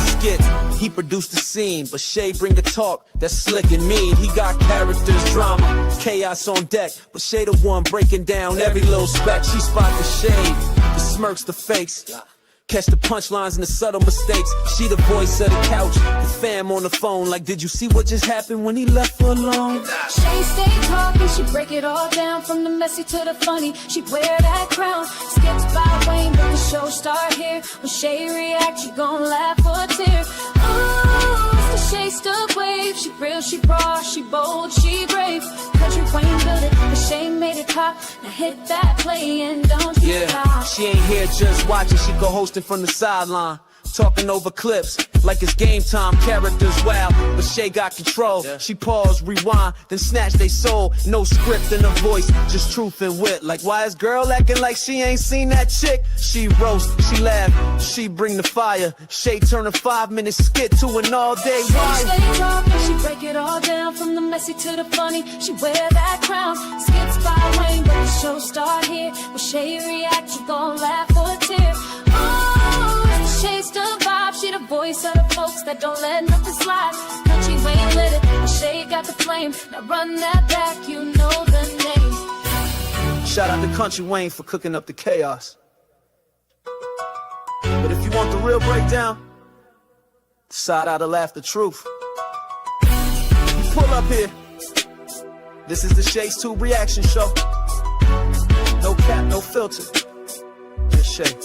skit. He produced the scene, but Shay bring the talk that's slick and mean. He got characters, drama, chaos on deck, but Shay the one breaking down every little speck. She spot the shade, the smirks, the fakes, catch the punchlines and the subtle mistakes. She the voice of the couch, the fam on the phone. Like, did you see what just happened when he left her alone? Shay stay talking, she break it all down. From the messy to the funny, she wear that crown. Skips by Wayne, but the show start here. When Shay react, she gon' laugh or tear. Oh, it's the Shay Stuck wave. She real, she raw, she bold, she brave. Country Wayne built it, but Shay made it pop. Now hit that play and don't you stop. She ain't here just watching, she go hosting from the sideline. Talking over clips like it's game time, characters wild, but Shay got control. She pause, rewind, then snatch they soul. No script in her voice, just truth and wit. Like, why is girl acting like she ain't seen that chick? She roast, she laugh, she bring the fire. Shay turn a 5-minute skit to an all-day ride. She stay talking, she break it all down. From the messy to the funny, she wear that crown. Skips by Wayne, but the show start here. When Shay react, you gon' laugh or tear. Oh, Shay's the vibe, she the voice of the folks that don't let nothing slide. Country Wayne lit it, but Shay got the flame. Now run that back, you know the name. Shout out to Country Wayne for cooking up the chaos. But if you want the real breakdown, side out to laugh the truth. You pull up here. This is the Shay's 2 reaction show. No cap, no filter. Just Shay.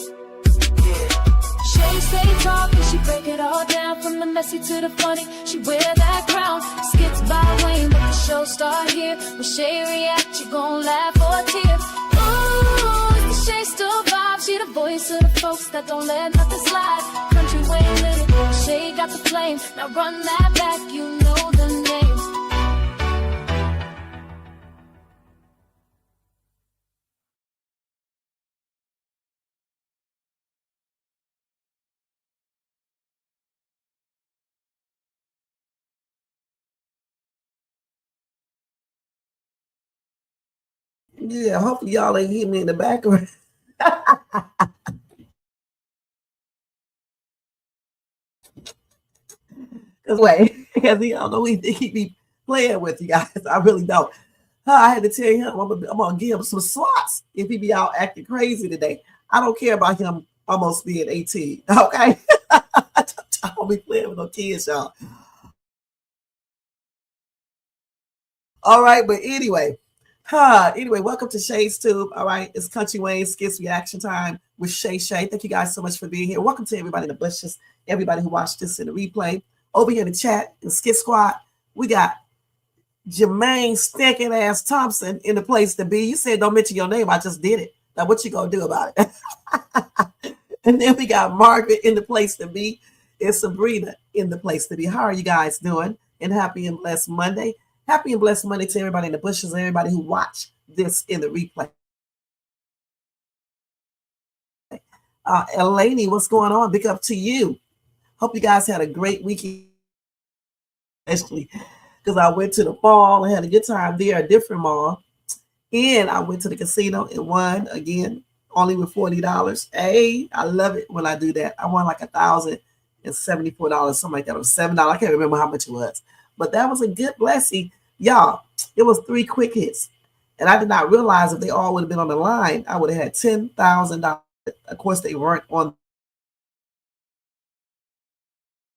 Shay stay talking, she break it all down. From the messy to the funny, she wear that crown. Skits by Wayne, but the show start here. When Shay react, you gon' laugh or tear. Ooh, it's the Shay still vibe. She the voice of the folks that don't let nothing slide. Country Wayne lit it, Shay got the flame. Now run that back, you know the name. Yeah, hopefully y'all ain't hear me in the background. Because y'all know he be playing with you guys. I really don't. I had to tell him I'm gonna give him some slots if he be out acting crazy today. I don't care about him almost being 18. Okay, I don't be playing with no kids, y'all. All right, but anyway. Anyway, welcome to Shay's Tube. All right, it's Country Wayne Skits Reaction Time with Shay. Thank you guys so much for being here. Welcome to everybody in the bushes, everybody who watched this in the replay. Over here in the chat, in Skit Squad, we got Jermaine Stinking Ass Thompson in the place to be. You said don't mention your name. I just did it. Now what you gonna do about it? And then we got Margaret in the place to be, and Sabrina in the place to be. How are you guys doing? And happy and blessed Monday. Happy and blessed Monday to everybody in the bushes and everybody who watched this in the replay. Eleni, what's going on? Big up to you. Hope you guys had a great weekend, especially because I went to the mall and had a good time there, a different mall. And I went to the casino and won again, only with $40. Hey, I love it when I do that. I won like $1,074, something like that, or $7. I can't remember how much it was. But that was a good blessing. Y'all, it was 3 quick hits. And I did not realize if they all would have been on the line, I would have had $10,000. Of course, they weren't on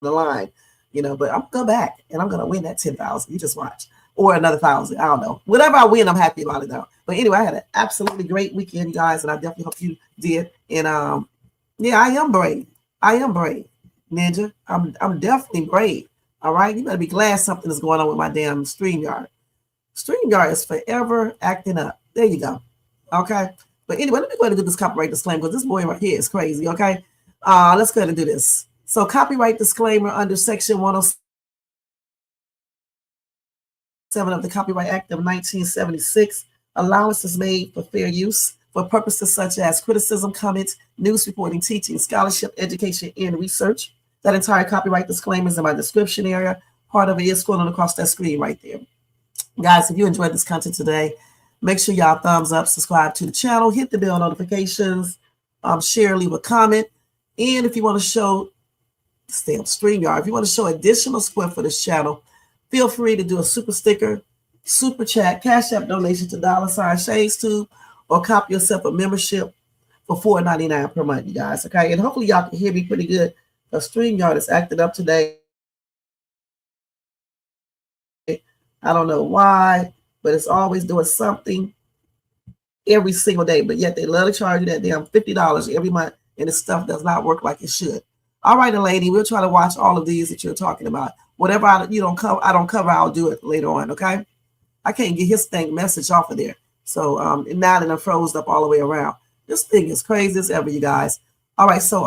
the line, you know, but I'm going to go back and I'm going to win that 10,000. You just watch. Or another 1,000. I don't know. Whatever I win, I'm happy about it though. But anyway, I had an absolutely great weekend, guys, and I definitely hope you did. And yeah, I am brave. I am brave, Ninja. I'm definitely brave. All right, you better be glad something is going on with my damn StreamYard. StreamYard is forever acting up. There you go. Okay. But anyway, let me go ahead and do this copyright disclaimer because this boy right here is crazy. Okay. Let's go ahead and do this. So copyright disclaimer under section 107 of the Copyright Act of 1976. Allowance is made for fair use for purposes such as criticism, comments, news reporting, teaching, scholarship, education, and research. That entire copyright disclaimer is in my description area. Part of it is scrolling across that screen right there. Guys, if you enjoyed this content today, make sure y'all thumbs up, subscribe to the channel, hit the bell notifications, share, leave a comment. And if you want to show Stamp StreamYard. If you want to show additional support for this channel, feel free to do a super sticker, super chat, cash app donation to $ShadesTube, or copy yourself a membership for $4.99 per month, you guys. Okay, and hopefully y'all can hear me pretty good. The StreamYard is acting up today. I don't know why, but it's always doing something every single day. But yet they love to charge you that damn $50 every month, and this stuff does not work like it should. All right, lady, we'll try to watch all of these that you're talking about. Whatever I don't cover, I'll do it later on. Okay, I can't get his thing message off of there. So and now that I'm froze up all the way around. This thing is crazy as ever, you guys. All right, so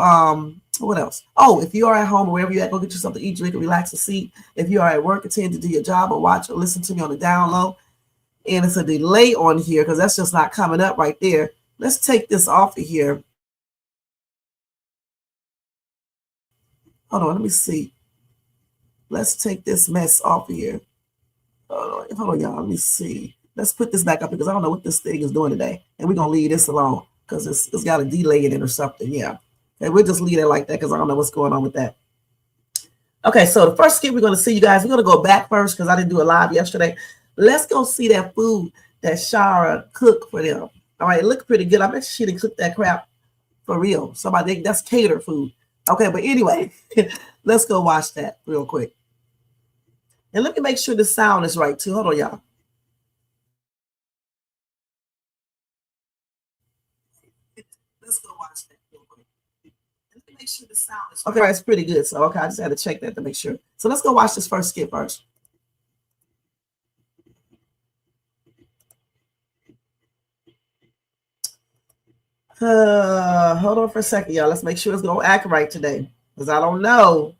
what else? Oh, if you are at home or wherever you're at, go get you something to eat, drink, and relax and see. If you are at work, attend to do your job or watch or listen to me on the down low. And it's a delay on here because that's just not coming up right there. Let's take this off of here. Hold on, let me see. Let's take this mess off of here. Hold on, y'all. Let me see. Let's put this back up because I don't know what this thing is doing today. And we're going to leave this alone because it's got a delay in it or something. Yeah. And we'll just leave it like that because I don't know what's going on with that. Okay, so the first skit we're going to see, you guys, we're going to go back first because I didn't do a live yesterday. Let's go see that food that Shara cooked for them. All right, it looked pretty good. I bet she didn't cook that crap for real. Somebody, that's cater food. Okay, but anyway, let's go watch that real quick. And let me make sure the sound is right too. Hold on, y'all. Let's go watch that real quick. Let me make sure the sound is right. Okay, it's pretty good. So, okay, I just had to check that to make sure. So let's go watch this first skit first. Hold on for a second, y'all. Let's make sure it's going to act right today because I don't know.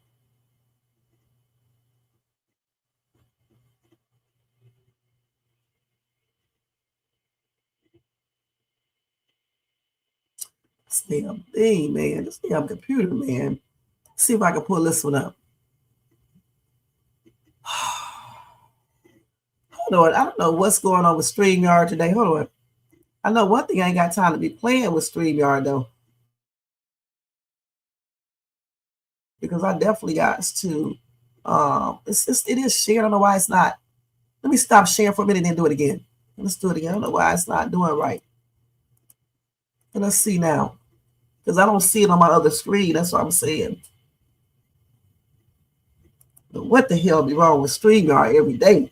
This damn thing, man. This damn computer, man. Let's see if I can pull this one up. Hold on. I don't know what's going on with StreamYard today. Hold on. I know one thing, I ain't got time to be playing with StreamYard, though. Because I definitely got to, it is shared. I don't know why it's not. Let me stop sharing for a minute and then do it again. Let's do it again. I don't know why it's not doing right. And let's see now. Because I don't see it on my other screen. That's what I'm saying. But what the hell be wrong with StreamYard every day?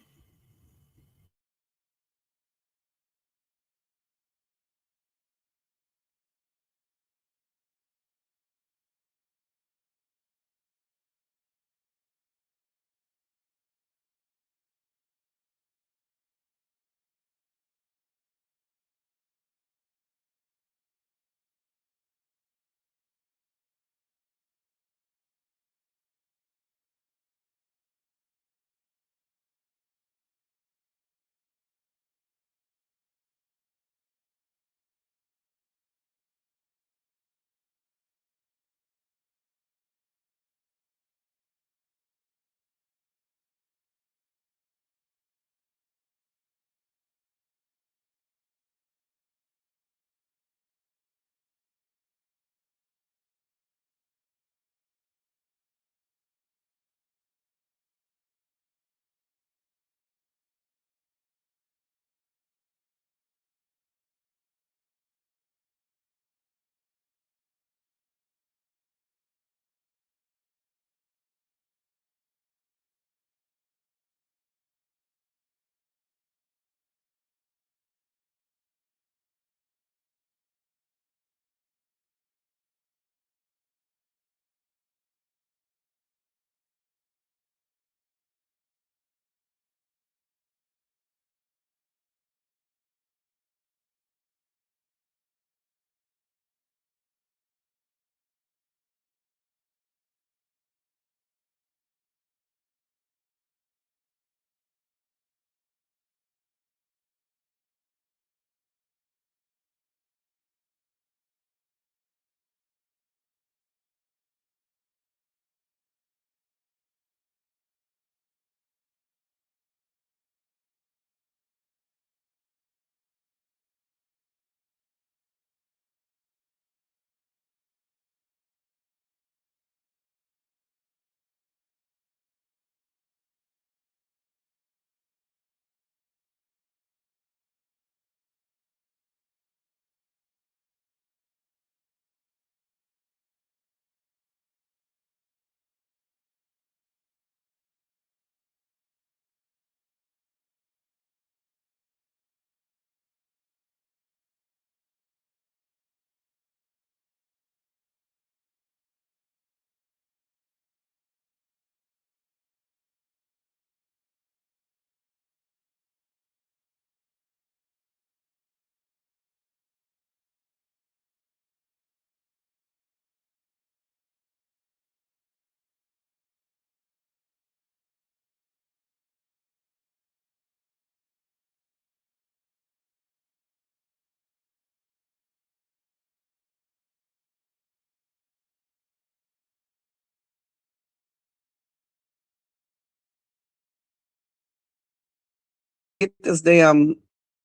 this damn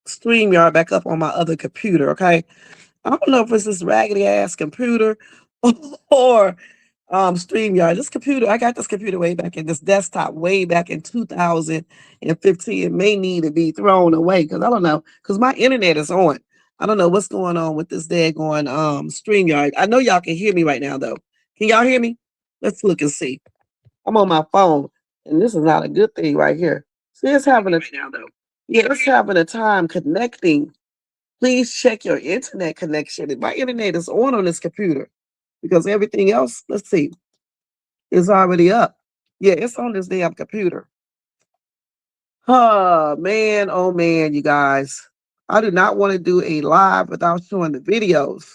StreamYard back up on my other computer, okay? I don't know if it's this raggedy ass computer or StreamYard. This computer, I got this computer way back in this desktop way back in 2015. It may need to be thrown away because I don't know, because my internet is on. I don't know what's going on with this daggone StreamYard. I know y'all can hear me right now though. Can y'all hear me? Let's look and see. I'm on my phone, and this is not a good thing right here. See, it's having a it's having a time connecting. Please check your internet connection. My internet is on this computer because everything else, let's see, is already up. Yeah, it's on this damn computer. Oh man, you guys. I do not want to do a live without showing the videos.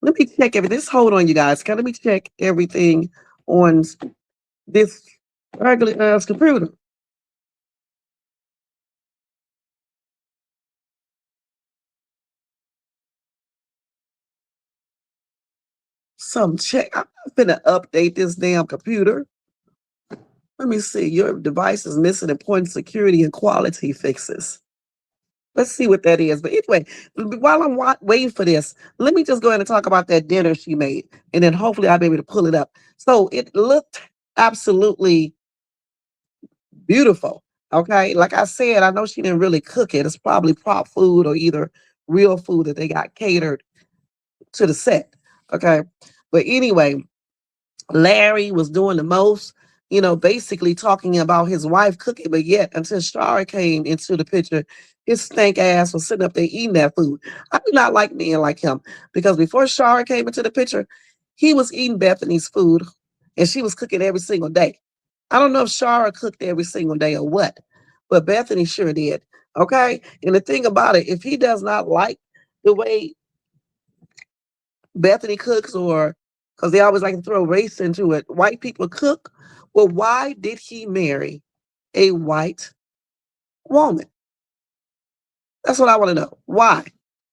Let me check everything. Just hold on, you guys. Let me check everything on this regular ass computer. Some check. I'm finna update this damn computer. Let me see. Your device is missing important security and quality fixes. Let's see what that is. But anyway, while I'm waiting for this, let me just go ahead and talk about that dinner she made. And then hopefully I'll be able to pull it up. So it looked absolutely beautiful. Okay. Like I said, I know she didn't really cook it. It's probably prop food or either real food that they got catered to the set. Okay. But anyway, Larry was doing the most, basically talking about his wife cooking, but yet until Shara came into the picture, his stank ass was sitting up there eating that food. I do not like men like him because before Shara came into the picture, he was eating Bethany's food and she was cooking every single day. I don't know if Shara cooked every single day or what, but Bethany sure did. Okay. And the thing about it, if he does not like the way Bethany cooks, or because they always like to throw race into it, white people cook. Well, why did he marry a white woman? That's what I want to know. Why?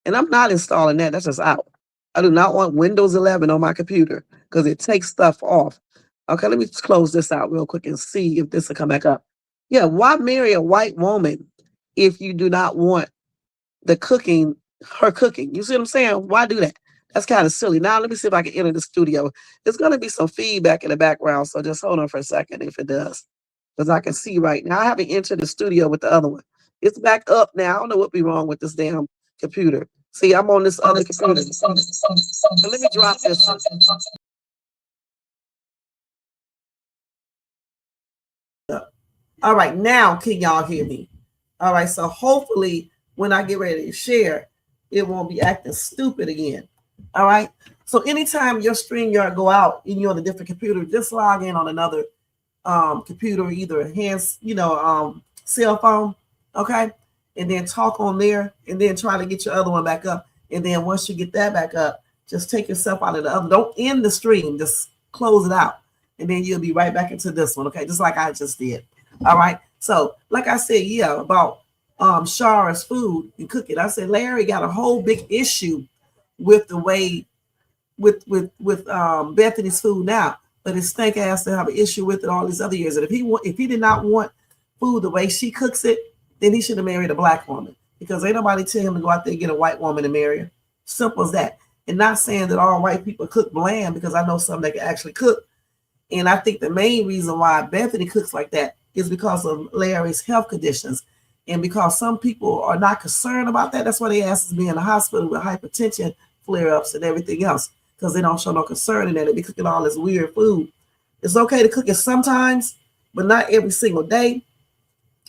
And I'm not installing that. That's just out. I do not want Windows 11 on my computer because it takes stuff off. Okay, let me just close this out real quick and see if this will come back up. Yeah, why marry a white woman if you do not want her cooking? You see what I'm saying? Why do that? That's kind of silly. Now, let me see if I can enter the studio. There's going to be some feedback in the background, so just hold on for a second if it does. Because I can see right now. I haven't entered the studio with the other one. It's back up now. I don't know what be wrong with this damn computer. See, I'm on this other computer. So let me drop this. All right, now can y'all hear me? All right, so hopefully when I get ready to share, it won't be acting stupid again. All right. So anytime your StreamYard go out and you're on a different computer, just log in on another computer, either a hands, cell phone. Okay. And then talk on there and then try to get your other one back up. And then once you get that back up, just take yourself out of the other. Don't end the stream. Just close it out. And then you'll be right back into this one. Okay. Just like I just did. All right. So like I said, yeah, about Shara's food and cooking. I said Larry got a whole big issue with the way with Bethany's food now, but his stank ass to have an issue with it all these other years. And if he did not want food the way she cooks it, then he should have married a black woman, because ain't nobody tell him to go out there and get a white woman and marry her. Simple as that. And not saying that all white people cook bland, because I know some that can actually cook. And I think the main reason why Bethany cooks like that is because of Larry's health conditions. And because some people are not concerned about that, that's why they ask us to be in the hospital with hypertension flare-ups and everything else, because they don't show no concern in that. They be cooking all this weird food. It's okay to cook it sometimes, but not every single day.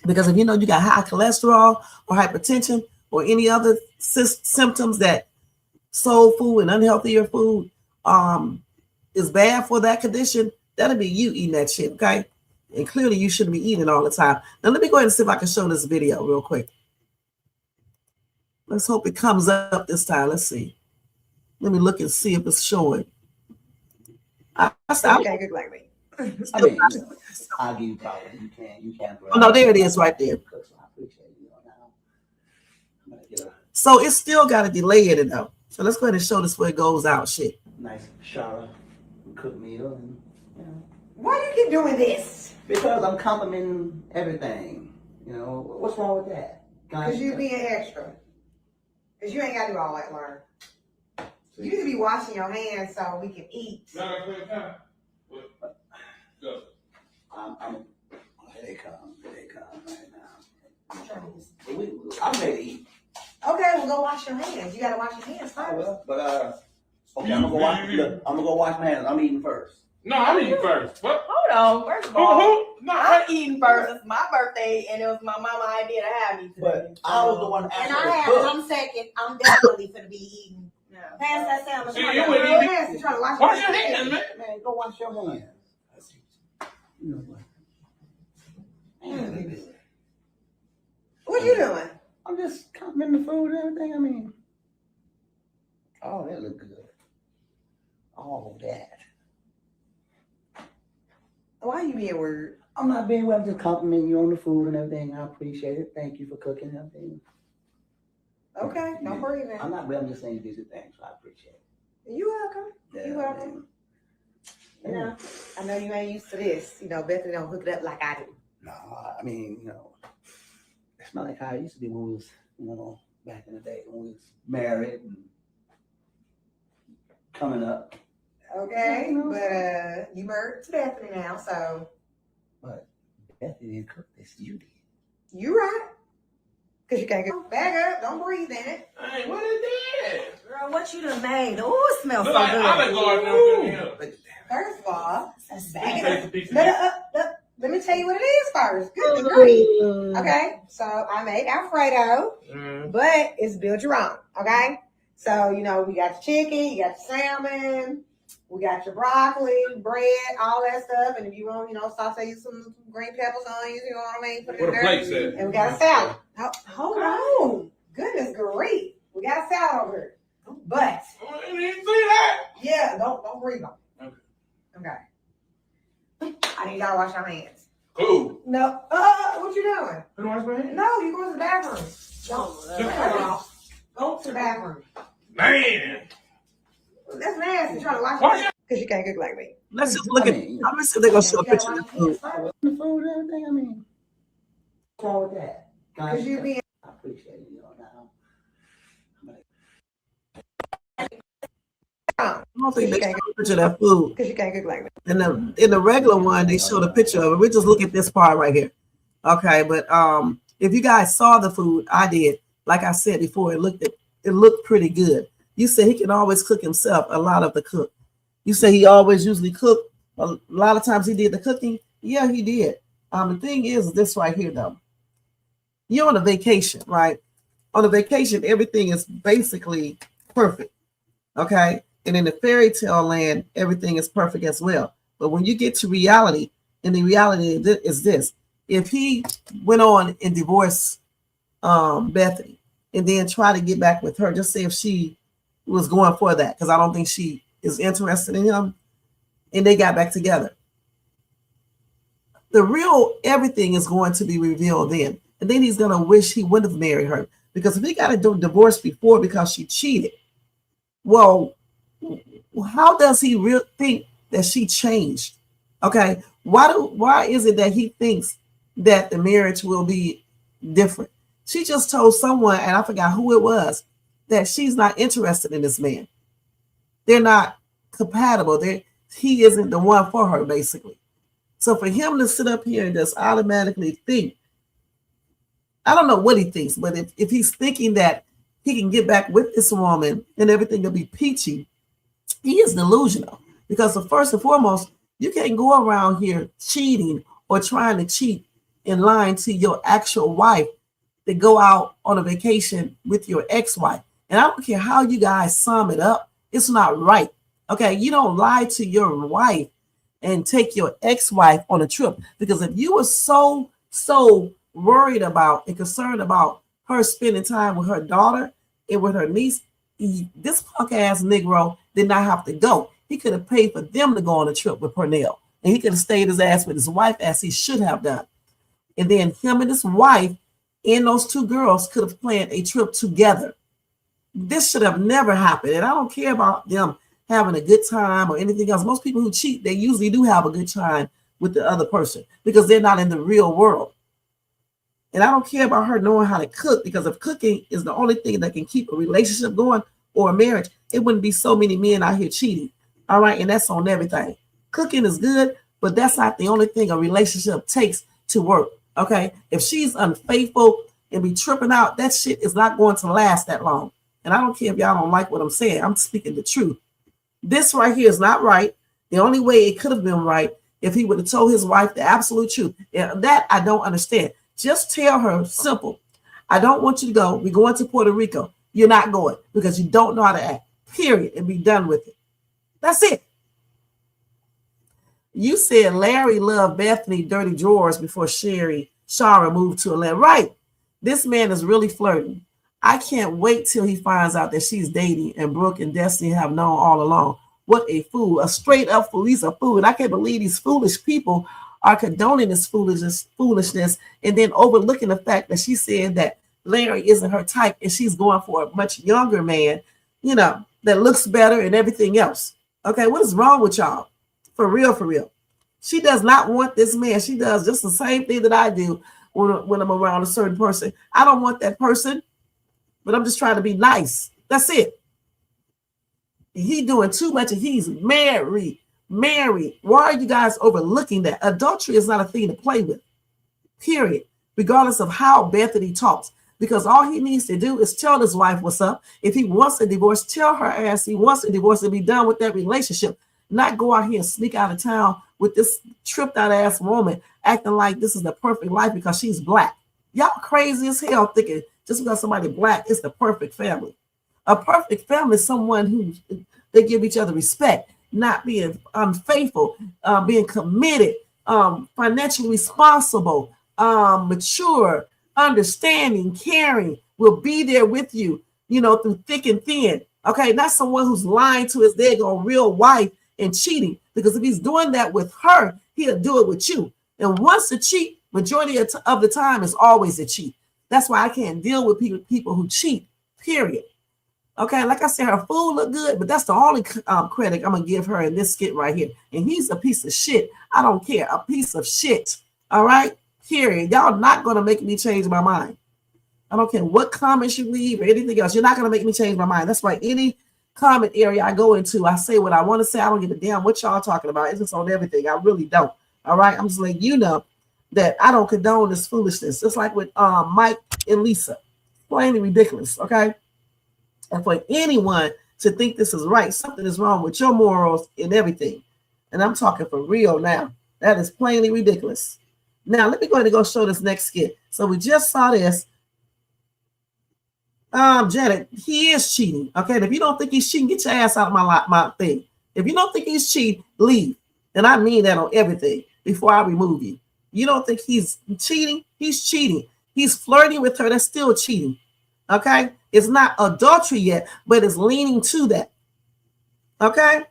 Because if you know you got high cholesterol or hypertension or any other symptoms that soul food and unhealthier food is bad for that condition, that'll be you eating that shit, okay? And clearly you shouldn't be eating all the time. Now let me go ahead and see if I can show this video real quick. Let's hope it comes up this time. Let's see. Let me look and see if it's showing. I can't get like me. I'll give you power. You can. Oh no, there it is right there. So it's still got a delay in it though. So let's go ahead and show this where it goes out. Shit. Nice Shara cooked meal, and Why do you keep doing this? because I'm complimenting everything. You know, what's wrong with that? Because you being extra. Because you ain't got to do all that, learn. You need to be washing your hands so we can eat. Here they come right now. I'm ready to eat. Okay, well go wash your hands. You gotta wash your hands first. I will, but okay, I'm gonna go wash my hands. I'm eating first. No, I'm eating first. What? Hold on. First of all, No, I'm eating first. It's my birthday, and it was my mama idea to have me today. But I was the one And asking I her to have cook. one second. I'm definitely gonna be eating. Yeah. Pass that salmon. See, Come on, you y'all. wouldn't Your even- hands to try to wash wash your hands, man. Man, go wash your hands. You know what? Man, What you doing? I'm just complimenting the food and everything. I mean, oh, that look good. All that. Why you being weird? I'm not being well. I'm just complimenting you on the food and everything. I appreciate it. Thank you for cooking and everything. Okay, don't breathe I'm now. not well. I'm just saying these are things. So I appreciate it. You welcome. Yeah, You welcome. You know, I know you ain't used to this. You know, Bethany don't hook it up like I do. No, I mean, you know, it's not like how it used to be when we was, you know, back in the day when we was married and coming up. Okay, but you married to Bethany now, so But Bethany didn't cook this. You did. you right. Cause you can't get back up. Don't breathe in it. Hey, what is that? Girl, what you done made? Oh, it smells Look so like good. Olive Garden over here. First of all, Take a piece of let me tell you what it is first. Good grief. Okay, so I make Alfredo, but it's build your own. Okay, so you know we got the chicken, you got the salmon, we got your broccoli, bread, all that stuff, and if you want, you know, saute some green peppers, onions, you know what I mean? Put it What in a there. plate said. And we got a salad. Hold on. Goodness grief. We got a salad over here. But I didn't even see that. yeah, don't breathe on it. Okay. I need y'all to wash your hands. Cool. No. What you doing? Who do I wash my hands? No, you going to the bathroom. Go to the bathroom. Man. That's nasty. Trying to wash Why your hands. Because you can't cook like me. Let's just look at. I'm gonna see if they're gonna show a You gotta picture of wash the your hands food. first. The food and everything. I mean, what's wrong with that? Because you being I appreciate it. You know, now. I don't think they show a picture of that food. because you can't cook like me. In the regular one, they showed a picture of it. We just look at this part right here. Okay, but if you guys saw the food, I did. Like I said before, it looked pretty good. You said he can always cook himself. A lot of the cook. You say he always usually cooked. A lot of times he did the cooking. Yeah, he did. The thing is this right here though. You're on a vacation, right? On a vacation, everything is basically perfect. Okay. And in the fairy tale land, everything is perfect as well. But when you get to reality, and the reality is this: if he went on and divorced Bethany and then try to get back with her, just say if she was going for that, because I don't think she is interested in him, and they got back together. The real everything is going to be revealed then. And then he's going to wish he wouldn't have married her. Because if he got a divorce before because she cheated, well, how does he really think that she changed? Okay, why is it that he thinks that the marriage will be different? She just told someone, and I forgot who it was, that she's not interested in this man. They're not compatible. He isn't the one for her, basically. So for him to sit up here and just automatically think, I don't know what he thinks, but if he's thinking that he can get back with this woman and everything will be peachy, he is delusional. Because first and foremost, you can't go around here cheating or trying to cheat and lying to your actual wife to go out on a vacation with your ex-wife. And I don't care how you guys sum it up, it's not right. Okay, you don't lie to your wife and take your ex-wife on a trip, because if you were so worried about and concerned about her spending time with her daughter and with her niece, this punk ass Negro did not have to go. He could have paid for them to go on a trip with Pernell, and he could have stayed his ass with his wife as he should have done. And then him and his wife and those two girls could have planned a trip together. This should have never happened. And I don't care about them having a good time or anything else. Most people who cheat, they usually do have a good time with the other person because they're not in the real world. And I don't care about her knowing how to cook, because if cooking is the only thing that can keep a relationship going or a marriage, it wouldn't be so many men out here cheating. All right. And that's on everything. Cooking is good, but that's not the only thing a relationship takes to work. Okay. If she's unfaithful and be tripping out, that shit is not going to last that long. And I don't care if y'all don't like what I'm saying. I'm speaking the truth. This right here is not right. The only way it could have been right if he would have told his wife the absolute truth. And that I don't understand. Just tell her simple. I don't want you to go. We're going to Puerto Rico. You're not going because you don't know how to act. Period. And be done with it. That's it. You said Larry loved Bethany dirty drawers before Shara moved to Atlanta. Right. This man is really flirting. I can't wait till he finds out that she's dating and Brooke and Destiny have known all along. What a fool. A straight up fool. He's a fool. And I can't believe these foolish people are condoning this foolishness and then overlooking the fact that she said that Larry isn't her type and she's going for a much younger man, you know, that looks better and everything else. Okay, what is wrong with y'all? For real, for real. She does not want this man. She does just the same thing that I do when I'm around a certain person. I don't want that person, but I'm just trying to be nice. That's it. He doing too much and he's married. Why are you guys overlooking that? Adultery is not a thing to play with, period, regardless of how Bethany talks, because all he needs to do is tell his wife what's up. If he wants a divorce, tell her ass he wants a divorce and be done with that relationship, not go out here and sneak out of town with this tripped out ass woman acting like this is the perfect life because she's black. Y'all crazy as hell thinking just because somebody black is the perfect family. A perfect family is someone who they give each other respect, not being unfaithful, being committed, financially responsible, mature, understanding, caring, will be there with you, you know, through thick and thin. Okay, not someone who's lying to his daggone real wife and cheating, because if he's doing that with her, he'll do it with you. And once a cheat, majority of the time is always a cheat. That's why I can't deal with people who cheat, period. Okay, like I said, her food look good, but that's the only credit I'm going to give her in this skit right here. And he's a piece of shit. I don't care. A piece of shit. All right? Period. Y'all not going to make me change my mind. I don't care what comments you leave or anything else. You're not going to make me change my mind. That's why any comment area I go into, I say what I want to say. I don't give a damn what y'all talking about. It's just on everything. I really don't. All right? I'm just letting you know that I don't condone this foolishness. Just like with Mike and Lisa. Plainly ridiculous. Okay? And for anyone to think this is right, something is wrong with your morals and everything. And I'm talking for real now. That is plainly ridiculous. Now, let me go ahead and go show this next skit. So we just saw this. Janet, he is cheating. Okay, and if you don't think he's cheating, get your ass out of my thing. If you don't think he's cheating, leave. And I mean that on everything before I remove you. You don't think he's cheating? He's cheating. He's flirting with her. That's still cheating. Okay? It's not adultery yet, but it's leaning to that. Okay?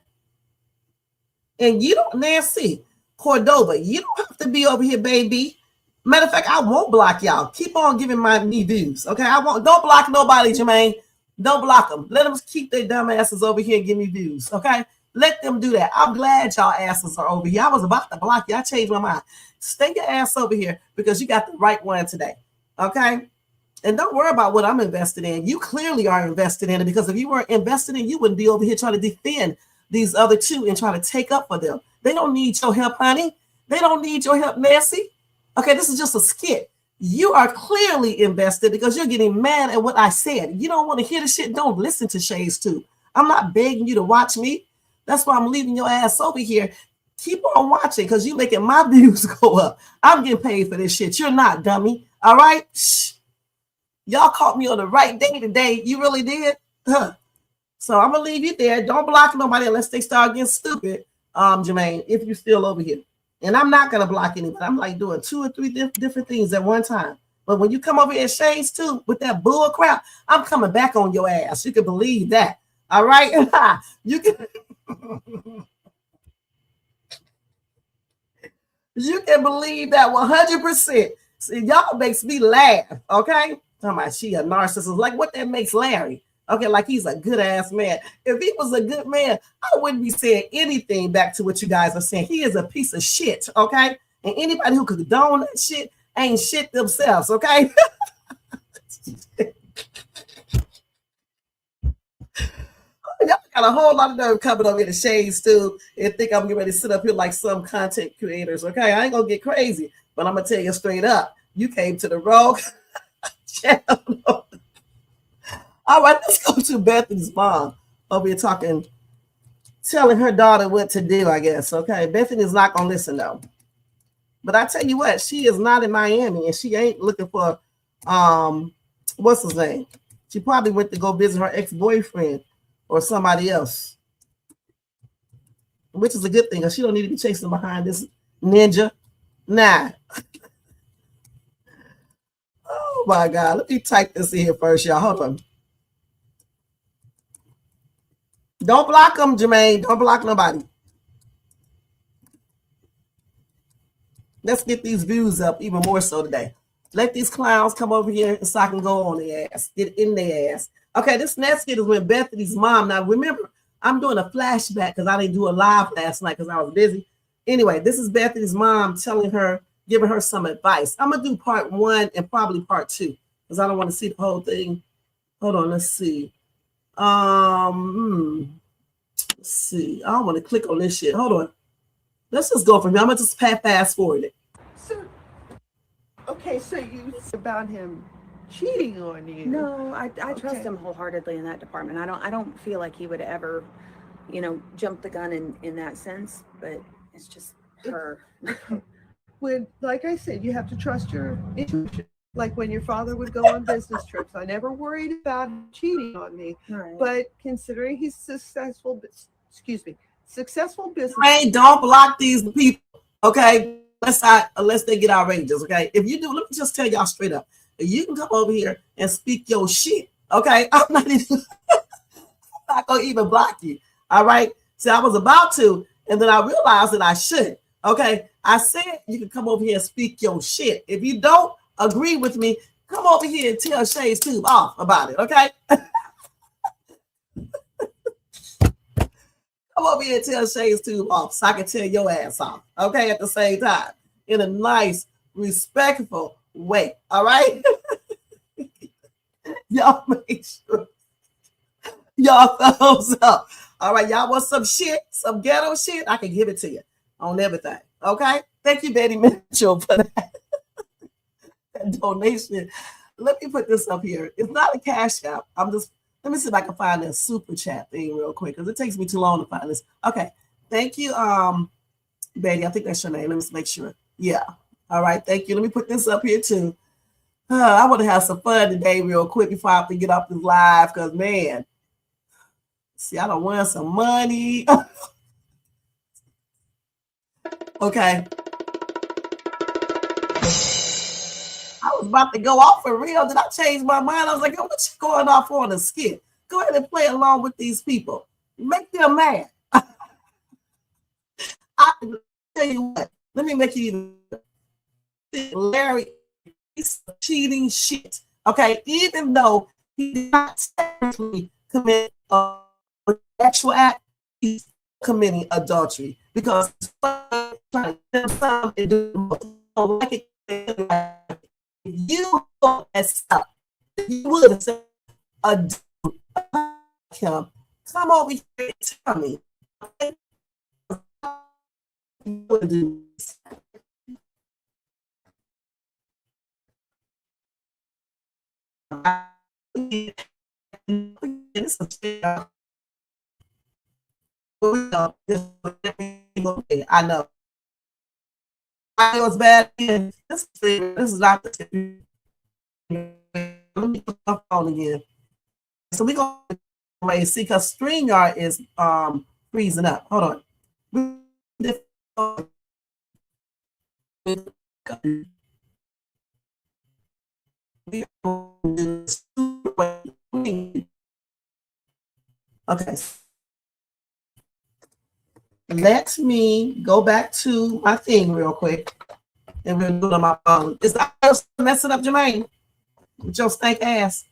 And you don't, Nancy Cordova, you don't have to be over here, baby. Matter of fact, I won't block y'all. Keep on giving me views. Okay? Don't block nobody, Jermaine. Don't block them. Let them keep their dumb asses over here and give me views. Okay? Let them do that. I'm glad y'all asses are over here. I was about to block you. I changed my mind. Stay your ass over here because you got the right one today. Okay? And don't worry about what I'm invested in. You clearly are invested in it, because if you weren't invested in, you wouldn't be over here trying to defend these other two and trying to take up for them. They don't need your help, honey. They don't need your help, Nancy. Okay, this is just a skit. You are clearly invested because you're getting mad at what I said. You don't want to hear the shit. Don't listen to Shay's too. I'm not begging you to watch me. That's why I'm leaving your ass over here. Keep on watching because you're making my views go up. I'm getting paid for this shit. You're not, dummy. All right? Shh. Y'all caught me on the right day today. You really did? Huh. So I'm going to leave you there. Don't block nobody unless they start getting stupid, Jermaine, if you're still over here. And I'm not going to block anybody. I'm like doing 2 or 3 different things at one time. But when you come over here at Shay's too with that bull crap, I'm coming back on your ass. You can believe that. All right? You can... You can believe that 100%. See, y'all makes me laugh, okay? Talking about she a narcissist. Like what that makes Larry. Okay, like he's a good ass man. If he was a good man, I wouldn't be saying anything back to what you guys are saying. He is a piece of shit, okay? And anybody who could condone that shit, ain't shit themselves, okay? Y'all got a whole lot of nerve coming over here to Shades too and think I'm getting ready to sit up here like some content creators, okay? I ain't gonna get crazy, but I'm gonna tell you straight up, you came to the wrong channel. All right, let's go to Bethany's mom over here telling her daughter what to do, I guess, okay? Bethany's not gonna listen though. But I tell you what, she is not in Miami and she ain't looking for, what's his name? She probably went to go visit her ex-boyfriend or somebody else, which is a good thing because she don't need to be chasing behind this ninja. Nah. Oh my God. Let me type this in here first, y'all. Hold on. Don't block them, Jermaine. Don't block nobody. Let's get these views up even more so today. Let these clowns come over here so I can go on their ass. Get in their ass. Okay, this next skit is with Bethany's mom. Now, remember, I'm doing a flashback because I didn't do a live last night because I was busy. Anyway, this is Bethany's mom telling her, giving her some advice. I'm going to do part 1 and probably part 2 because I don't want to see the whole thing. Hold on, let's see. Let's see. I don't want to click on this shit. Hold on. Let's just go from here. I'm going to just fast forward it. So, okay, so you about him cheating on you? No, I trust him wholeheartedly in that department. I don't feel like he would ever, jump the gun in that sense. But it's just her. When, like I said, you have to trust your intuition. Like when your father would go on business trips, I never worried about him cheating on me. Right. But considering he's successful business. Hey, don't block these people, okay? Unless they get outrageous, okay? If you do, let me just tell y'all straight up. You can come over here and speak your shit, okay? I'm not gonna even block you, all right? So I was about to, and then I realized that I shouldn't, okay? I said you can come over here and speak your shit. If you don't agree with me, come over here and tell Shay's Tube off about it, okay? Come over here and tell Shay's Tube off so I can tell your ass off, okay, at the same time, in a nice, respectful way, all right? Y'all make sure y'all thumbs up. All right, y'all want some shit, some ghetto shit? I can give it to you on everything, okay? Thank you, Betty Mitchell, for that donation. Let me put this up here. It's not a cash app. Let me see if I can find a super chat thing real quick because it takes me too long to find this. Okay. Thank you, Betty. I think that's your name. Let me just make sure. Yeah. All right. Thank you. Let me put this up here too. I want to have some fun today real quick before I have to get off this live because, man, see, I don't want some money. Okay. I was about to go off for real. Did I change my mind? I was like, oh, what you going off on a skit? Go ahead and play along with these people. Make them mad. I tell you what. Let me make you even. Larry is cheating shit. Okay, even though he did not technically commit an sexual act, he's committing adultery because he's trying to something and do like it. You accept, you would accept a dude him. Come over here and tell me. Okay? You would do this. I know. I was bad. This is not the. Let me put my phone again. So we're going to see because StreamYard is freezing up. Hold on. Okay. Let me go back to my thing real quick. And we'll do it on my phone. Is that messing up, Jermaine? With your stank ass.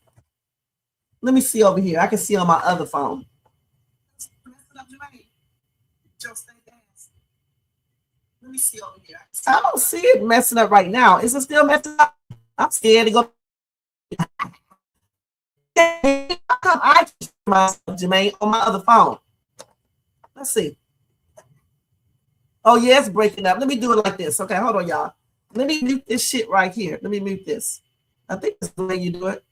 Let me see over here. I can see on my other phone. Messing up, Jermaine. With your stank ass. Let me see over here. I don't see it messing up right now. Is it still messing up? I'm scared to go. How come I myself, Jermaine, on my other phone? Let's see. Oh, yeah, it's breaking up. Let me do it like this. Okay, hold on, y'all. Let me mute this shit right here. Let me mute this. I think that's the way you do it.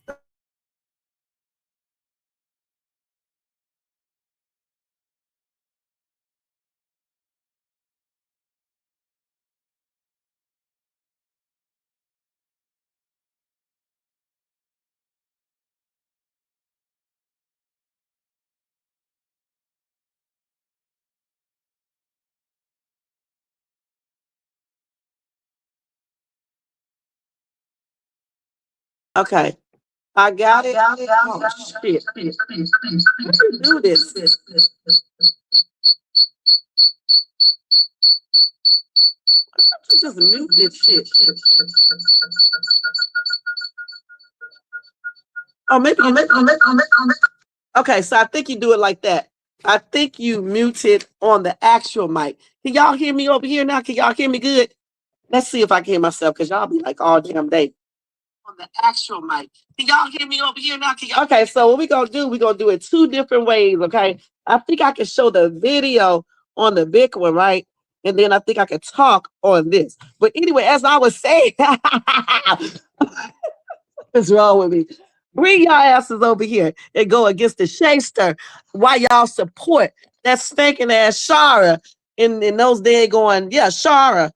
Okay, I got it. Oh, shit. How do you do this? Just mute this shit. Oh, maybe. Okay, so I think you do it like that. I think you muted on the actual mic. Can y'all hear me over here now? Can y'all hear me good? Let's see if I can hear myself, because y'all be like all damn day. On the actual mic. Can y'all hear me over here now? Okay, so what we're going to do, we're going to do it two different ways, okay? I think I can show the video on the big one, right? And then I think I can talk on this. But anyway, as I was saying, what's wrong with me? Bring y'all asses over here and go against the Shayster while y'all support that stinking ass Shara in those days going, yeah, Shara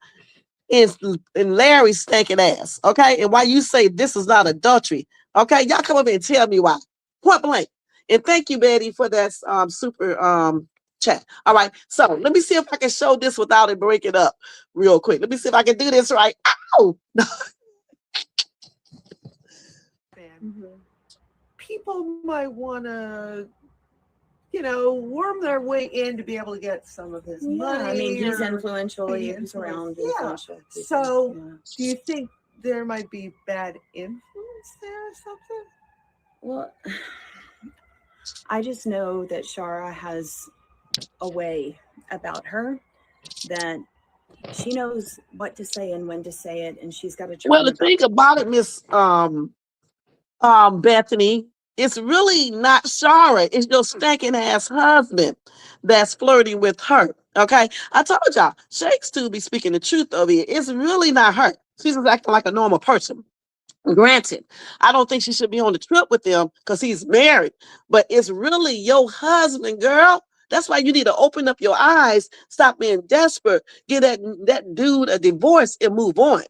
and Larry's stinking ass, okay? And why you say this is not adultery, okay? Y'all come over and tell me why. Point blank. And thank you, Betty, for that super chat. All right, so let me see if I can show this without it breaking up real quick. Let me see if I can do this right. Ow! People might want to, worm their way in to be able to get some of his money. I mean, he's influential. He's around influential. So, do you think there might be bad influence there or something? Well, I just know that Shara has a way about her that she knows what to say and when to say it, and she's got a charm. Well, the thing about it, Miss Bethany, it's really not Shara. It's your stinking ass husband that's flirting with her. Okay, I told y'all, Shakes to be speaking the truth over here. It's really not her. She's just acting like a normal person. Granted, I don't think she should be on the trip with them because he's married, but it's really your husband, girl. That's why you need to open up your eyes, stop being desperate, get that dude a divorce and move on.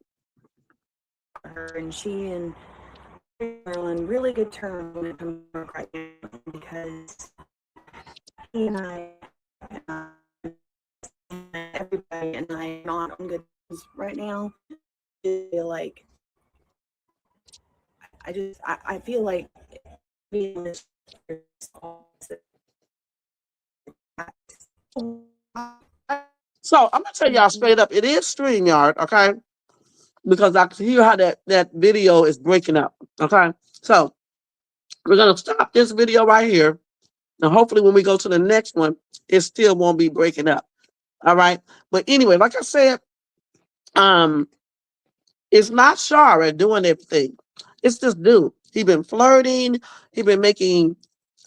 Her and she and are on really good terms when it comes to work right now, because he and I, everybody and I are not on good terms right now. I feel like I feel like being this. So I'm gonna tell y'all straight up, it is StreamYard, okay? Because I can hear how that video is breaking up. Okay. So we're gonna stop this video right here. And hopefully when we go to the next one, it still won't be breaking up. All right. But anyway, like I said, it's not Shara doing everything. It's this dude. He been flirting, he been making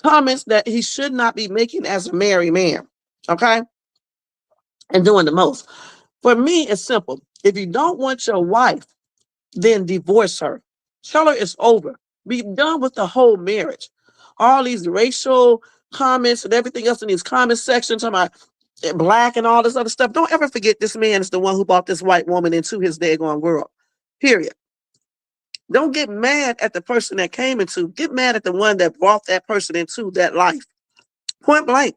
comments that he should not be making as a married man. Okay. And doing the most. For me, it's simple. If you don't want your wife, then divorce her. Tell her it's over. Be done with the whole marriage. All these racial comments and everything else in these comment sections about black and all this other stuff. Don't ever forget this man is the one who brought this white woman into his daggone world. Period. Don't get mad at the person that came into. Get mad at the one that brought that person into that life. Point blank.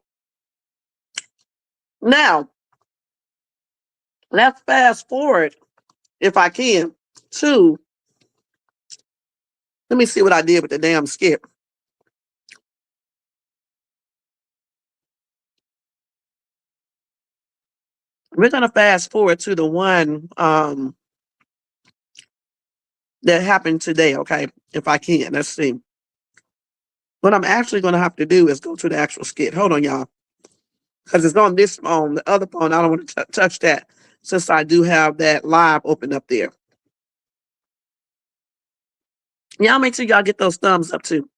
Now, let's fast forward, if I can, to, let me see what I did with the damn skip. We're going to fast forward to the one that happened today, okay? If I can, let's see. What I'm actually going to have to do is go to the actual skit. Hold on, y'all. Because it's on this phone, the other phone, I don't want to touch that. since I do have that live open up there. Y'all make sure y'all get those thumbs up too.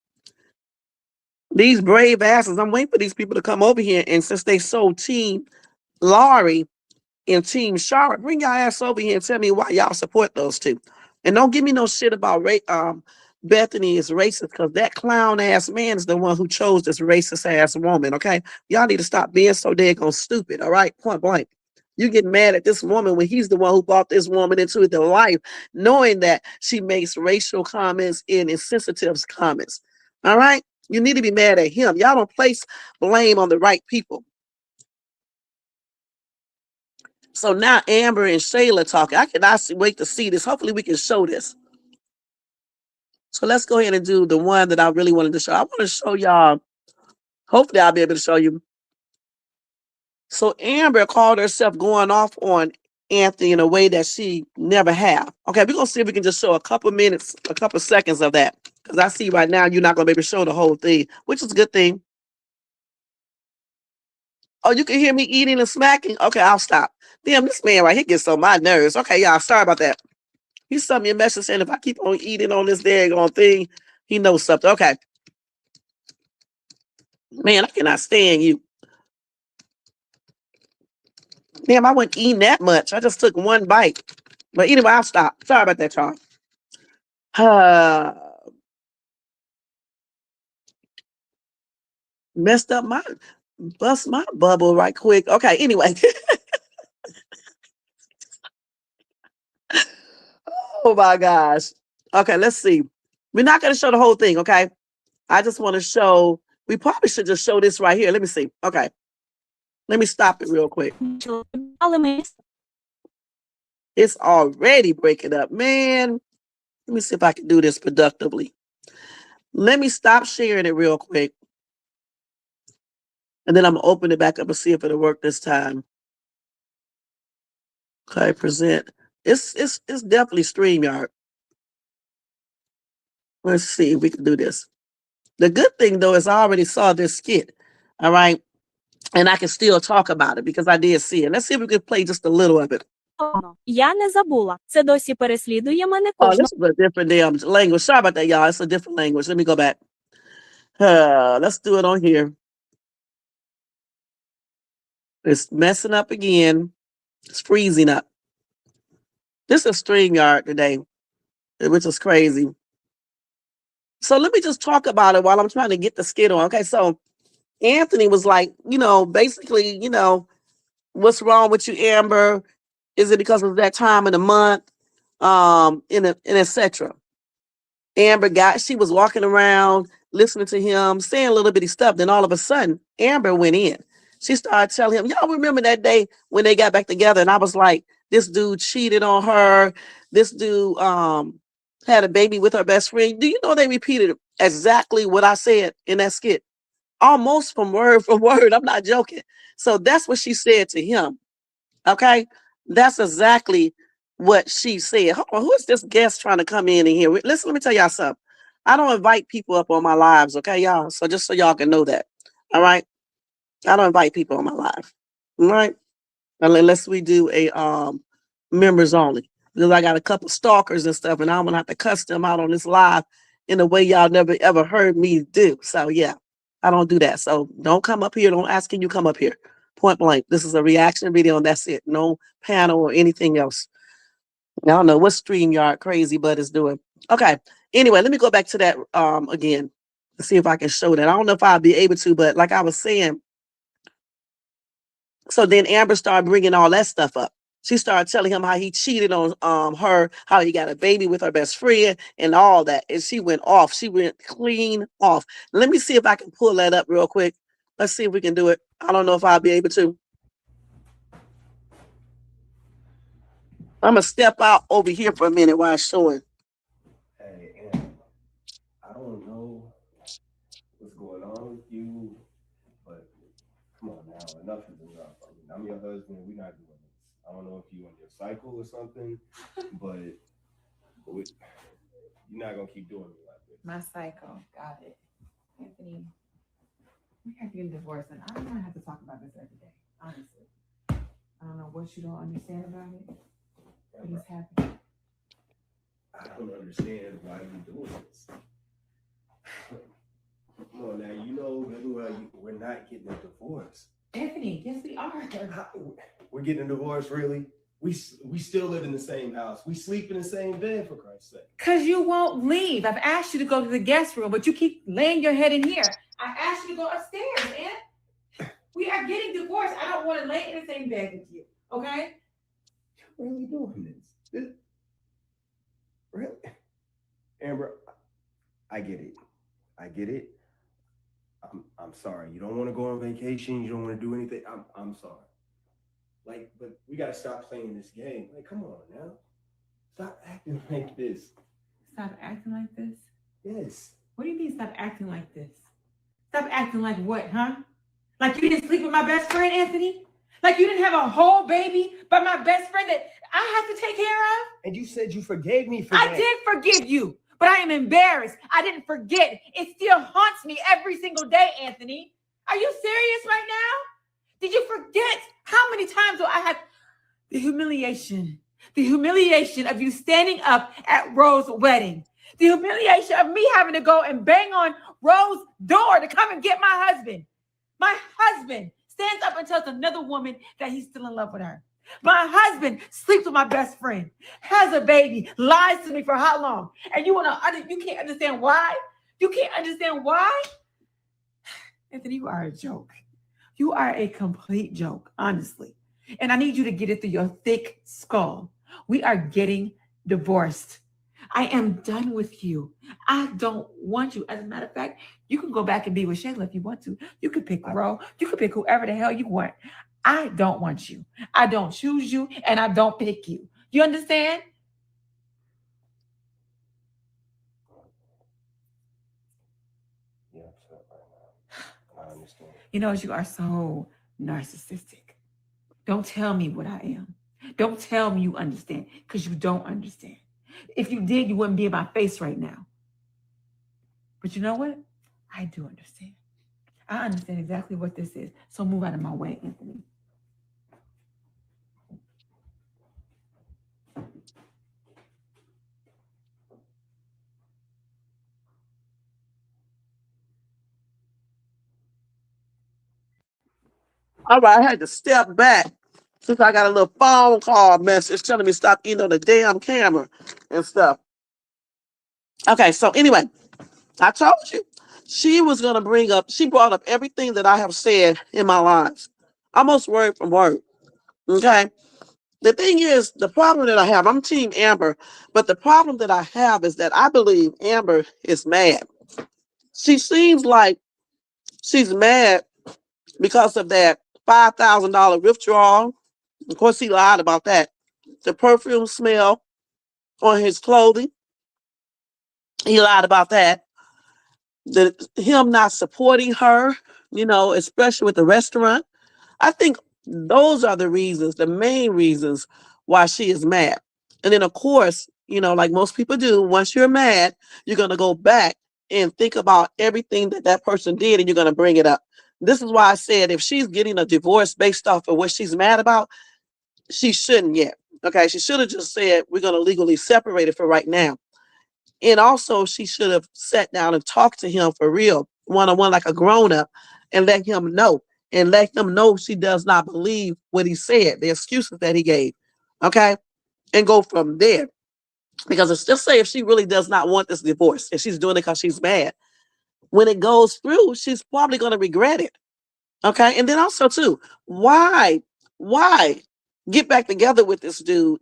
These brave asses, I'm waiting for these people to come over here. And since they so team Laurie and team Charlotte, bring y'all ass over here and tell me why y'all support those two. And don't give me no shit about Bethany is racist, because that clown ass man is the one who chose this racist ass woman. Okay, y'all need to stop being so daggone stupid. All right, point blank. You get mad at this woman when he's the one who brought this woman into their life, knowing that she makes racial comments and insensitive comments. All right, you need to be mad at him. Y'all don't place blame on the right people. So now Amber and Shayla talking. I cannot wait to see this. Hopefully we can show this. So let's go ahead and do the one that I really wanted to show. I want to show y'all. Hopefully I'll be able to show you. So Amber called herself going off on Anthony in a way that she never have. Okay, we're going to see if we can just show a couple minutes, a couple seconds of that. Because I see right now you're not going to be able to show the whole thing, which is a good thing. Oh, you can hear me eating and smacking? Okay, I'll stop. Damn, this man right here gets on my nerves. Okay, y'all, sorry about that. He sent me a message saying if I keep on eating on this daggone thing, he knows something. Okay. Man, I cannot stand you. Damn, I wasn't eating that much. I just took one bite. But anyway, I'll stop. Sorry about that, y'all. Messed up bust my bubble right quick. Okay, anyway. Oh my gosh. Okay, let's see. We're not going to show the whole thing, okay? I just want to show, we probably should just show this right here. Let me see. Okay. Let me stop it real quick. It's already breaking up, man. Let me see if I can do this productively. Let me stop sharing it real quick. And then I'm going to open it back up and see if it'll work this time. Okay, present. It's definitely StreamYard. Let's see if we can do this. The good thing, though, is I already saw this skit. All right. And I can still talk about it because I did see it. Let's see if we can play just a little of it. Я не забула. Це досі переслідує мене Oh, кожного. this is a different damn language. Sorry about that, y'all. It's a different language. Let me go back. Let's do it on here. It's messing up again. It's freezing up. This is StreamYard today, which is crazy. So let me just talk about it while I'm trying to get the skit on. Okay, so Anthony was like, basically, what's wrong with you, Amber? Is it because of that time of the month? And etc. Amber she was walking around, listening to him, saying a little bitty stuff. Then all of a sudden, Amber went in. She started telling him, y'all remember that day when they got back together? And I was like, this dude cheated on her. This dude had a baby with her best friend. Do you know they repeated exactly what I said in that skit? Almost from word for word. I'm not joking. So that's what she said to him. Okay? That's exactly what she said. Hold on, who is this guest trying to come in here? Listen, let me tell y'all something. I don't invite people up on my lives, okay, y'all? So just so y'all can know that. All right? I don't invite people on my live. All right? Unless we do a members only. Because I got a couple stalkers and stuff, and I'm gonna have to cuss them out on this live in a way y'all never ever heard me do. So yeah, I don't do that. So don't come up here. Don't ask, can you come up here? Point blank. This is a reaction video, and that's it. No panel or anything else. I don't know what StreamYard crazy butt is doing. Okay. Anyway, let me go back to that again to see if I can show that. I don't know if I'll be able to, but like I was saying, so then Amber started bringing all that stuff up. She started telling him how he cheated on her, how he got a baby with her best friend and all that. And she went off. She went clean off. Let me see if I can pull that up real quick. Let's see if we can do it. I don't know if I'll be able to. I'm going to step out over here for a minute while I'm showing. Hey, I don't know what's going on with you, but come on now, enough is enough. I mean, I'm your husband. We're not doing this. I don't know if you're on your cycle or something, but you're not going to keep doing me like this. My cycle. Got it. Anthony, we are getting divorced, and I don't want to have to talk about this every day, honestly. don't know what you don't understand about it. What is happening? I don't understand why you're doing this. Come on now, you know very well we're not getting a divorce. Anthony, yes we are. We're getting a divorce, really? We still live in the same house. We sleep in the same bed, for Christ's sake. Because you won't leave. I've asked you to go to the guest room, but you keep laying your head in here. I asked you to go upstairs, man. We are getting divorced. I don't want to lay in the same bed with you, okay? You're really doing this? Really? Amber, I get it. I get it. I'm sorry. You don't want to go on vacation. You don't want to do anything. I'm sorry. Like, but we gotta stop playing this game. Like, come on now. Stop acting like this. Stop acting like this? Yes. What do you mean stop acting like this? Stop acting like what, huh? Like you didn't sleep with my best friend, Anthony? Like you didn't have a whole baby by my best friend that I have to take care of? And you said you forgave me for that. I did forgive you, but I am embarrassed. I didn't forget. It still haunts me every single day, Anthony. Are you serious right now? Did you forget how many times do I had the humiliation of you standing up at Rose's wedding, the humiliation of me having to go and bang on Rose's door to come and get my husband. My husband stands up and tells another woman that he's still in love with her. My husband sleeps with my best friend, has a baby, lies to me for how long? And you can't understand why? You can't understand why? Anthony, you are a joke. You are a complete joke, honestly. And I need you to get it through your thick skull. We are getting divorced. I am done with you. I don't want you. As a matter of fact, you can go back and be with Shayla if you want to. You can pick Ro. You can pick whoever the hell you want. I don't want you. I don't choose you, and I don't pick you. You understand? You're upset right now. I understand. You know, you are so narcissistic. Don't tell me what I am. Don't tell me you understand, because you don't understand. If you did, you wouldn't be in my face right now. But you know what? I do understand. I understand exactly what this is. So move out of my way, Anthony. All right, I had to step back since I got a little phone call message telling me stop eating on the damn camera and stuff. Okay, so anyway, I told you she brought up everything that I have said in my lives, almost word for word. Okay. The thing is, the problem that I have, I'm Team Amber, but the problem that I have is that I believe Amber is mad. She seems like she's mad because of that $5,000 withdrawal. Of course, he lied about that. The perfume smell on his clothing, he lied about that. Him not supporting her, especially with the restaurant. I think those are the reasons, the main reasons why she is mad. And then, of course, like most people do, once you're mad, you're going to go back and think about everything that person did, and you're going to bring it up. This is why I said if she's getting a divorce based off of what she's mad about, she shouldn't yet. Okay, she should have just said, we're going to legally separate it for right now. And also, she should have sat down and talked to him for real, one-on-one, like a grown-up, and let him know. And let him know she does not believe what he said, the excuses that he gave. Okay? And go from there. Because let's just say if she really does not want this divorce, and she's doing it because she's mad, when it goes through, she's probably going to regret it. Okay? And then also, too, why get back together with this dude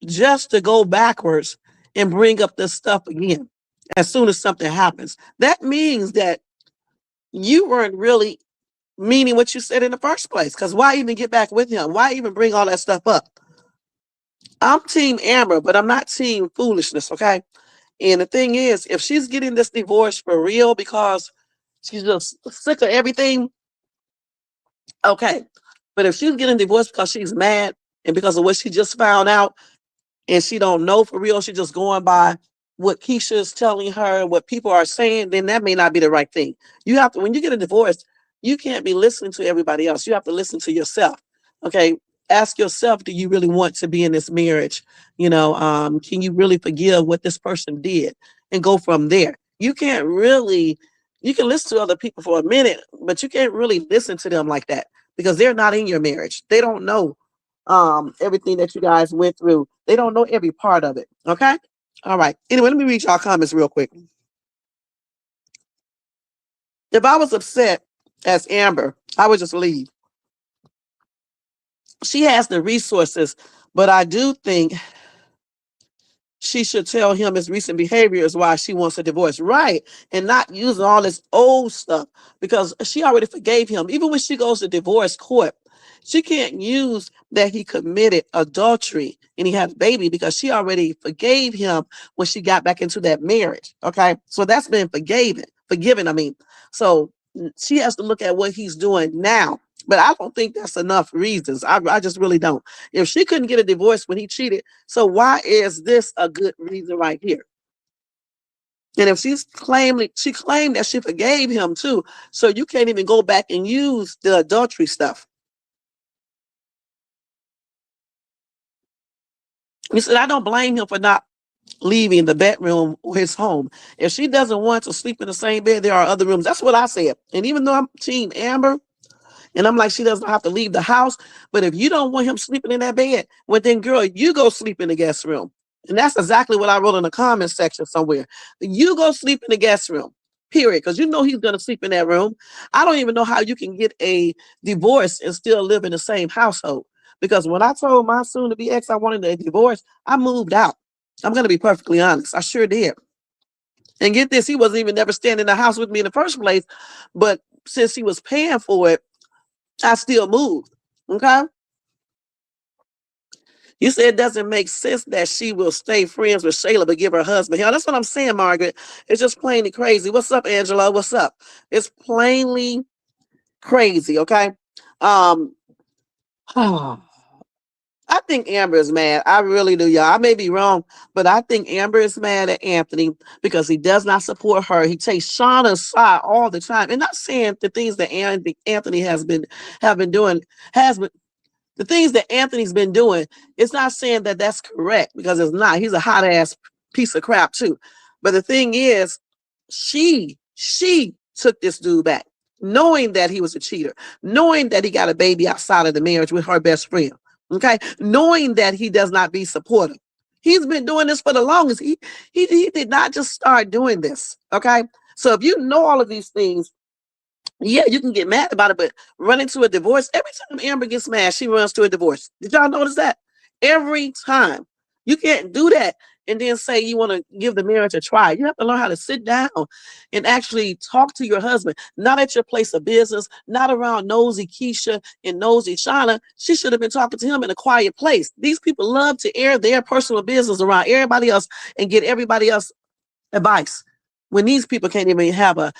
just to go backwards and bring up this stuff again as soon as something happens? That means that you weren't really meaning what you said in the first place, because why even get back with him? Why even bring all that stuff up? I'm Team Amber, but I'm not Team Foolishness, okay? And the thing is, if she's getting this divorce for real because she's just sick of everything, okay. But if she's getting divorced because she's mad and because of what she just found out, and she don't know for real, she's just going by what Keisha is telling her, what people are saying, then that may not be the right thing. You have to, when you get a divorce, you can't be listening to everybody else. You have to listen to yourself. Okay. ask yourself, do you really want to be in this marriage? Can you really forgive what this person did and go from there? You can listen to other people for a minute, but you can't really listen to them like that because they're not in your marriage. They don't know everything that you guys went through. They don't know every part of it. Okay. All right. Anyway, let me read y'all comments real quick. If I was upset as Amber, I would just leave. She has the resources, but I do think she should tell him his recent behavior is why she wants a divorce. Right. And not using all this old stuff because she already forgave him. Even when she goes to divorce court, she can't use that he committed adultery and he has a baby because she already forgave him when she got back into that marriage. Okay. So that's been forgiven. So she has to look at what he's doing now. But I don't think that's enough reasons. I just really don't. If she couldn't get a divorce when he cheated, so why is this a good reason right here? And if she claimed that she forgave him too, so you can't even go back and use the adultery stuff. He said, I don't blame him for not leaving the bedroom or his home. If she doesn't want to sleep in the same bed, there are other rooms. That's what I said. And even though I'm Team Amber, and I'm like, she doesn't have to leave the house. But if you don't want him sleeping in that bed, well, then, girl, you go sleep in the guest room. And that's exactly what I wrote in the comment section somewhere. You go sleep in the guest room, period. Because you know he's going to sleep in that room. I don't even know how you can get a divorce and still live in the same household. Because when I told my soon-to-be ex I wanted a divorce, I moved out. I'm going to be perfectly honest. I sure did. And get this, he wasn't even never staying in the house with me in the first place. But since he was paying for it, I still moved. Okay. You said it doesn't make sense that she will stay friends with Shayla but give her husband hell. That's what I'm saying, Margaret. It's just plainly crazy. What's up, Angela? What's up? It's plainly crazy. Okay. I think Amber is mad. I really do, y'all. I may be wrong, but I think Amber is mad at Anthony because he does not support her. He takes Shauna's side all the time. And not saying the things that Anthony the things that Anthony's been doing. It's not saying that that's correct because it's not. He's a hot ass piece of crap too. But the thing is, she took this dude back, knowing that he was a cheater, knowing that he got a baby outside of the marriage with her best friend. Okay, knowing that he does not be supportive. He's been doing this for the longest. He did not just start doing this. Okay, so if you know all of these things, yeah, you can get mad about it, but running to a divorce, every time Amber gets mad, she runs to a divorce. Did y'all notice that? Every time. You can't do that and then say you want to give the marriage a try. You have to learn how to sit down and actually talk to your husband, not at your place of business, not around nosy Keisha and nosy Shauna. She should have been talking to him in a quiet place. These people love to air their personal business around everybody else and get everybody else advice when these people can't even have a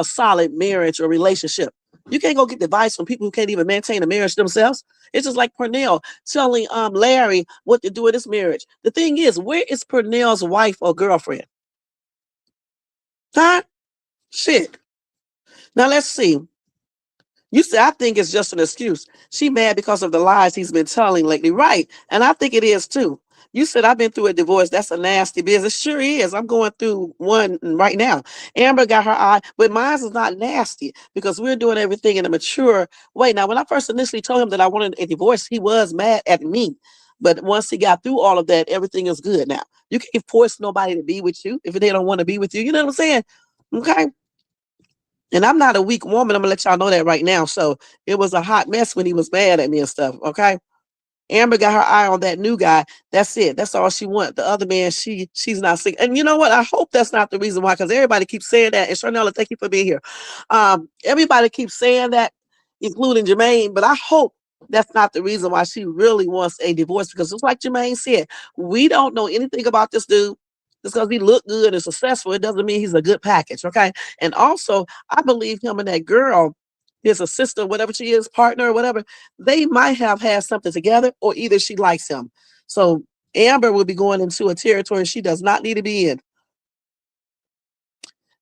solid marriage or relationship. You can't go get advice from people who can't even maintain a marriage themselves. It's just like Pernell telling Larry what to do in his marriage. The thing is, where is Pernell's wife or girlfriend? Huh? Shit. Now let's see. You say, I think it's just an excuse. She mad because of the lies he's been telling lately. Right. And I think it is too. You said, I've been through a divorce. That's a nasty business. Sure is. I'm going through one right now. Amber got her eye, but mine is not nasty because we're doing everything in a mature way. Now, when I first initially told him that I wanted a divorce, he was mad at me. But once he got through all of that, everything is good now. You can't force nobody to be with you if they don't want to be with you. You know what I'm saying? Okay. And I'm not a weak woman. I'm going to let y'all know that right now. So it was a hot mess when he was mad at me and stuff. Okay. Amber got her eye on that new guy. That's it. That's all she wants. The other man, she's not sick. And you know what? I hope that's not the reason why, because everybody keeps saying that. And Charnella, thank you for being here. Everybody keeps saying that, including Jermaine. But I hope that's not the reason why she really wants a divorce. Because it's like Jermaine said, we don't know anything about this dude. Just because he looked good and successful, it doesn't mean he's a good package. Okay. And also, I believe him and that girl, his assistant, whatever she is, partner or whatever, they might have had something together, or either she likes him. So Amber will be going into a territory she does not need to be in.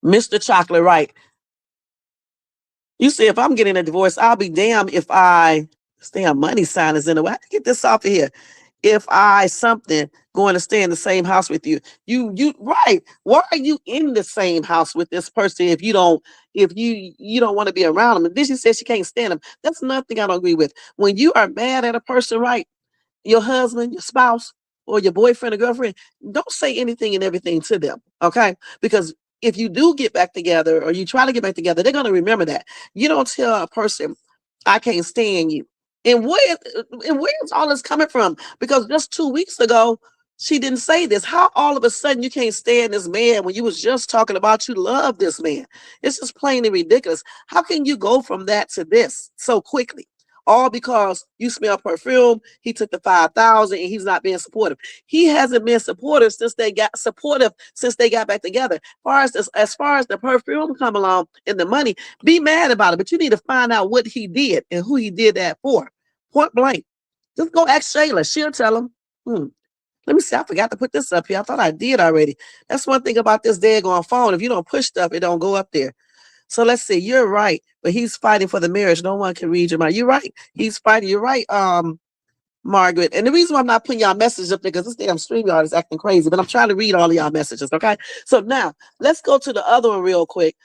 Mr. Chocolate, right. You say, if I'm getting a divorce, I'll be damned if I This damn money sign is in the way. I get this off of here. If I something going to stay in the same house with you, you right. Why are you in the same house with this person if you don't want to be around them? And then she says she can't stand them. That's nothing I don't agree with. When you are mad at a person, right? Your husband, your spouse, or your boyfriend or girlfriend, don't say anything and everything to them. Okay. Because if you do get back together or you try to get back together, they're going to remember that. You don't tell a person, I can't stand you. And where's all this coming from? Because just 2 weeks ago, she didn't say this. How all of a sudden you can't stand this man when you was just talking about you love this man? It's just plainly ridiculous. How can you go from that to this so quickly? All because you smell perfume, he took the 5,000 and he's not being supportive. He hasn't been supportive since they got back together. As far as the perfume come along and the money, be mad about it, but you need to find out what he did and who he did that for. Point blank. Just go ask Shayla. She'll tell him. Let me see. I forgot to put this up here. I thought I did already. That's one thing about this daggone phone. If you don't push stuff, it don't go up there. So let's see. You're right, but he's fighting for the marriage. No one can read your mind. You're right. He's fighting. You're right, Margaret. And the reason why I'm not putting y'all messages up there because this damn StreamYard is acting crazy. But I'm trying to read all of y'all messages. Okay. So now let's go to the other one real quick.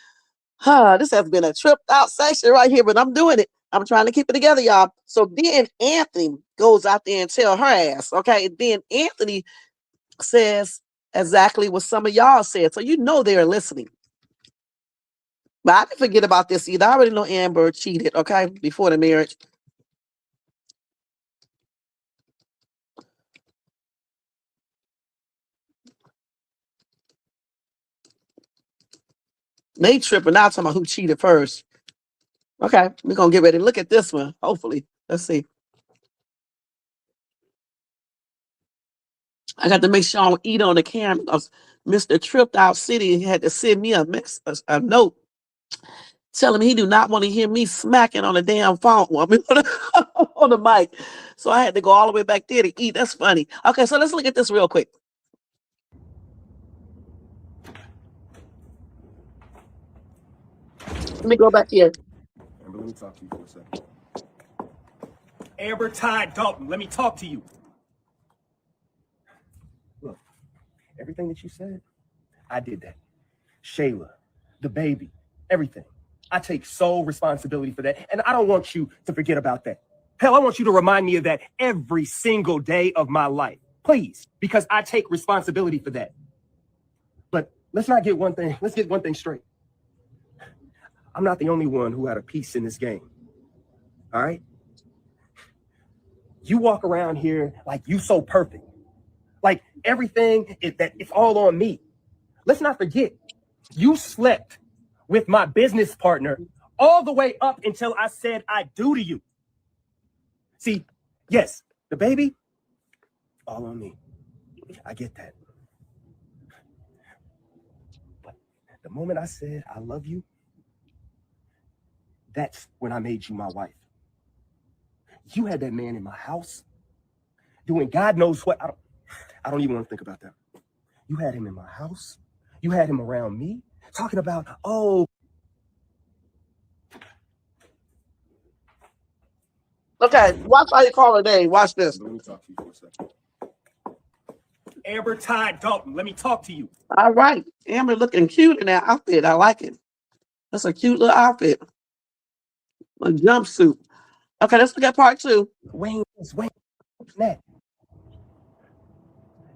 This has been a tripped out section right here, but I'm doing it. I'm trying to keep it together, y'all. So then Anthony goes out there and tell her ass. Okay. And then Anthony says exactly what some of y'all said. So you know they're listening. But I didn't forget about this either. I already know Amber cheated, okay, before the marriage. They tripping out talking about who cheated first. Okay, we're going to get ready to look at this one, hopefully. Let's see. I got to make sure I don't eat on the camera because Mr. Tripped Out City had to send me a note telling me he do not want to hear me smacking on the damn phone. I mean, on the mic. So I had to go all the way back there to eat. That's funny. Okay, so let's look at this real quick. Let me go back here. Amber, let me talk to you for a second. Amber Todd Dalton, let me talk to you. Look, everything that you said, I did that. Shayla, the baby, everything. I take sole responsibility for that, and I don't want you to forget about that. Hell, I want you to remind me of that every single day of my life. Please, because I take responsibility for that. But let's get one thing straight. I'm not the only one who had a piece in this game. All right? You walk around here like you so perfect. Like everything it's all on me. Let's not forget, you slept with my business partner all the way up until I said I do to you. See, yes, the baby, all on me. I get that. But the moment I said I love you, that's when I made you my wife. You had that man in my house doing God knows what. I don't even want to think about that. You had him in my house. You had him around me talking about, oh. Okay, watch how you call her name. Watch this. Let me talk to you for a second. Amber Todd Dalton, let me talk to you. All right. Amber looking cute in that outfit. I like it. That's a cute little outfit. A jumpsuit. Okay, let's look at part 2. Wayne, that.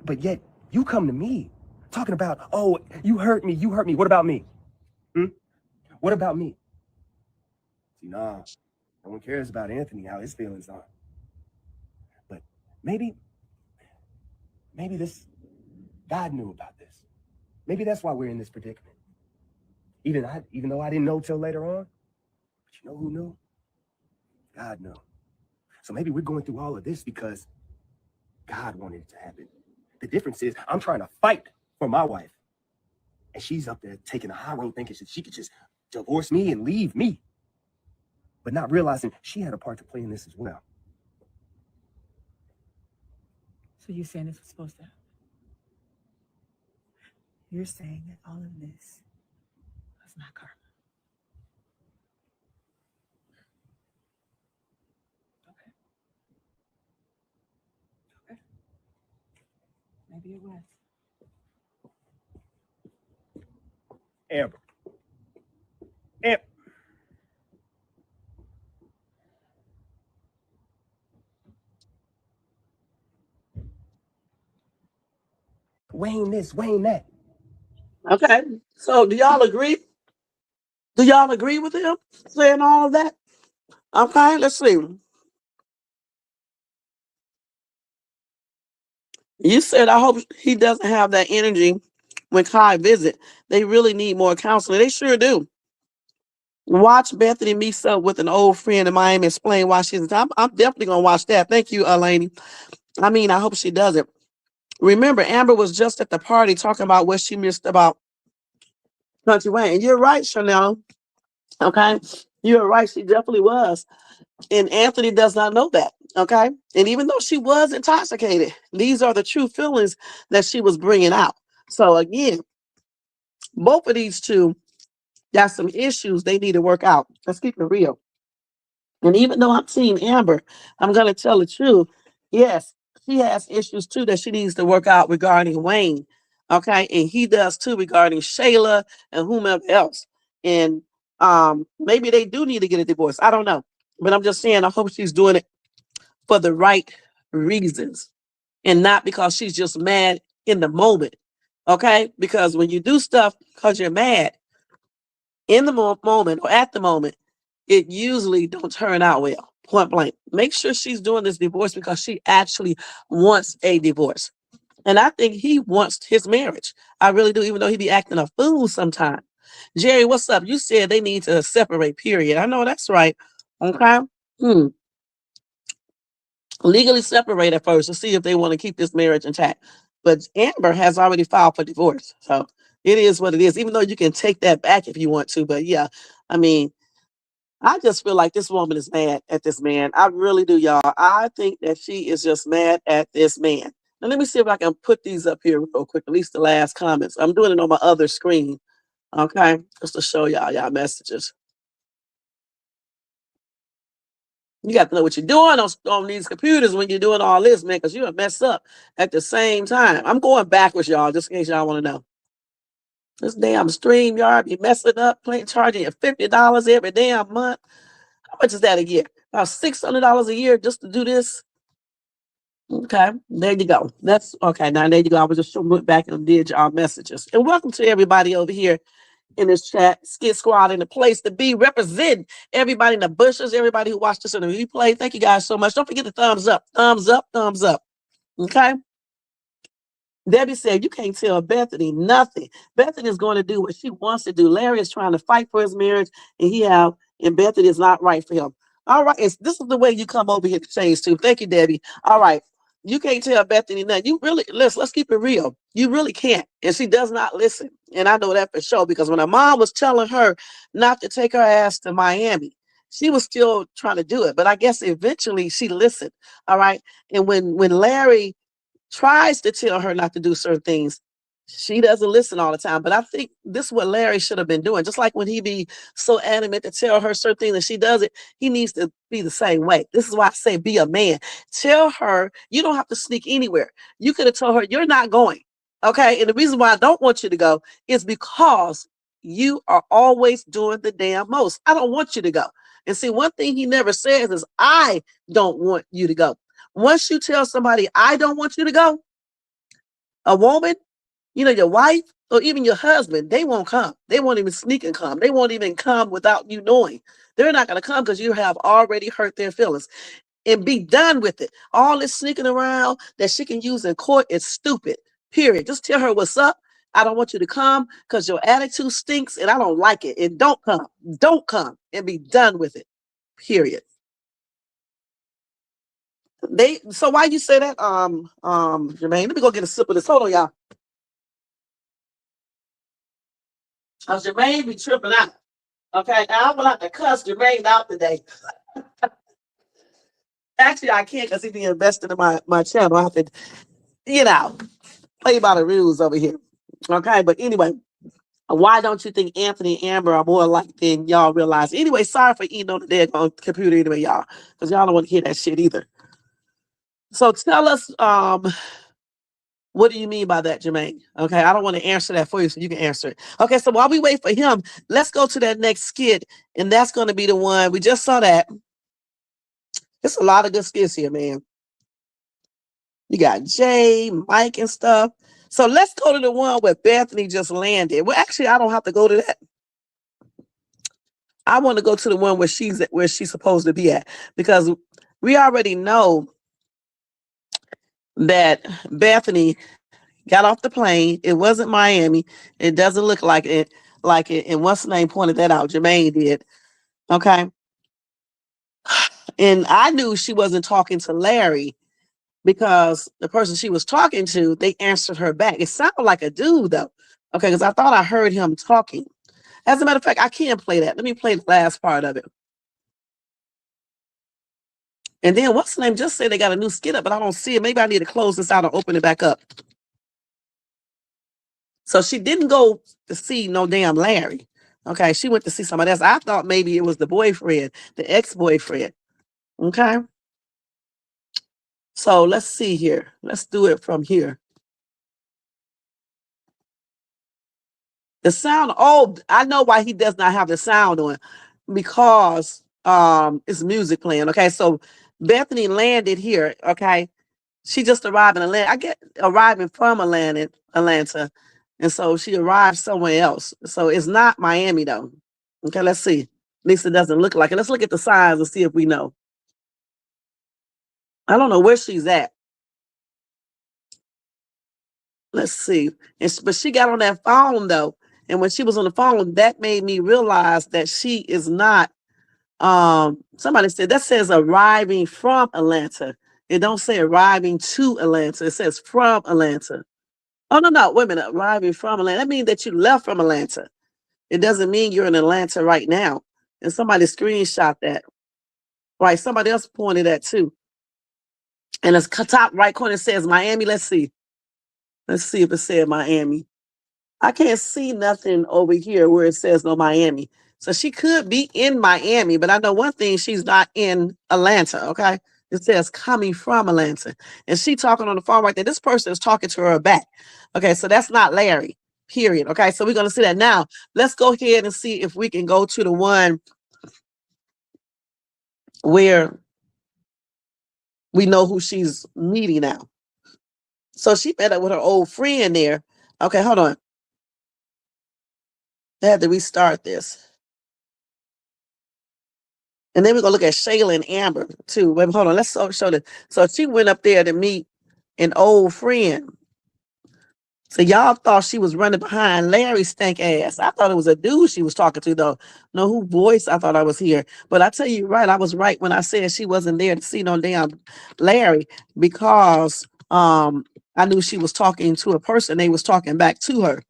But yet you come to me talking about, oh, you hurt me. What about me? What about me? See, nah, no one cares about Anthony, how his feelings are. But maybe this, God knew about this. Maybe that's why we're in this predicament. Even though I didn't know till later on, but you know who knew? God knew. So maybe we're going through all of this because God wanted it to happen. The difference is I'm trying to fight for my wife. And she's up there taking a high road thinking she could just divorce me and leave me. But not realizing she had a part to play in this as well. So you're saying this was supposed to happen? You're saying that all of this was not karma. Okay. Maybe it was. Amber. Amber. Wayne this, Wayne that. Okay. So do y'all agree? Do y'all agree with him saying all of that? Okay, let's see. You said, I hope he doesn't have that energy when Kai visit. They really need more counseling. They sure do. Watch Bethany meets up with an old friend in Miami, explain why she's. I'm definitely gonna watch that. Thank you, Elaine. I mean, I hope she does it. Remember, Amber was just at the party talking about what she missed about Country Wayne. And you're right, Chanel. Okay, you're right. She definitely was. And Anthony does not know that. Okay. And even though she was intoxicated, these are the true feelings that she was bringing out. So, again, both of these two got some issues they need to work out. Let's keep it real. And even though I'm seeing Amber, I'm going to tell the truth. Yes, she has issues too that she needs to work out regarding Wayne. Okay. And he does too regarding Shayla and whomever else. And maybe they do need to get a divorce. I don't know. But I'm just saying, I hope she's doing it for the right reasons and not because she's just mad in the moment. Okay. Because when you do stuff because you're mad in the moment or at the moment, it usually don't turn out well. Point blank. Make sure she's doing this divorce because she actually wants a divorce. And I think he wants his marriage. I really do, even though he be acting a fool sometimes. Jerry, what's up? You said they need to separate, period. I know that's right. Okay. Legally separate at first to see if they want to keep this marriage intact. But Amber has already filed for divorce. So it is what it is, even though you can take that back if you want to. But yeah, I mean, I just feel like this woman is mad at this man. I really do, y'all. I think that she is just mad at this man. Now, let me see if I can put these up here real quick, at least the last comments. I'm doing it on my other screen, okay, just to show y'all messages. You got to know what you're doing on these computers when you're doing all this, man, because you're a mess up at the same time. I'm going backwards, y'all, just in case y'all want to know. This damn StreamYard be messing up, charging you $50 every damn month. How much is that a year? About $600 a year just to do this. Okay, there you go. That's okay. Now there you go. I was just went back and did y'all messages. And welcome to everybody over here in this chat. Skit Squad in the place to be. Represent everybody in the bushes, everybody who watched this on the replay. Thank you guys so much. Don't forget the thumbs up. Thumbs up, thumbs up. Okay. Debbie said, you can't tell Bethany nothing. Bethany is going to do what she wants to do. Larry is trying to fight for his marriage, and Bethany is not right for him. All right. This is the way you come over here to change too. Thank you, Debbie. All right. You can't tell Bethany nothing. You really, let's keep it real. You really can't. And she does not listen. And I know that for sure, because when her mom was telling her not to take her ass to Miami, she was still trying to do it. But I guess eventually she listened. All right. And when Larry tries to tell her not to do certain things, she doesn't listen all the time. But I think this is what Larry should have been doing. Just like when he be so adamant to tell her certain things and she does it, he needs to be the same way. This is why I say be a man. Tell her you don't have to sneak anywhere. You could have told her you're not going. Okay. And the reason why I don't want you to go is because you are always doing the damn most. I don't want you to go. And see, one thing he never says is, I don't want you to go. Once you tell somebody, I don't want you to go, a woman, your wife, or even your husband, they won't come. They won't even sneak and come. They won't even come without you knowing. They're not going to come because you have already hurt their feelings. And be done with it. All this sneaking around that she can use in court is stupid, period. Just tell her what's up. I don't want you to come because your attitude stinks and I don't like it. And don't come. Don't come and be done with it, period. So why you say that, Jermaine? Let me go get a sip of this. Hold on, y'all. Jermaine be tripping out. Okay, I'm gonna have to cuss Jermaine out today. Actually, I can't because he be invested in my channel. I have to, play by the rules over here. Okay, but anyway, why don't you think Anthony and Amber are more alike than y'all realize? Anyway, sorry for eating on the dead computer anyway, y'all, because y'all don't want to hear that shit either. So tell us, What do you mean by that, Jermaine? Okay, I don't want to answer that for you, so you can answer it. Okay, so while we wait for him, let's go to that next skit, and that's going to be the one we just saw. That there's a lot of good skits here, man. You got Jay, Mike, and stuff. So let's go to the one where Bethany just landed. Well, actually, I don't have to go to that. I want to go to the one where she's supposed to be at, because we already know that Bethany got off the plane. It wasn't Miami. It doesn't look like it. And what's the name pointed that out? Jermaine did. Okay. And I knew she wasn't talking to Larry, because the person she was talking to, they answered her back. It sounded like a dude though. Okay, because I thought I heard him talking. As a matter of fact, I can't play that. Let me play the last part of it. And then what's the name just said they got a new skit up, but I don't see it. Maybe I need to close this out and open it back up. So she didn't go to see no damn Larry. Okay, she went to see somebody else. I thought maybe it was the boyfriend, the ex-boyfriend. Okay. So let's see here. Let's do it from here. The sound, oh, I know why he does not have the sound on, because it's music playing. Okay, so Bethany landed here. Okay, she just arrived in Atlanta. I get arriving from Atlanta, and so she arrived somewhere else. So it's not Miami though. Okay, let's see. At least it doesn't look like it. Let's look at the signs and see if we know. I don't know where she's at. Let's see. But she got on that phone though. And when she was on the phone, that made me realize that she is not, somebody said, that says arriving from Atlanta. It don't say arriving to Atlanta. It says from Atlanta. Oh, no, wait a minute. Arriving from Atlanta. That means that you left from Atlanta. It doesn't mean you're in Atlanta right now. And somebody screenshot that. Right, somebody else pointed that too. And the top right corner says Miami. Let's see. Let's see if it said Miami. I can't see nothing over here where it says no Miami. So she could be in Miami, but I know one thing, she's not in Atlanta, okay? It says coming from Atlanta. And she talking on the phone right there. This person is talking to her back. Okay, so that's not Larry, period. Okay, so we're going to see that now. Let's go ahead and see if we can go to the one where we know who she's meeting now. So she met up with her old friend there. Okay, hold on. I had to restart this. And then we're going to look at Shayla and Amber too. Wait, hold on. Let's show this. So she went up there to meet an old friend. So y'all thought she was running behind Larry's stank ass. I thought it was a dude she was talking to though. No, who voice I thought I was here. But I tell you right, I was right when I said she wasn't there to see no damn Larry, because I knew she was talking to a person. They was talking back to her.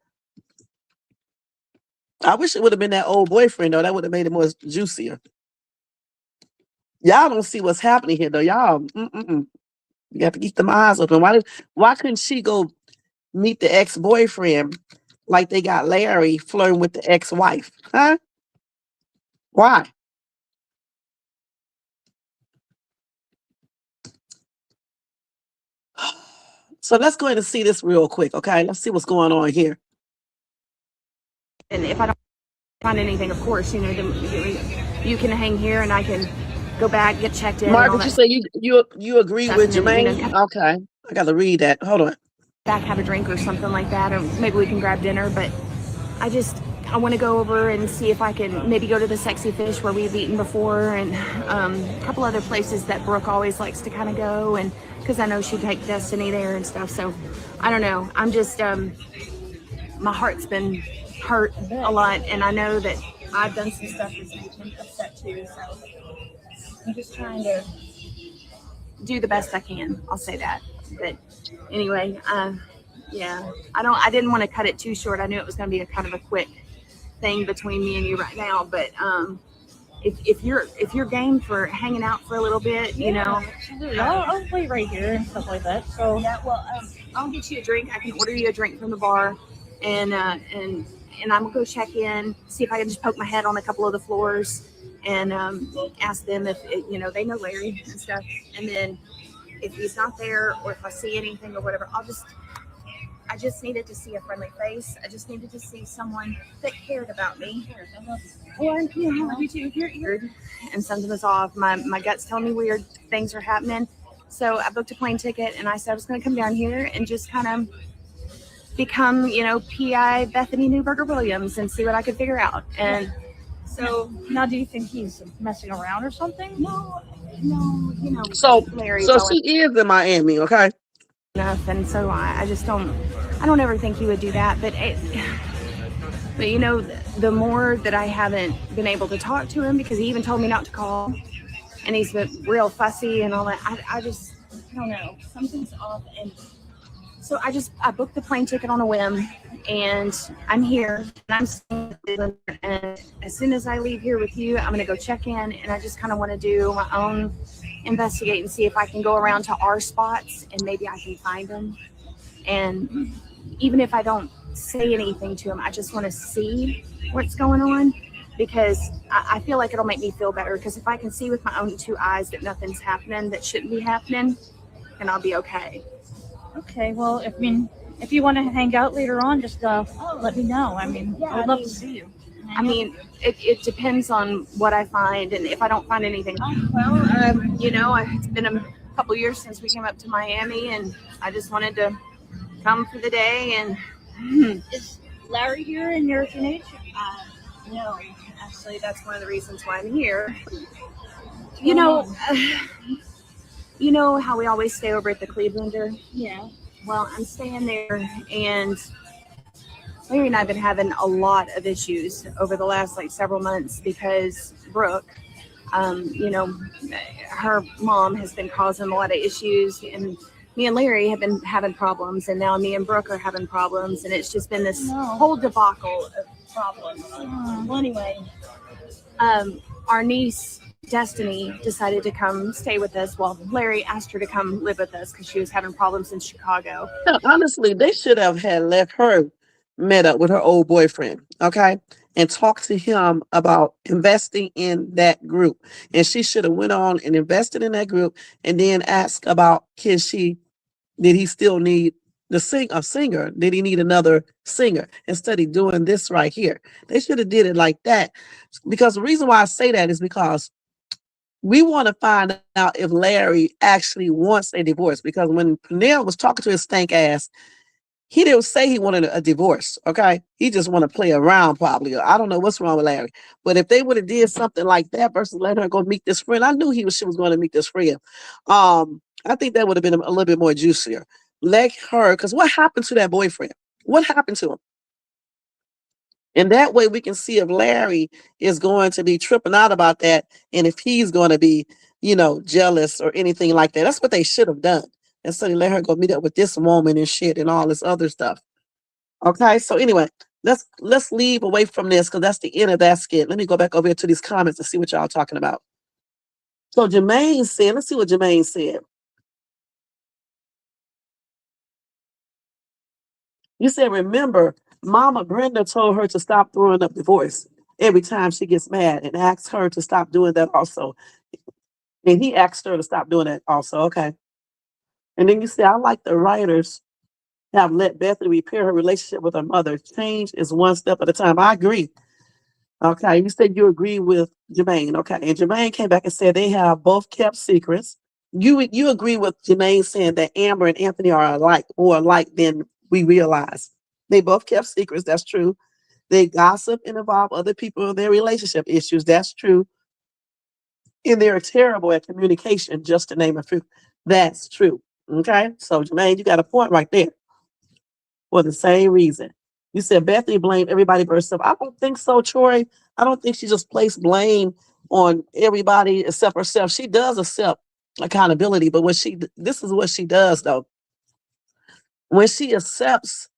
I wish it would have been that old boyfriend though. That would have made it more juicier. Y'all don't see what's happening here though. Y'all, you got to keep them eyes open. Why couldn't she go meet the ex-boyfriend like they got Larry flirting with the ex-wife? Huh? Why? So let's go ahead and see this real quick, okay? Let's see what's going on here. And if I don't find anything, of course, you know, you can hang here and I can go back, get checked in. Mark, did you say you agree with Jermaine? You know, okay, I got to read that. Hold on. Back, have a drink or something like that, or maybe we can grab dinner. But I want to go over and see if I can maybe go to the Sexy Fish where we've eaten before, and a couple other places that Brooke always likes to kind of go, and because I know she'd take Destiny there and stuff. So I don't know. I'm just my heart's been hurt a lot, and I know that I've done some stuff that's made him upset too. So I'm just trying to do the best I can. I'll say that. But anyway, yeah, I didn't want to cut it too short. I knew it was going to be a kind of a quick thing between me and you right now. But if you're game for hanging out for a little bit, you know, I'll wait right here and stuff like that. So yeah, well, I'll get you a drink. I can order you a drink from the bar, and I'm gonna go check in, see if I can just poke my head on a couple of the floors, and ask them if you know, they know Larry and stuff. And then if he's not there, or if I see anything or whatever, I'll just I just needed to see a friendly face. I just needed to see someone that cared about me. Or, you know, I love you too. You're weird. And something was off. My gut's telling me weird things are happening. So I booked a plane ticket and I said I was going to come down here and just kind of become, you know, PI Bethany Newberger Williams and see what I could figure out. And so now, do you think he's messing around or something? No, you know, So Larry's so always she is in Miami, okay? enough, and so I just don't. I don't ever think he would do that, but but you know, the more that I haven't been able to talk to him because he even told me not to call, and he's been real fussy and all that. I just I don't know, something's off, and so I booked the plane ticket on a whim, and I'm here, and I'm staying, and as soon as I leave here with you, I'm going to go check in, and I just kind of want to do my own investigate and see if I can go around to our spots, and maybe I can find them. And even if I don't say anything to him, I just want to see what's going on, because I feel like it'll make me feel better, because if I can see with my own two eyes that nothing's happening that shouldn't be happening, then I'll be okay. Okay, well, if you want to hang out later on, just let me know. I mean, I would love to see you. I mean, it depends on what I find, and if I don't find anything, you know, it's been a couple years since we came up to Miami, and I just wanted to come for the day. And Is Larry here in your teenage? No, actually, that's one of the reasons why I'm here. You know, you know how we always stay over at the Clevelander? Yeah. Well, I'm staying there, and Larry and I have been having a lot of issues over the last several months because Brooke, you know, her mom has been causing a lot of issues, and me and Larry have been having problems, and now me and Brooke are having problems, and it's just been this whole debacle of problems. Well, anyway, our niece Destiny decided to come stay with us. Well, Larry asked her to come live with us because she was having problems in Chicago. Now, honestly, they should have had let her met up with her old boyfriend, okay, and talked to him about investing in that group. And she should have went on and invested in that group, and then asked about did he still need a singer? Did he need another singer instead of doing this right here? They should have did it like that, because the reason why I say that is because we want to find out if Larry actually wants a divorce, because when Pernell was talking to his stank ass, he didn't say he wanted a divorce, okay? He just want to play around probably. I don't know what's wrong with Larry. But if they would have did something like that versus letting her go meet this friend, I knew she was going to meet this friend. I think that would have been a little bit more juicier. Let her, because what happened to that boyfriend? What happened to him? And that way we can see if Larry is going to be tripping out about that, and if he's going to be, you know, jealous or anything like that. That's what they should have done. Instead of let her go meet up with this woman and shit and all this other stuff. Okay, so anyway, let's leave away from this, because that's the end of that skit. Let me go back over here to these comments and see what y'all talking about. So Jermaine said, let's see what Jermaine said. You said, remember, Mama Brenda told her to stop throwing up the voice every time she gets mad, and asked her to stop doing that also. And he asked her to stop doing that also. Okay. And then you say, I like the writers have let Bethany repair her relationship with her mother. Change is one step at a time. I agree. Okay. You said you agree with Jermaine. Okay. And Jermaine came back and said they have both kept secrets. You agree with Jermaine saying that Amber and Anthony are more alike than we realize. They both kept secrets. That's true. They gossip and involve other people in their relationship issues. That's true. And they're terrible at communication, just to name a few. That's true. Okay. So Jermaine, you got a point right there. For the same reason. You said Bethany blamed everybody but herself. I don't think so, Troy. I don't think she just placed blame on everybody except herself. She does accept accountability, but this is what she does though. When she accepts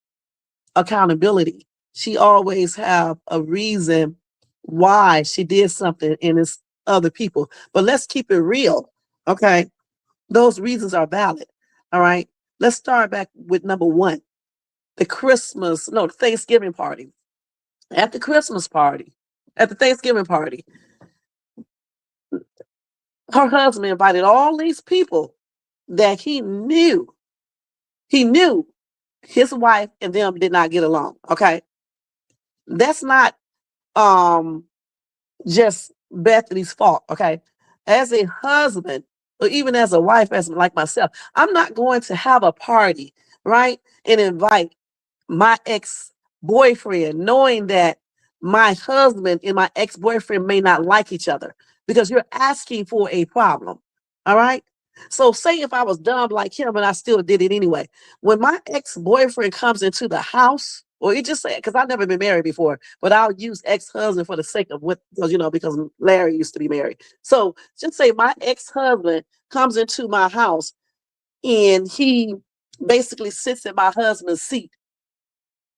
accountability, she always have a reason why she did something, and it's other people. But let's keep it real, okay? Those reasons are valid, all right? Let's start back with number one. The Thanksgiving party. At the Thanksgiving party, her husband invited all these people that he knew his wife and them did not get along. Okay. That's not just Bethany's fault. Okay. As a husband, or even as a wife, as like myself, I'm not going to have a party, right? And invite my ex-boyfriend, knowing that my husband and my ex-boyfriend may not like each other, because you're asking for a problem. All right. So say if I was dumb like him and I still did it anyway. When my ex-boyfriend comes into the house, or you just say, because I've never been married before, but I'll use ex-husband for the sake of what, because because Larry used to be married. So just say my ex-husband comes into my house and he basically sits in my husband's seat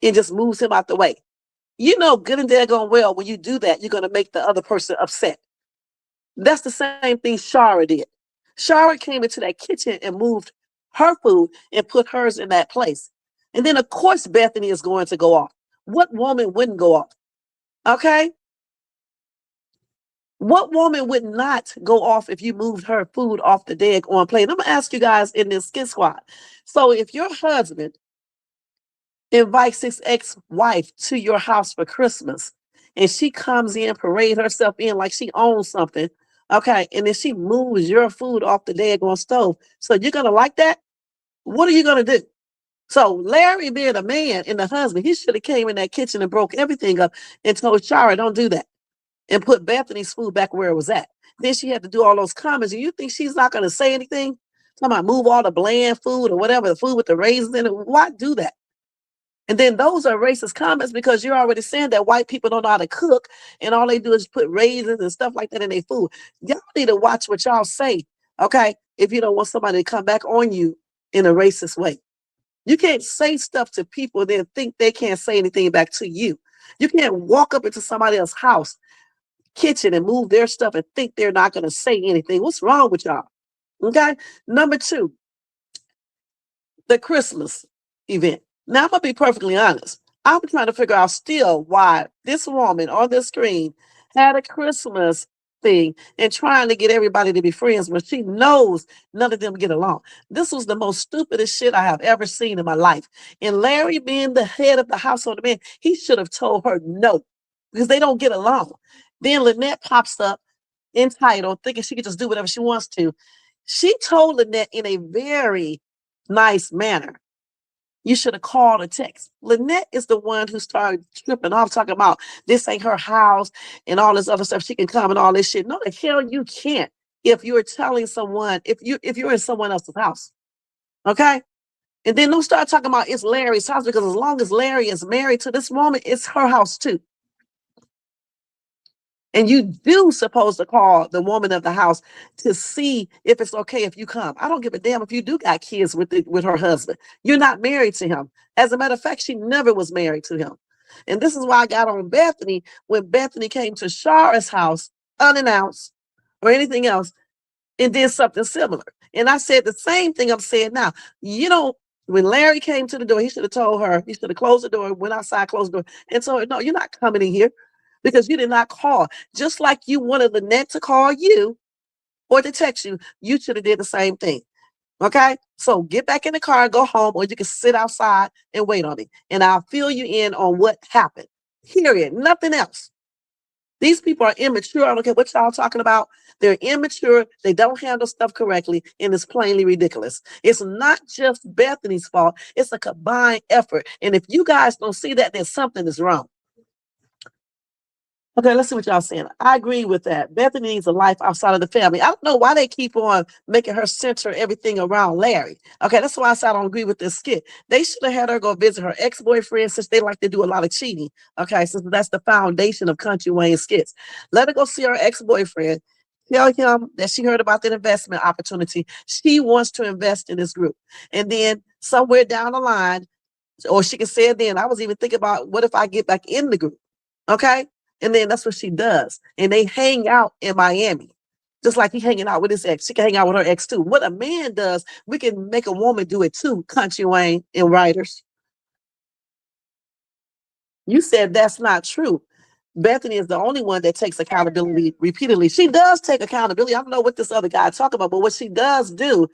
and just moves him out the way. You know good and daggone well when you do that, you're going to make the other person upset. That's the same thing Shara did. Shara came into that kitchen and moved her food and put hers in that place. And then, of course, Bethany is going to go off. What woman wouldn't go off? Okay? What woman would not go off if you moved her food off the daggone plate? I'm going to ask you guys in this skit squad. So if your husband invites his ex-wife to your house for Christmas, and she comes in, parade herself in like she owns something, okay, and then she moves your food off the daggone stove, so you're gonna like that? What are you gonna do? So Larry, being a man and the husband, he should have came in that kitchen and broke everything up and told Shara, don't do that, and put Bethany's food back where it was at. Then she had to do all those comments, and you think she's not gonna say anything? Talking about move all the bland food or whatever, the food with the raisins in it. Why do that? And then those are racist comments, because you're already saying that white people don't know how to cook and all they do is put raisins and stuff like that in their food. Y'all need to watch what y'all say, okay? If you don't want somebody to come back on you in a racist way. You can't say stuff to people and then think they can't say anything back to you. You can't walk up into somebody else's house, kitchen, and move their stuff and think they're not going to say anything. What's wrong with y'all? Okay? Number 2, the Christmas event. Now, I'm going to be perfectly honest. I'm trying to figure out still why this woman on the screen had a Christmas thing and trying to get everybody to be friends when she knows none of them get along. This was the most stupidest shit I have ever seen in my life. And Larry, being the head of the household man, he should have told her no, because they don't get along. Then Lynette pops up entitled, thinking she could just do whatever she wants to. She told Lynette in a very nice manner, you should have called or text. Lynette is the one who started tripping off, talking about this ain't her house and all this other stuff. She can come and all this shit. No, the hell you can't. If you're telling someone, if you're in someone else's house, okay? And then don't start talking about it's Larry's house, because as long as Larry is married to this woman, it's her house too. And you do supposed to call the woman of the house to see if it's okay if you come. I don't give a damn if you do got kids with her husband. You're not married to him. As a matter of fact, she never was married to him. And this is why I got on Bethany when Bethany came to Shara's house unannounced or anything else and did something similar. And I said the same thing I'm saying now. When Larry came to the door, he should have told her, he should have closed the door, went outside, closed the door, and told her, no, you're not coming in here, because you did not call. Just like you wanted Lynette to call you or to text you, you should have did the same thing. Okay? So get back in the car, go home, or you can sit outside and wait on me. And I'll fill you in on what happened. Period. Nothing else. These people are immature. I don't care what y'all talking about. They're immature. They don't handle stuff correctly, and it's plainly ridiculous. It's not just Bethany's fault. It's a combined effort. And if you guys don't see that, then something is wrong. Okay, let's see what y'all saying. I agree with that. Bethany needs a life outside of the family. I don't know why they keep on making her center everything around Larry. Okay, that's why I said I don't agree with this skit. They should have had her go visit her ex-boyfriend, since they like to do a lot of cheating. Okay, since that's the foundation of Country Wayne skits. Let her go see her ex-boyfriend. Tell him that she heard about that investment opportunity. She wants to invest in this group. And then somewhere down the line, or she can say it then, I was even thinking about, what if I get back in the group? Okay? And then that's what she does. And they hang out in Miami. Just like he hanging out with his ex. She can hang out with her ex too. What a man does, we can make a woman do it too, Country Wayne and writers. You said that's not true. Bethany is the only one that takes accountability repeatedly. She does take accountability. I don't know what this other guy talking about, but what she does do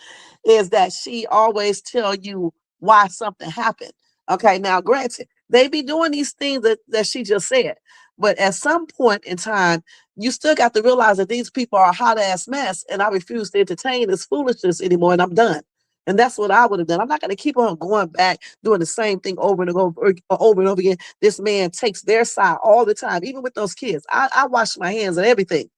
is that she always tell you why something happened. Okay, now granted, they be doing these things that she just said. But at some point in time, you still got to realize that these people are a hot ass mess, and I refuse to entertain this foolishness anymore, and I'm done. And that's what I would have done. I'm not going to keep on going back doing the same thing over and over and over again. This man takes their side all the time, even with those kids. I wash my hands and everything.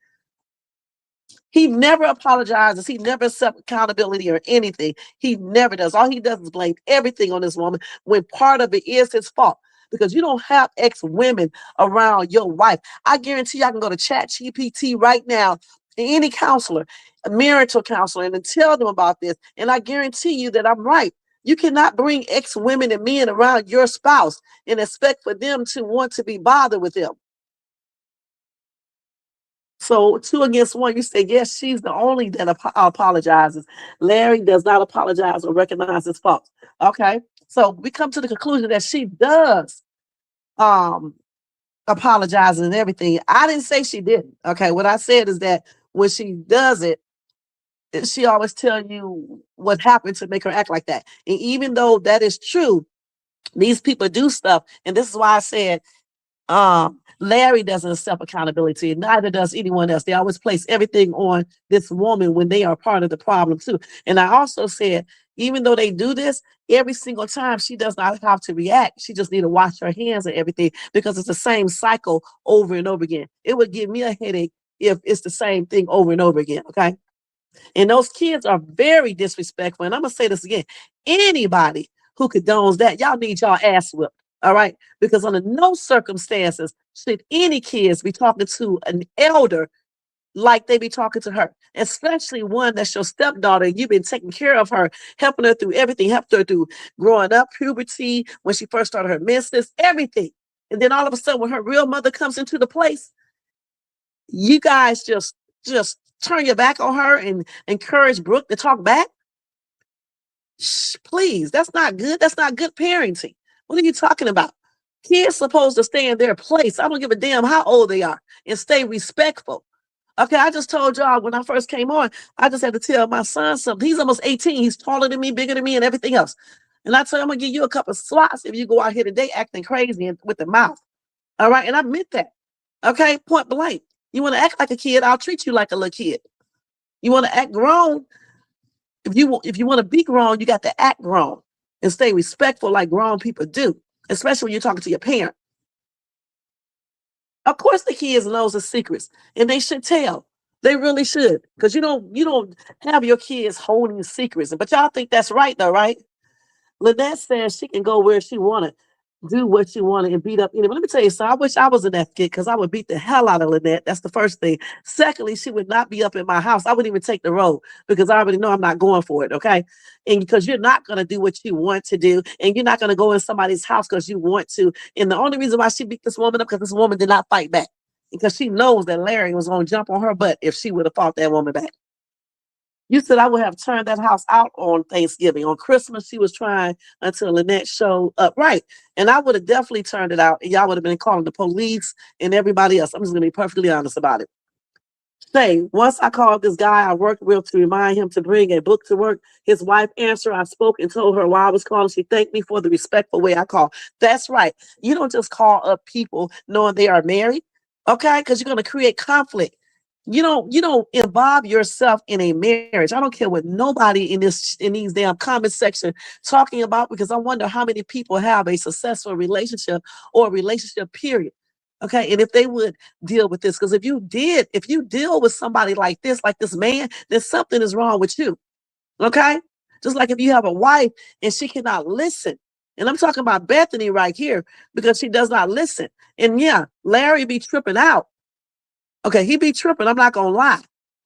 He never apologizes. He never accepts accountability or anything. He never does. All he does is blame everything on this woman when part of it is his fault. Because you don't have ex-women around your wife. I guarantee you I can go to ChatGPT right now, any counselor, a marital counselor, and then tell them about this. And I guarantee you that I'm right. You cannot bring ex-women and men around your spouse and expect for them to want to be bothered with them. So 2 against 1, you say, yes, she's the only that apologizes. Larry does not apologize or recognize his fault. Okay, so we come to the conclusion that she does apologize and everything. I didn't say she didn't. Okay, what I said is that when she does it, she always tell you what happened to make her act like that. And even though that is true, these people do stuff. And this is why I said Larry doesn't accept accountability, and neither does anyone else. They always place everything on this woman when they are part of the problem too. And I also said, even though they do this, every single time she does not have to react. She just need to wash her hands and everything because it's the same cycle over and over again. It would give me a headache if it's the same thing over and over again. Okay. And those kids are very disrespectful. And I'm gonna say this again. Anybody who condones that, y'all need y'all ass whipped. All right. Because under no circumstances should any kids be talking to an elder like they be talking to her, especially one that's your stepdaughter. You've been taking care of her, helping her through everything, helped her through growing up, puberty, when she first started her menses, everything. And then all of a sudden, when her real mother comes into the place, you guys just turn your back on her and encourage Brooke to talk back. Shh, please, that's not good. That's not good parenting. What are you talking about? Kids supposed to stay in their place. I don't give a damn how old they are and stay respectful. Okay, I just told y'all when I first came on, I just had to tell my son something. He's almost 18. He's taller than me, bigger than me, and everything else. And I told him, I'm going to give you a couple of slots if you go out here today acting crazy and with the mouth. All right, and I meant that. Okay, point blank. You want to act like a kid, I'll treat you like a little kid. You want to act grown, if you want to be grown, you got to act grown and stay respectful like grown people do, especially when you're talking to your parent. Of course, the kids knows the secrets, and they should tell. They really should, because you don't have your kids holding secrets. But y'all think that's right, though, right? Lynette says she can go where she wanted, do what she wanted, and beat up anybody. Let me tell you something. I wish I was in that kid because I would beat the hell out of Lynette. That's the first thing. Secondly, she would not be up in my house. I wouldn't even take the road because I already know I'm not going for it, okay? And because you're not going to do what you want to do, and you're not going to go in somebody's house because you want to. And the only reason why she beat this woman up because this woman did not fight back. Because she knows that Larry was going to jump on her butt if she would have fought that woman back. You said I would have turned that house out on Thanksgiving. On Christmas, she was trying until Lynette showed up. Right. And I would have definitely turned it out. And y'all would have been calling the police and everybody else. I'm just going to be perfectly honest about it. Say, once I called this guy I worked with to remind him to bring a book to work, his wife answered. I spoke and told her why I was calling. She thanked me for the respectful way I called. That's right. You don't just call up people knowing they are married. Okay? Because you're going to create conflict. You don't involve yourself in a marriage. I don't care what nobody in these damn comment section talking about, because I wonder how many people have a successful relationship or a relationship period. Okay, and if they would deal with this, because if you deal with somebody like this man, then something is wrong with you. Okay, just like if you have a wife and she cannot listen, and I'm talking about Bethany right here because she does not listen. And yeah, Larry be tripping out. Okay, he be tripping, I'm not going to lie.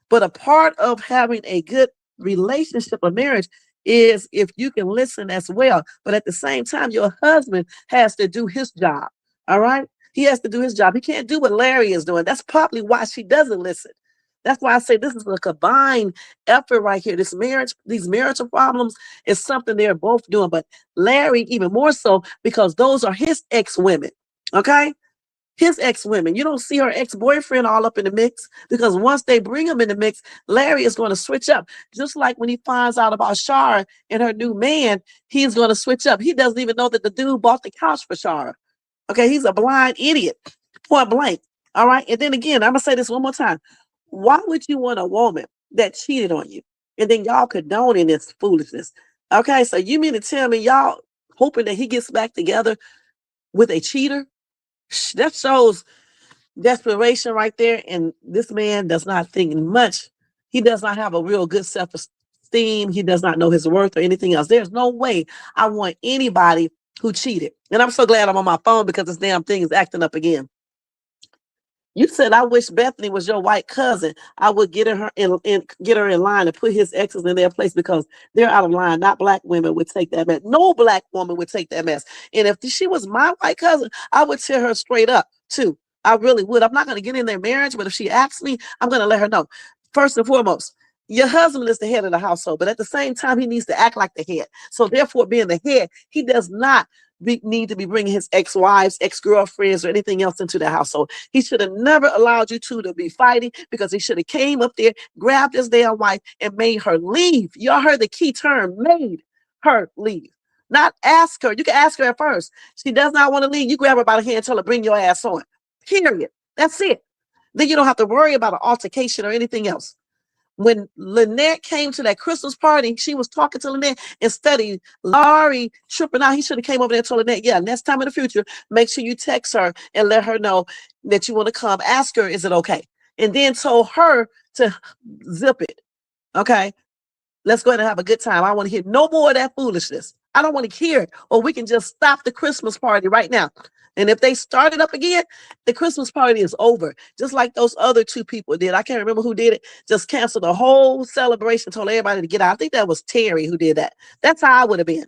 But a part of having a good relationship or marriage is if you can listen as well. But at the same time, your husband has to do his job, all right? He has to do his job. He can't do what Larry is doing. That's probably why she doesn't listen. That's why I say this is a combined effort right here. This marriage, these marital problems is something they're both doing. But Larry even more so because those are his ex-women, okay? His ex-women. You don't see her ex-boyfriend all up in the mix, because once they bring him in the mix, Larry is going to switch up. Just like when he finds out about Shara and her new man, he's going to switch up. He doesn't even know that the dude bought the couch for Shara. Okay, he's a blind idiot, point blank. All right, and then again, I'm going to say this one more time. Why would you want a woman that cheated on you? And then y'all condoning this foolishness. Okay, so you mean to tell me y'all hoping that he gets back together with a cheater? That shows desperation right there. And this man does not think much. He does not have a real good self-esteem. He does not know his worth or anything else. There's no way I want anybody who cheated. And I'm so glad I'm on my phone, because this damn thing is acting up again. You said, I wish Bethany was your white cousin. I would get her in line and put his exes in their place, because they're out of line. Not black women would take that mess. No black woman would take that mess. And if she was my white cousin, I would tell her straight up too. I really would. I'm not going to get in their marriage, but if she asks me, I'm going to let her know. First and foremost, your husband is the head of the household, but at the same time, he needs to act like the head. So therefore, being the head, he does not need to be bringing his ex-wives, ex-girlfriends, or anything else into the household. He should have never allowed you two to be fighting, because he should have came up there, grabbed his damn wife, and made her leave. Y'all heard the key term, made her leave. Not ask her. You can ask her at first. She does not want to leave. You grab her by the hand and tell her, bring your ass on. Period. That's it. Then you don't have to worry about an altercation or anything else. When Lynette came to that Christmas party, she was talking to Lynette instead of Laurie tripping out. He should have came over there and told Lynette, yeah, next time in the future, make sure you text her and let her know that you want to come. Ask her, is it okay? And then told her to zip it. Okay, let's go ahead and have a good time. I want to hear no more of that foolishness. I don't want to hear it. Or we can just stop the Christmas party right now. And if they start it up again, the Christmas party is over. Just like those other two people did. I can't remember who did it. Just canceled the whole celebration, told everybody to get out. I think that was Terry who did that. That's how I would have been.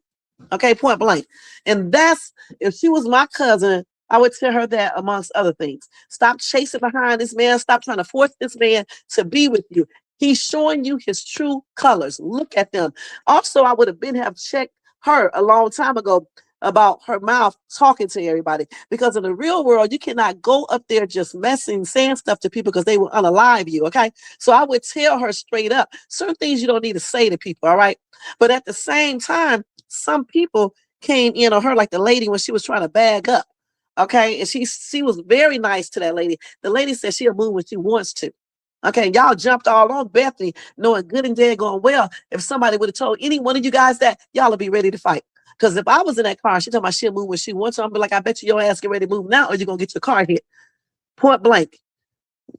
Okay, point blank. And that's, if she was my cousin, I would tell her that, amongst other things. Stop chasing behind this man. Stop trying to force this man to be with you. He's showing you his true colors. Look at them. Also, I would have checked her a long time ago about her mouth talking to everybody, because in the real world, you cannot go up there just messing, saying stuff to people, because they will unalive you. Okay. So I would tell her straight up, certain things you don't need to say to people. All right. But at the same time, some people came in on her, like the lady when she was trying to bag up. Okay. And she was very nice to that lady. The lady said she'll move when she wants to. Okay, y'all jumped all on Bethany, knowing good and dead going well. If somebody would have told any one of you guys that, y'all would be ready to fight. Because if I was in that car, she talking about she'll move when she wants to, I'm be like, I bet you your ass get ready to move now, or you're going to get your car hit. Point blank.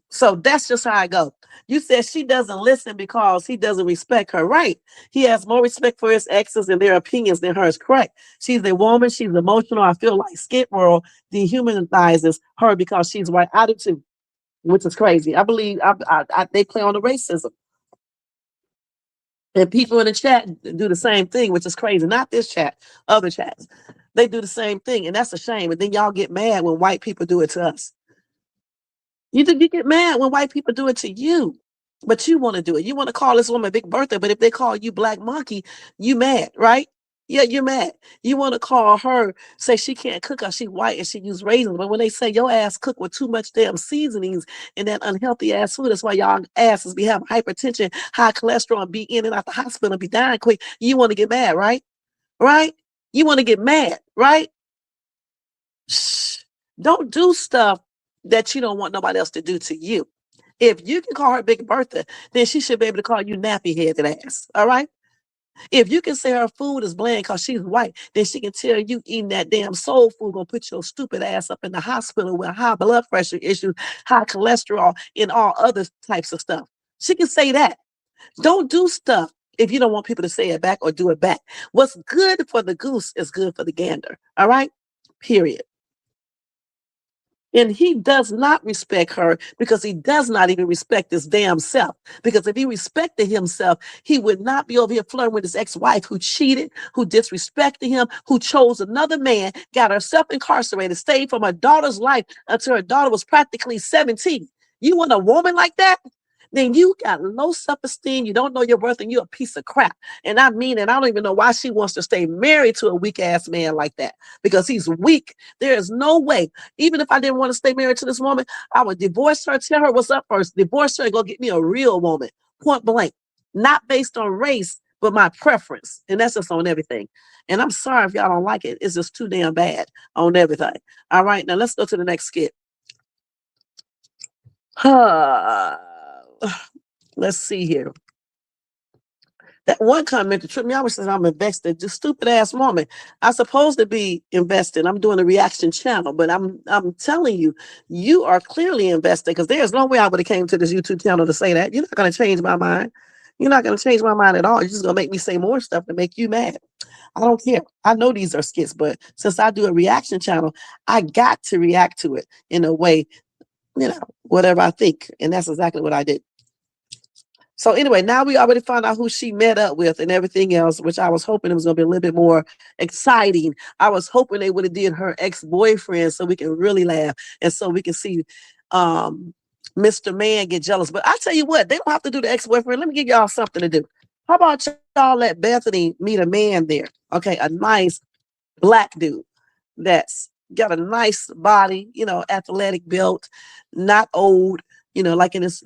So that's just how I go. You said she doesn't listen because he doesn't respect her. Right. He has more respect for his exes and their opinions than hers. Correct. She's a woman. She's emotional. I feel like Skitville dehumanizes her because she's white. I do too. Which is crazy. I believe they play on the racism. And people in the chat do the same thing, which is crazy. Not this chat, other chats. They do the same thing, and that's a shame. And then y'all get mad when white people do it to us. You get mad when white people do it to you, but you want to do it. You want to call this woman Big Bertha, but if they call you Black Monkey, you mad, right? Yeah, you're mad. You want to call her, say she can't cook because she white and she use raisins. But when they say your ass cook with too much damn seasonings and that unhealthy ass food, that's why y'all asses be having hypertension, high cholesterol, and be in and out the hospital and be dying quick. You want to get mad, right? Right? You want to get mad, right? Shh. Don't do stuff that you don't want nobody else to do to you. If you can call her Big Bertha, then she should be able to call you nappy headed ass. All right? If you can say her food is bland because she's white, then she can tell you eating that damn soul food gonna put your stupid ass up in the hospital with high blood pressure issues, high cholesterol, and all other types of stuff. She can say that. Don't do stuff if you don't want people to say it back or do it back. What's good for the goose is good for the gander. All right? Period. And he does not respect her because he does not even respect his damn self. Because if he respected himself, he would not be over here flirting with his ex-wife who cheated, who disrespected him, who chose another man, got herself incarcerated, stayed from her daughter's life until her daughter was practically 17. You want a woman like that? then you got low self-esteem. You don't know your worth, and you're a piece of crap. And I mean it. I don't even know why she wants to stay married to a weak-ass man like that, because he's weak. There is no way. Even if I didn't want to stay married to this woman, I would divorce her, tell her what's up first, divorce her, and go get me a real woman, point blank. Not based on race, but my preference. And that's just on everything. And I'm sorry if y'all don't like it. It's just too damn bad on everything. All right, now let's go to the next skit. Let's see here. That one comment that tripped me out was that I'm invested. Just stupid ass woman. I'm supposed to be invested. I'm doing a reaction channel, but I'm telling you, you are clearly invested, because there's no way I would have came to this YouTube channel to say that. You're not going to change my mind. You're not going to change my mind at all. You're just going to make me say more stuff to make you mad. I don't care. I know these are skits, but since I do a reaction channel, I got to react to it in a way, whatever I think. And that's exactly what I did. So anyway, now we already found out who she met up with and everything else, which I was hoping it was going to be a little bit more exciting. I was hoping they would have did her ex-boyfriend so we can really laugh and so we can see Mr. Man get jealous. But I tell you what, they don't have to do the ex-boyfriend. Let me give y'all something to do. How about y'all let Bethany meet a man there? Okay, a nice black dude that's got a nice body, athletic built, not old, like in his,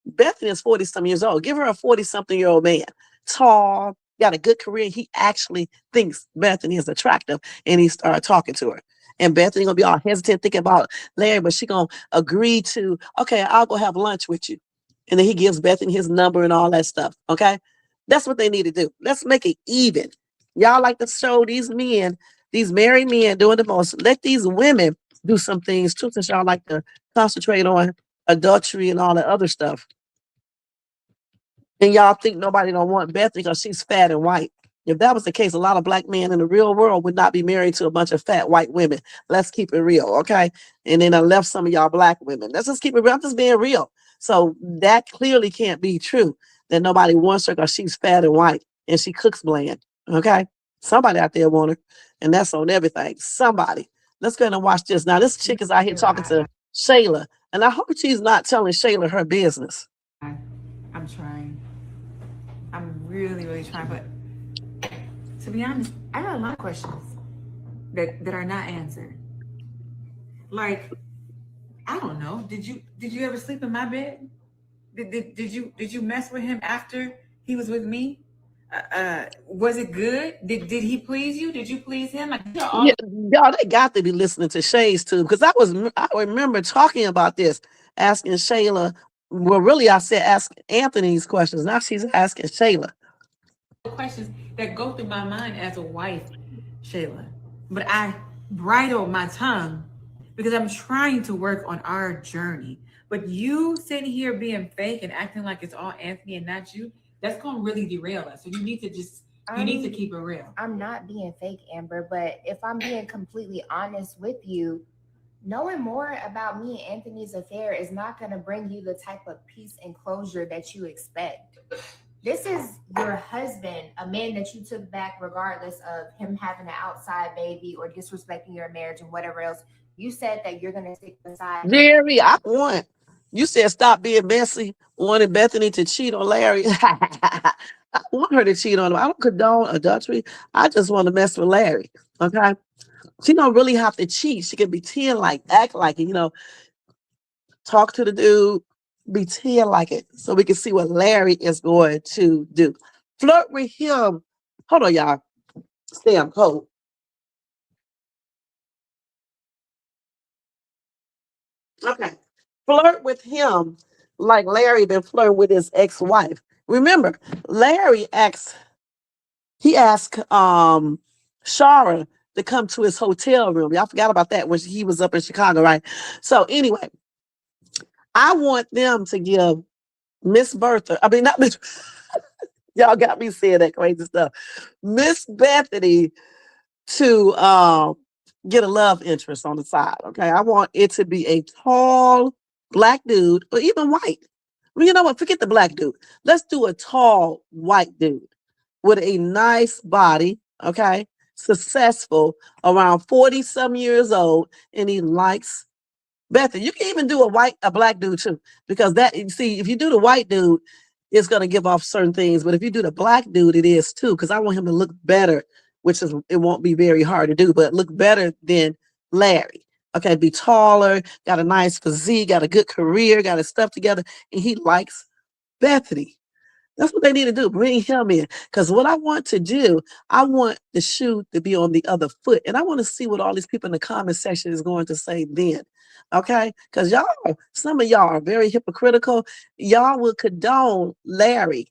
Bethany is 40-some years old. Give her a 40-something-year-old man, tall, got a good career. He actually thinks Bethany is attractive, and he started talking to her. And Bethany gonna be all hesitant thinking about Larry, but she gonna agree to, okay, I'll go have lunch with you. And then he gives Bethany his number and all that stuff. Okay, that's what they need to do. Let's make it even. Y'all like to show these men, these married men doing the most. Let these women do some things too, since y'all like to concentrate on adultery and all that other stuff. And y'all think nobody don't want Bethany because she's fat and white. If that was the case, a lot of black men in the real world would not be married to a bunch of fat white women. Let's keep it real, okay? And then I left some of y'all black women. Let's just keep it real. I'm just being real. So that clearly can't be true, that nobody wants her because she's fat and white and she cooks bland, okay? Somebody out there want her, and that's on everything. Somebody. Let's go ahead and watch this. Now, this chick is out here talking to Shayla, and I hope she's not telling Shayla her business. I'm trying. I'm really, really trying. But to be honest, I got a lot of questions that are not answered. Like, I don't know. Did you ever sleep in my bed? Did you mess with him after he was with me? Was it good? Did he please you? Did you please him? Like, Yeah, y'all, they got to be listening to Shay's too, because I remember talking about this, asking Shayla. Well, really, I said ask Anthony's questions. Now she's asking Shayla. Questions that go through my mind as a wife, Shayla. But I bridle my tongue because I'm trying to work on our journey. But you sitting here being fake and acting like it's all Anthony and not you, that's going to really derail us. So you need to keep it real. I'm not being fake, Amber, but if I'm being completely honest with you, knowing more about me and Anthony's affair is not going to bring you the type of peace and closure that you expect. This is your husband, a man that you took back regardless of him having an outside baby or disrespecting your marriage and whatever else. You said that you're going to stick beside him. Jerry, I want. You said stop being messy. Wanted Bethany to cheat on Larry. I want her to cheat on him. I don't condone adultery. I just want to mess with Larry. Okay? She don't really have to cheat. She can pretend like, act like it, talk to the dude, pretend like it, so we can see what Larry is going to do. Flirt with him. Hold on, y'all. Stay on cold. Okay. Flirt with him like Larry been flirting with his ex-wife. Remember, Larry asked Shara to come to his hotel room. Y'all forgot about that when he was up in Chicago, right? So anyway, I want them to give Miss Bertha, not Miss, y'all got me saying that crazy stuff, Miss Bethany to get a love interest on the side, okay? I want it to be a tall black dude, or even white. Well, you know what? Forget the black dude. Let's do a tall white dude with a nice body, okay? Successful, around 40-some years old, and he likes Bethany, you can even do a black dude too, because that, you see, if you do the white dude, it's gonna give off certain things, but if you do the black dude, it is too, because I want him to look better, which is it won't be very hard to do, but look better than Larry. Okay, be taller, got a nice physique, got a good career, got his stuff together, and he likes Bethany. That's what they need to do. Bring him in. Because what I want to do, I want the shoe to be on the other foot. And I want to see what all these people in the comment section is going to say then. Okay? Because some of y'all are very hypocritical. Y'all will condone Larry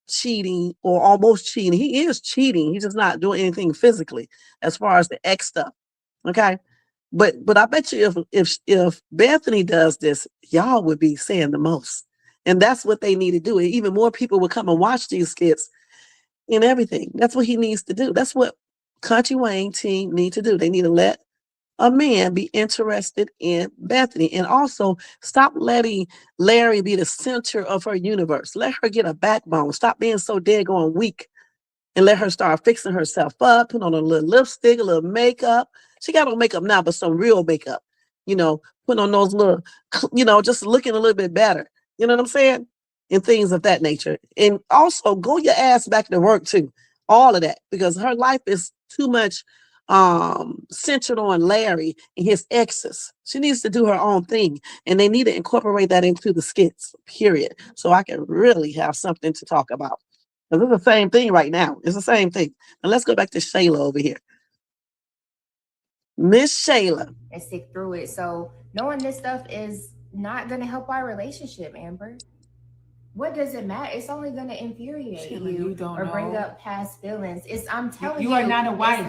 cheating or almost cheating. He is cheating. He's just not doing anything physically as far as the X stuff. Okay? But I bet you if Bethany does this, y'all would be saying the most. And that's what they need to do. And even more people will come and watch these skits and everything. That's what he needs to do. That's what Country Wayne team need to do. They need to let a man be interested in Bethany. And also stop letting Larry be the center of her universe. Let her get a backbone. Stop being so daggone weak. And let her start fixing herself up, put on a little lipstick, a little makeup. She got on makeup now, but some real makeup. Put on those little, just looking a little bit better. You know what I'm saying? And things of that nature. And also go your ass back to work too. All of that. Because her life is too much centered on Larry and his exes. She needs to do her own thing. And they need to incorporate that into the skits, period. So I can really have something to talk about. Because it's the same thing right now. It's the same thing. And let's go back to Shayla over here. Miss Shayla. And stick through it. So knowing this stuff is not going to help our relationship, Amber. What does it matter? It's only going to infuriate you or bring up past feelings. I'm telling you, you are not a wife.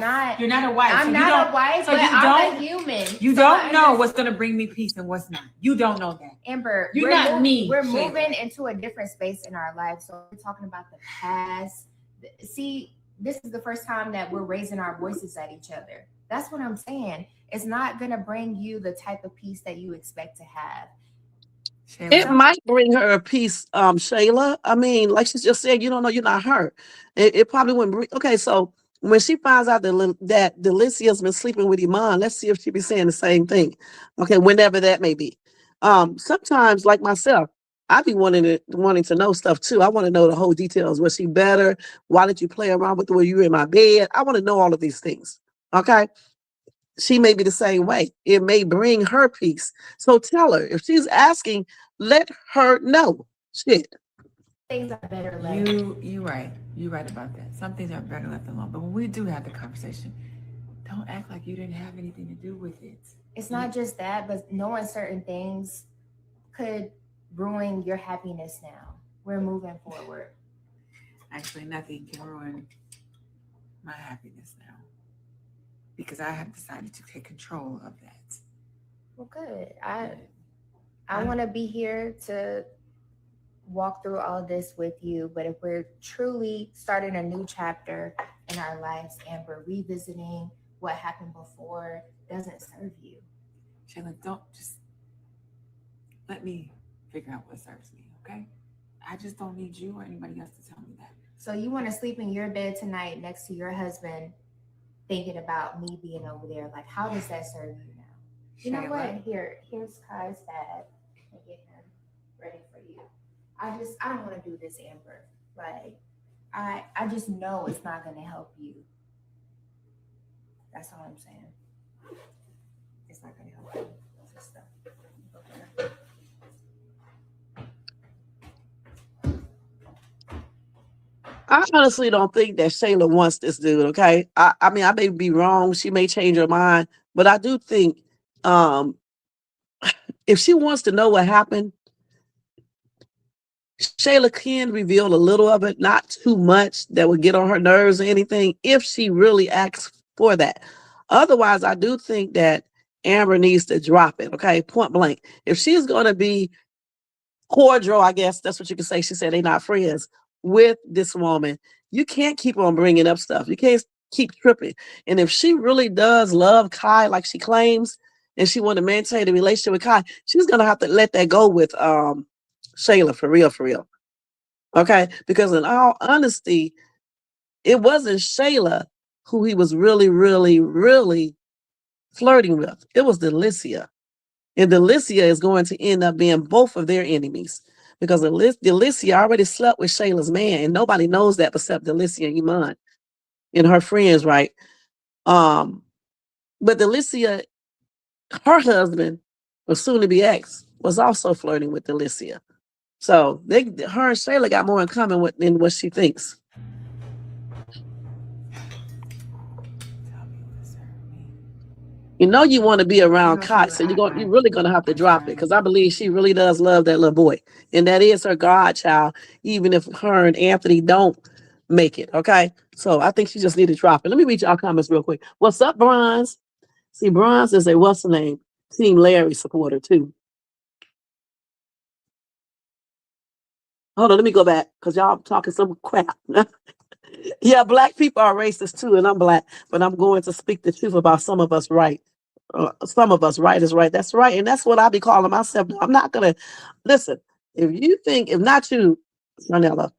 You're not a wife. I'm not a wife, but I'm a human. You don't know what's going to bring me peace and what's not. You don't know that. Amber, you're not me. We're moving into a different space in our life. So we're talking about the past. See, this is the first time that we're raising our voices at each other. That's what I'm saying. It's not going to bring you the type of peace that you expect to have. Shayla. It might bring her a peace, Shayla. I mean, like she just said, you don't know, you're not her. It probably wouldn't bring. Okay, so when she finds out that Delicia's been sleeping with Iman, let's see if she be saying the same thing. Okay, whenever that may be. Sometimes, like myself, I be wanting to know stuff too. I want to know the whole details. Was she better? Why did you play around with her? Were you in my bed? I want to know all of these things. Okay. She may be the same way. It may bring her peace. So tell her, if she's asking, let her know. Shit. Things are better left. You're right. You're right about that. Some things are better left alone. But when we do have the conversation, don't act like you didn't have anything to do with it. It's not just that, but knowing certain things could ruin your happiness now. We're moving forward. Actually, nothing can ruin my happiness now, because I have decided to take control of that. Well, good. I want to be here to walk through all of this with you, but if we're truly starting a new chapter in our lives, Amber, revisiting what happened before doesn't serve you. Shayla, don't just let me figure out what serves me, okay? I just don't need you or anybody else to tell me that. So you want to sleep in your bed tonight next to your husband, thinking about me being over there. Like, how does that serve you now? You know what? Here's Kai's bag and get him ready for you. I don't want to do this, Amber. Like, I just know it's not going to help you. That's all I'm saying. It's not going to help you. This stuff. Okay. I honestly don't think that Shayla wants this dude, okay? I mean, I may be wrong. She may change her mind. But I do think if she wants to know what happened, Shayla can reveal a little of it, not too much that would get on her nerves or anything, if she really asks for that. Otherwise, I do think that Amber needs to drop it, okay? Point blank. If she's going to be cordial, I guess that's what you can say. She said they're not friends with this woman. You can't keep on bringing up stuff. You can't keep tripping. And if she really does love Kai like she claims, and she want to maintain a relationship with Kai, she's going to have to let that go with Shayla, for real. Okay? Because in all honesty, it wasn't Shayla who he was really, really, really flirting with. It was Delicia. And Delicia is going to end up being both of their enemies because Delicia already slept with Shayla's man, and nobody knows that except Delicia and Iman and her friends, right? But Delicia, her husband, or soon to be ex, was also flirting with Delicia. So her and Shayla got more in common than what she thinks. You know you want to be around Kai, so you're really gonna have to drop it because I believe she really does love that little boy, and that is her godchild, even if her and Anthony don't make it. Okay, so I think she just need to drop it. Let me read y'all comments real quick. What's up, Bronze? See, Bronze is a what's the name? Team Larry supporter too. Hold on, let me go back because y'all talking some crap. Yeah, black people are racist too, and I'm black, but I'm going to speak the truth about some of us right. Some of us right is right. That's right. And that's what I be calling myself. I'm not going to listen. If you think, if not you, Chanel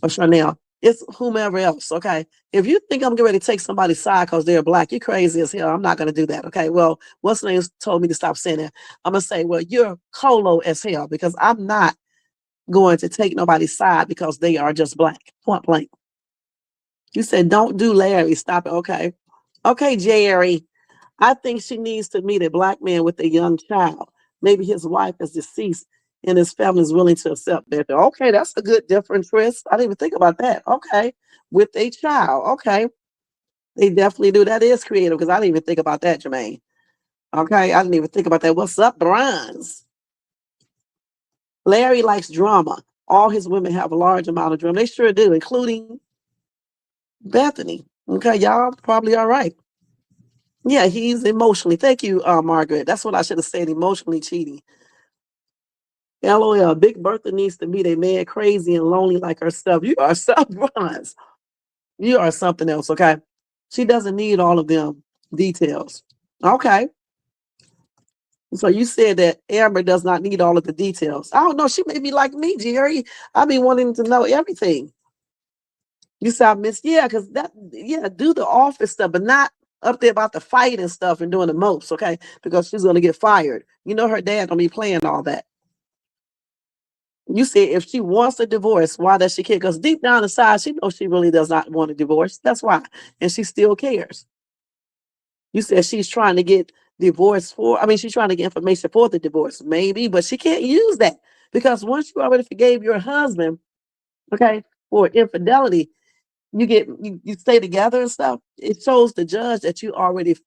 or Chanel, it's whomever else. Okay. If you think I'm getting ready to take somebody's side because they're black, you're crazy as hell. I'm not going to do that. Okay. Well, what's the name told me to stop saying that. I'm going to say, well, you're colo as hell because I'm not going to take nobody's side because they are just black. Point blank. You said, don't do Larry. Stop it. Okay. Okay, Jerry. I think she needs to meet a black man with a young child. Maybe his wife is deceased and his family is willing to accept that. Okay, that's a good difference, Chris. I didn't even think about that. Okay. With a child. Okay. They definitely do. That is creative because I didn't even think about that, Jermaine. Okay. I didn't even think about that. What's up, Bronze? Larry likes drama. All his women have a large amount of drama. They sure do, including Bethany. Okay, y'all probably all right. Yeah, he's emotionally. Thank you, Margaret. That's what I should have said, emotionally cheating. LOL, Big Bertha needs to meet a man crazy and lonely like herself. You are Bronze. You are something else, okay? She doesn't need all of them details. Okay. So you said that Amber does not need all of the details. I don't know. She may be like me, Jerry. I be wanting to know everything. You said I missed, yeah, because do the office stuff, but not up there about the fight and stuff and doing the most, okay? Because she's gonna get fired. You know her dad don't be playing all that. You said if she wants a divorce, why does she care? Because deep down inside, she knows she really does not want a divorce. That's why. And she still cares. You said she's trying to get she's trying to get information for the divorce, maybe, but she can't use that because once you already forgave your husband, okay, for infidelity, you stay together and stuff. It shows the judge that you already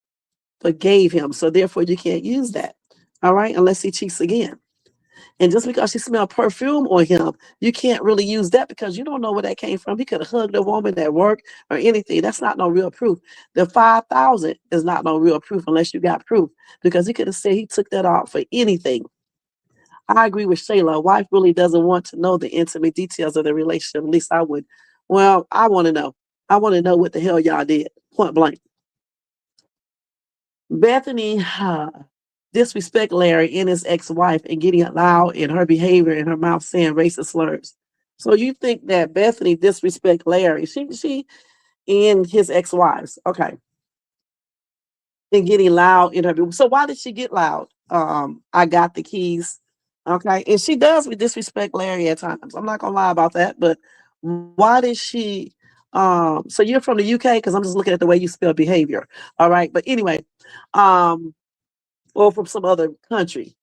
forgave him. So therefore you can't use that. All right. Unless he cheats again. And just because she smelled perfume on him, you can't really use that because you don't know where that came from. He could have hugged a woman at work or anything. That's not no real proof. The 5,000 is not no real proof unless you got proof because he could have said he took that off for anything. I agree with Shayla. A wife really doesn't want to know the intimate details of the relationship. At least I would. Well, I want to know. I want to know what the hell y'all did. Point blank. Bethany disrespect Larry and his ex-wife and getting loud in her behavior and her mouth saying racist slurs. So you think that Bethany disrespect Larry? She and his ex-wives. Okay. And getting loud in her. So why did she get loud? I got the keys. Okay. And she does disrespect Larry at times. I'm not gonna lie about that, but why did she so you're from the UK? Because I'm just looking at the way you spell behavior. All right. But anyway, or from some other country.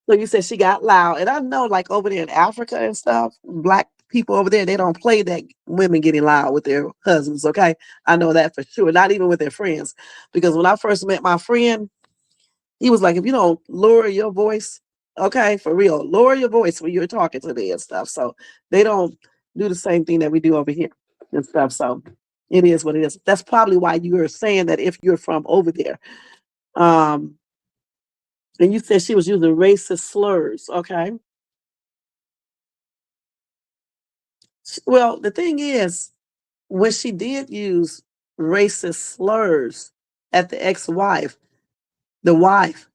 So you said she got loud. And I know like over there in Africa and stuff, black people over there, they don't play that women getting loud with their husbands. Okay. I know that for sure. Not even with their friends. Because when I first met my friend, he was like, if you don't lower your voice, okay, for real, lower your voice when you're talking to me and stuff. So they don't do the same thing that we do over here and stuff. So it is what it is. That's probably why you were saying that if you're from over there. And you said she was using racist slurs, okay? Well, the thing is, when she did use racist slurs at the ex-wife, the wife,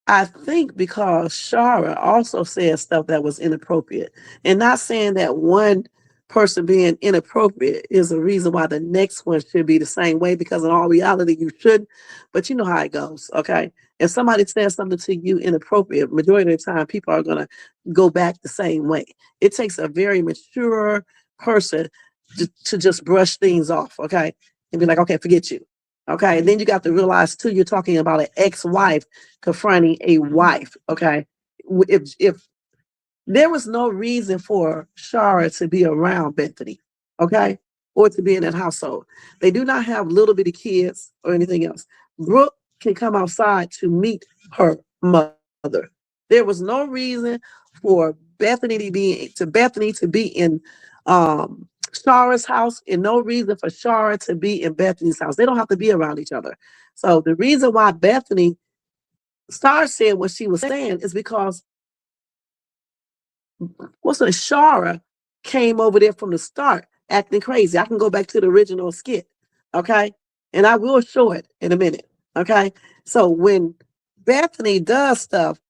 I think because Shara also said stuff that was inappropriate. And not saying that one person being inappropriate is a reason why the next one should be the same way, because in all reality you shouldn't, but you know how it goes, okay? If somebody says something to you inappropriate, majority of the time people are going to go back the same way. It takes a very mature person to just brush things off, okay? And be like, okay, forget you. Okay, and then you got to realize too, you're talking about an ex-wife confronting a wife, okay? If there was no reason for Shara to be around Bethany, okay, or to be in that household. They do not have little bitty kids or anything else. Brooke can come outside to meet her mother. There was no reason for Bethany to be in Shara's house, and no reason for Shara to be in Bethany's house. They don't have to be around each other. So the reason why Bethany started saying what she was saying is because Shara came over there from the start acting crazy. I can go back to the original skit, okay? And I will show it in a minute, okay? So when Bethany does stuff,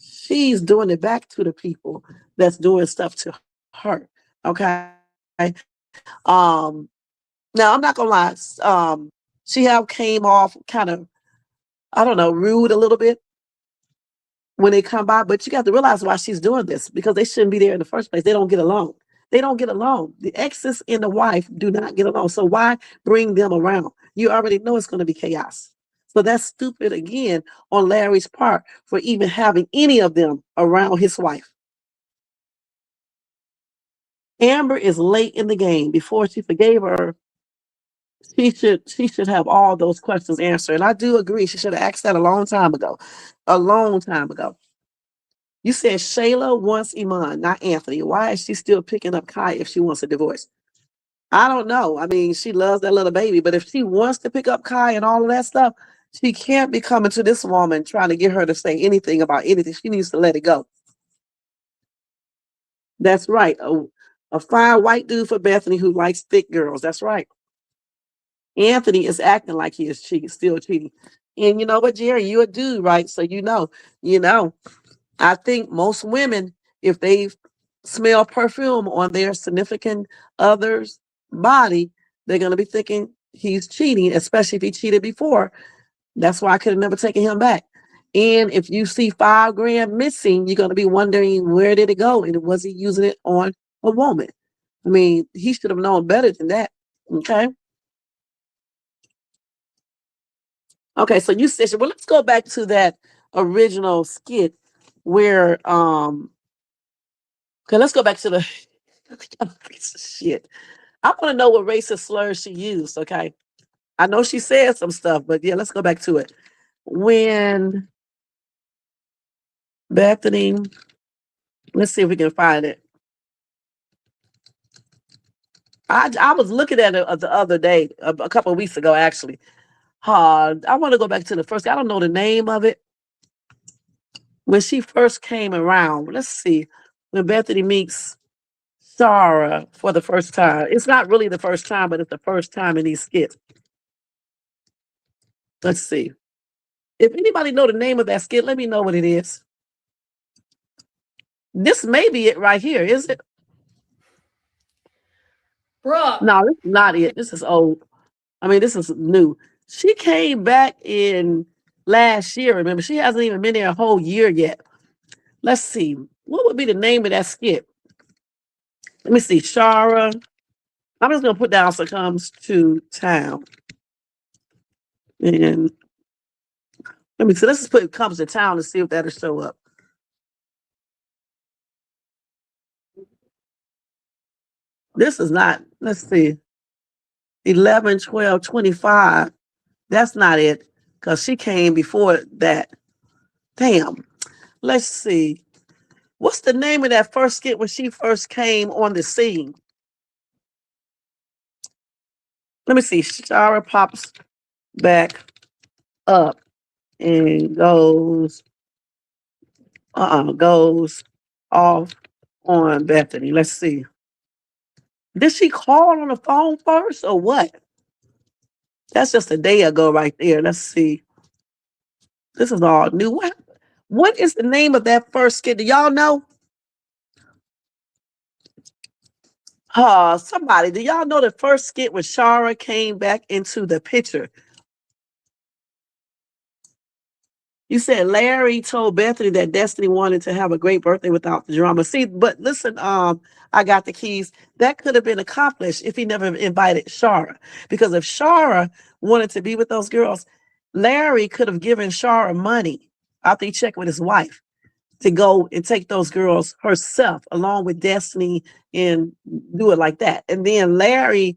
she's doing it back to the people that's doing stuff to her, okay? Now I'm not gonna lie, she have came off kind of, I don't know, rude a little bit when they come by, but you got to realize why she's doing this, because they shouldn't be there in the first place. They don't get along. They don't get along. The exes and the wife do not get along. So why bring them around? You already know it's going to be chaos. So that's stupid again on Larry's part for even having any of them around his wife. Amber is late in the game. Before she forgave her, she should have all those questions answered. And I do agree. She should have asked that a long time ago. A long time ago. You said Shayla wants Iman, not Anthony. Why is she still picking up Kai if she wants a divorce? I don't know. I mean, she loves that little baby, but if she wants to pick up Kai and all of that stuff, she can't be coming to this woman trying to get her to say anything about anything. She needs to let it go. That's right. A fine white dude for Bethany who likes thick girls. That's right. Anthony is acting like he is cheating, still cheating. And you know what, Jerry, you a dude, right? So you know. I think most women, if they smell perfume on their significant other's body, they're going to be thinking he's cheating, especially if he cheated before. That's why I could have never taken him back. And if you see $5,000 missing, you're going to be wondering, where did it go? And was he using it on a woman? I mean, he should have known better than that. Okay. Okay, so you said, well, let's go back to that original skit where okay, let's go back to the piece of shit. I want to know what racist slurs she used, okay? I know she said some stuff, but yeah, let's go back to it. When Bethany, let's see if we can find it. I was looking at it the other day, a couple of weeks ago, actually. I want to go back to the first, I don't know the name of it. When she first came around, let's see, when Bethany meets Sarah for the first time. It's not really the first time, but it's the first time in these skits. Let's see. If anybody know the name of that skit, let me know what it is. This may be it right here, is it? Brooke. No, this is not it. This is old. I mean, this is new. She came back in last year, remember? She hasn't even been there a whole year yet. Let's see. What would be the name of that skit? Let me see. Shara. I'm just going to put down so comes to town. And let me see. Let's just put comes to town and see if that'll show up. This is not, let's see. 11, 12, 25. That's not it, because she came before that. Damn. Let's see. What's the name of that first skit when she first came on the scene? Let me see. Shara pops back up and goes off on Bethany. Let's see. Did she call on the phone first or what? That's just a day ago right there. Let's see. This is all new. What is the name of that first skit? Do y'all know? Somebody, do y'all know the first skit when Shara came back into the picture? You said Larry told Bethany that Destiny wanted to have a great birthday without the drama. See, but listen, I got the keys. That could have been accomplished if he never invited Shara. Because if Shara wanted to be with those girls, Larry could have given Shara money after he checked with his wife to go and take those girls herself along with Destiny and do it like that. And then Larry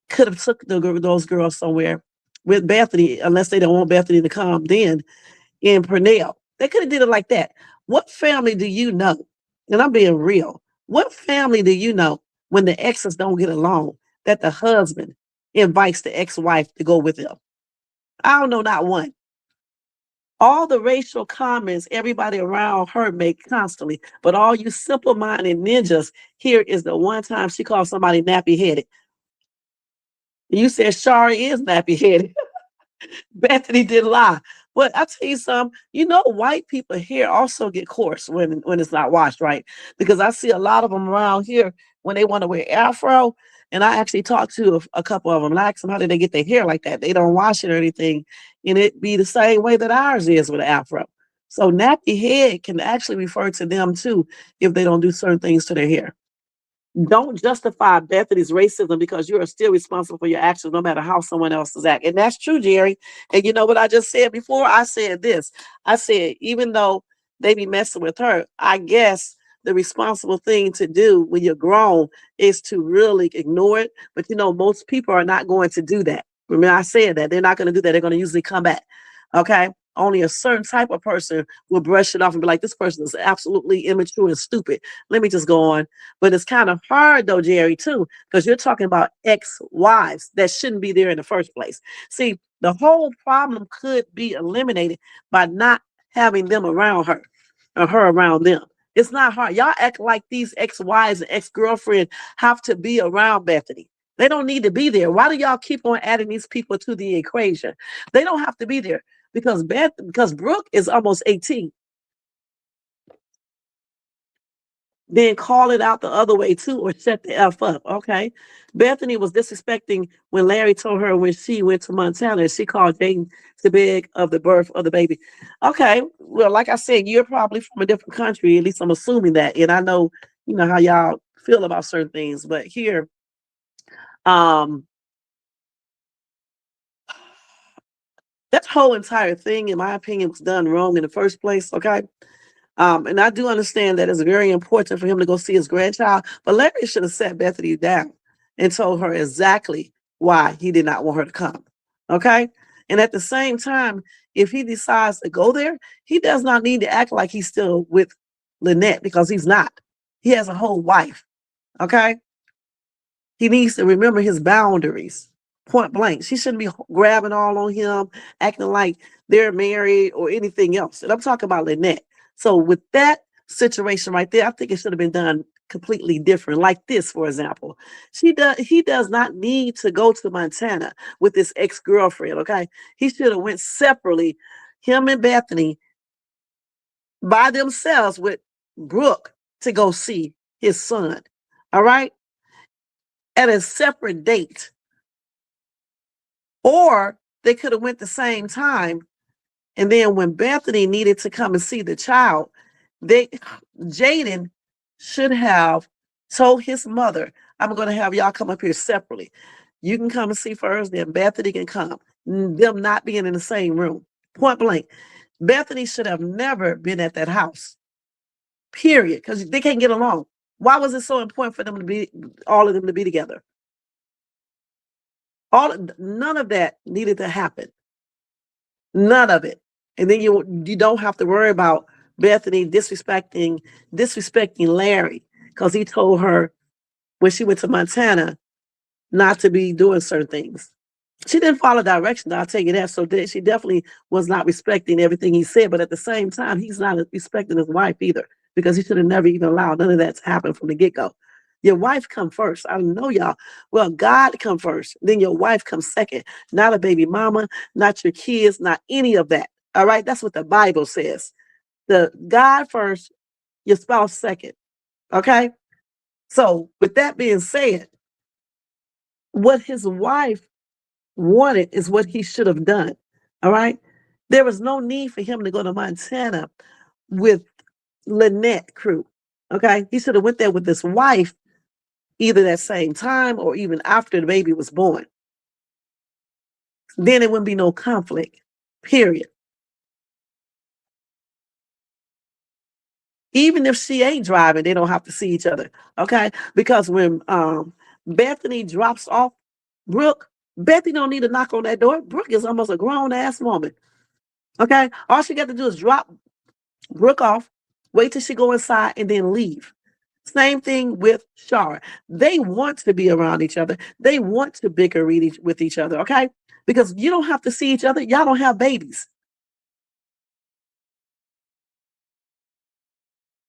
could have took those girls somewhere with Bethany, unless they don't want Bethany to come then in Purnell. They could have did it like that. What family do you know? And I'm being real. What family do you know when the exes don't get along that the husband invites the ex-wife to go with them? I don't know, not one. All the racial comments everybody around her make constantly, but all you simple-minded ninjas, here is the one time she called somebody nappy-headed. You said Shari is nappy-headed. Bethany did lie. But I tell you something, you know, white people here also get coarse when it's not washed, right? Because I see a lot of them around here when they want to wear afro. And I actually talked to a couple of them and I asked them how did they get their hair like that? They don't wash it or anything. And it be the same way that ours is with an afro. So nappy head can actually refer to them too if they don't do certain things to their hair. Don't justify Bethany's racism because you are still responsible for your actions, no matter how someone else is acting. And that's true, Jerry. And you know what I just said before? I said this. I said, even though they be messing with her, I guess the responsible thing to do when you're grown is to really ignore it. But you know, most people are not going to do that. Remember, I said that. They're not going to do that. They're going to usually come back. Okay? Only a certain type of person will brush it off and be like, this person is absolutely immature and stupid. Let me just go on. But it's kind of hard though, Jerry, too, because you're talking about ex-wives that shouldn't be there in the first place. See, the whole problem could be eliminated by not having them around her or her around them. It's not hard. Y'all act like these ex-wives and ex-girlfriends have to be around Bethany. They don't need to be there. Why do y'all keep on adding these people to the equation? They don't have to be there. Because Brooke is almost 18. Then call it out the other way too, or shut the F up. Okay. Bethany was disrespecting when Larry told her when she went to Montana, she called Jaden to beg of the birth of the baby. Okay. Well, like I said, you're probably from a different country. At least I'm assuming that. And I know, you know, how y'all feel about certain things, but here, that whole entire thing, in my opinion, was done wrong in the first place. Okay. And I do understand that it's very important for him to go see his grandchild, but Larry should have sat Bethany down and told her exactly why he did not want her to come. Okay. And at the same time, if he decides to go there, he does not need to act like he's still with Lynette because he's not. He has a whole wife. Okay. He needs to remember his boundaries. Point blank. She shouldn't be grabbing all on him, acting like they're married or anything else. And I'm talking about Lynette. So with that situation right there, I think it should have been done completely different. Like this, for example. He does not need to go to Montana with his ex-girlfriend. Okay. He should have went separately, him and Bethany, by themselves with Brooke to go see his son. All right. At a separate date. Or they could have went the same time. And then when Bethany needed to come and see the child, Jaden should have told his mother, I'm going to have y'all come up here separately. You can come and see first, then Bethany can come. Them not being in the same room. Point blank. Bethany should have never been at that house. Period. Because they can't get along. Why was it so important for them to be, all of them to be together? None of that needed to happen. None of it. And then you don't have to worry about Bethany disrespecting Larry because he told her when she went to Montana not to be doing certain things. She didn't follow directions, I'll tell you that. So she definitely was not respecting everything he said. But at the same time, he's not respecting his wife either because he should have never even allowed none of that to happen from the get-go. Your wife come first. I know y'all. Well, God come first. Then your wife comes second. Not a baby mama, not your kids, not any of that. All right. That's what the Bible says. The God first, your spouse second. Okay. So with that being said, what his wife wanted is what he should have done. All right. There was no need for him to go to Montana with Lynette crew. Okay. He should have went there with his wife either that same time or even after the baby was born. Then it wouldn't be no conflict, period. Even if she ain't driving, they don't have to see each other. Okay. Because when Bethany drops off Brooke, Bethany don't need to knock on that door. Brooke is almost a grown ass woman. Okay. All she got to do is drop Brooke off, wait till she go inside, and then leave. Same thing with Shara. They want to be around each other. They want to bicker with each other, okay? Because you don't have to see each other. Y'all don't have babies.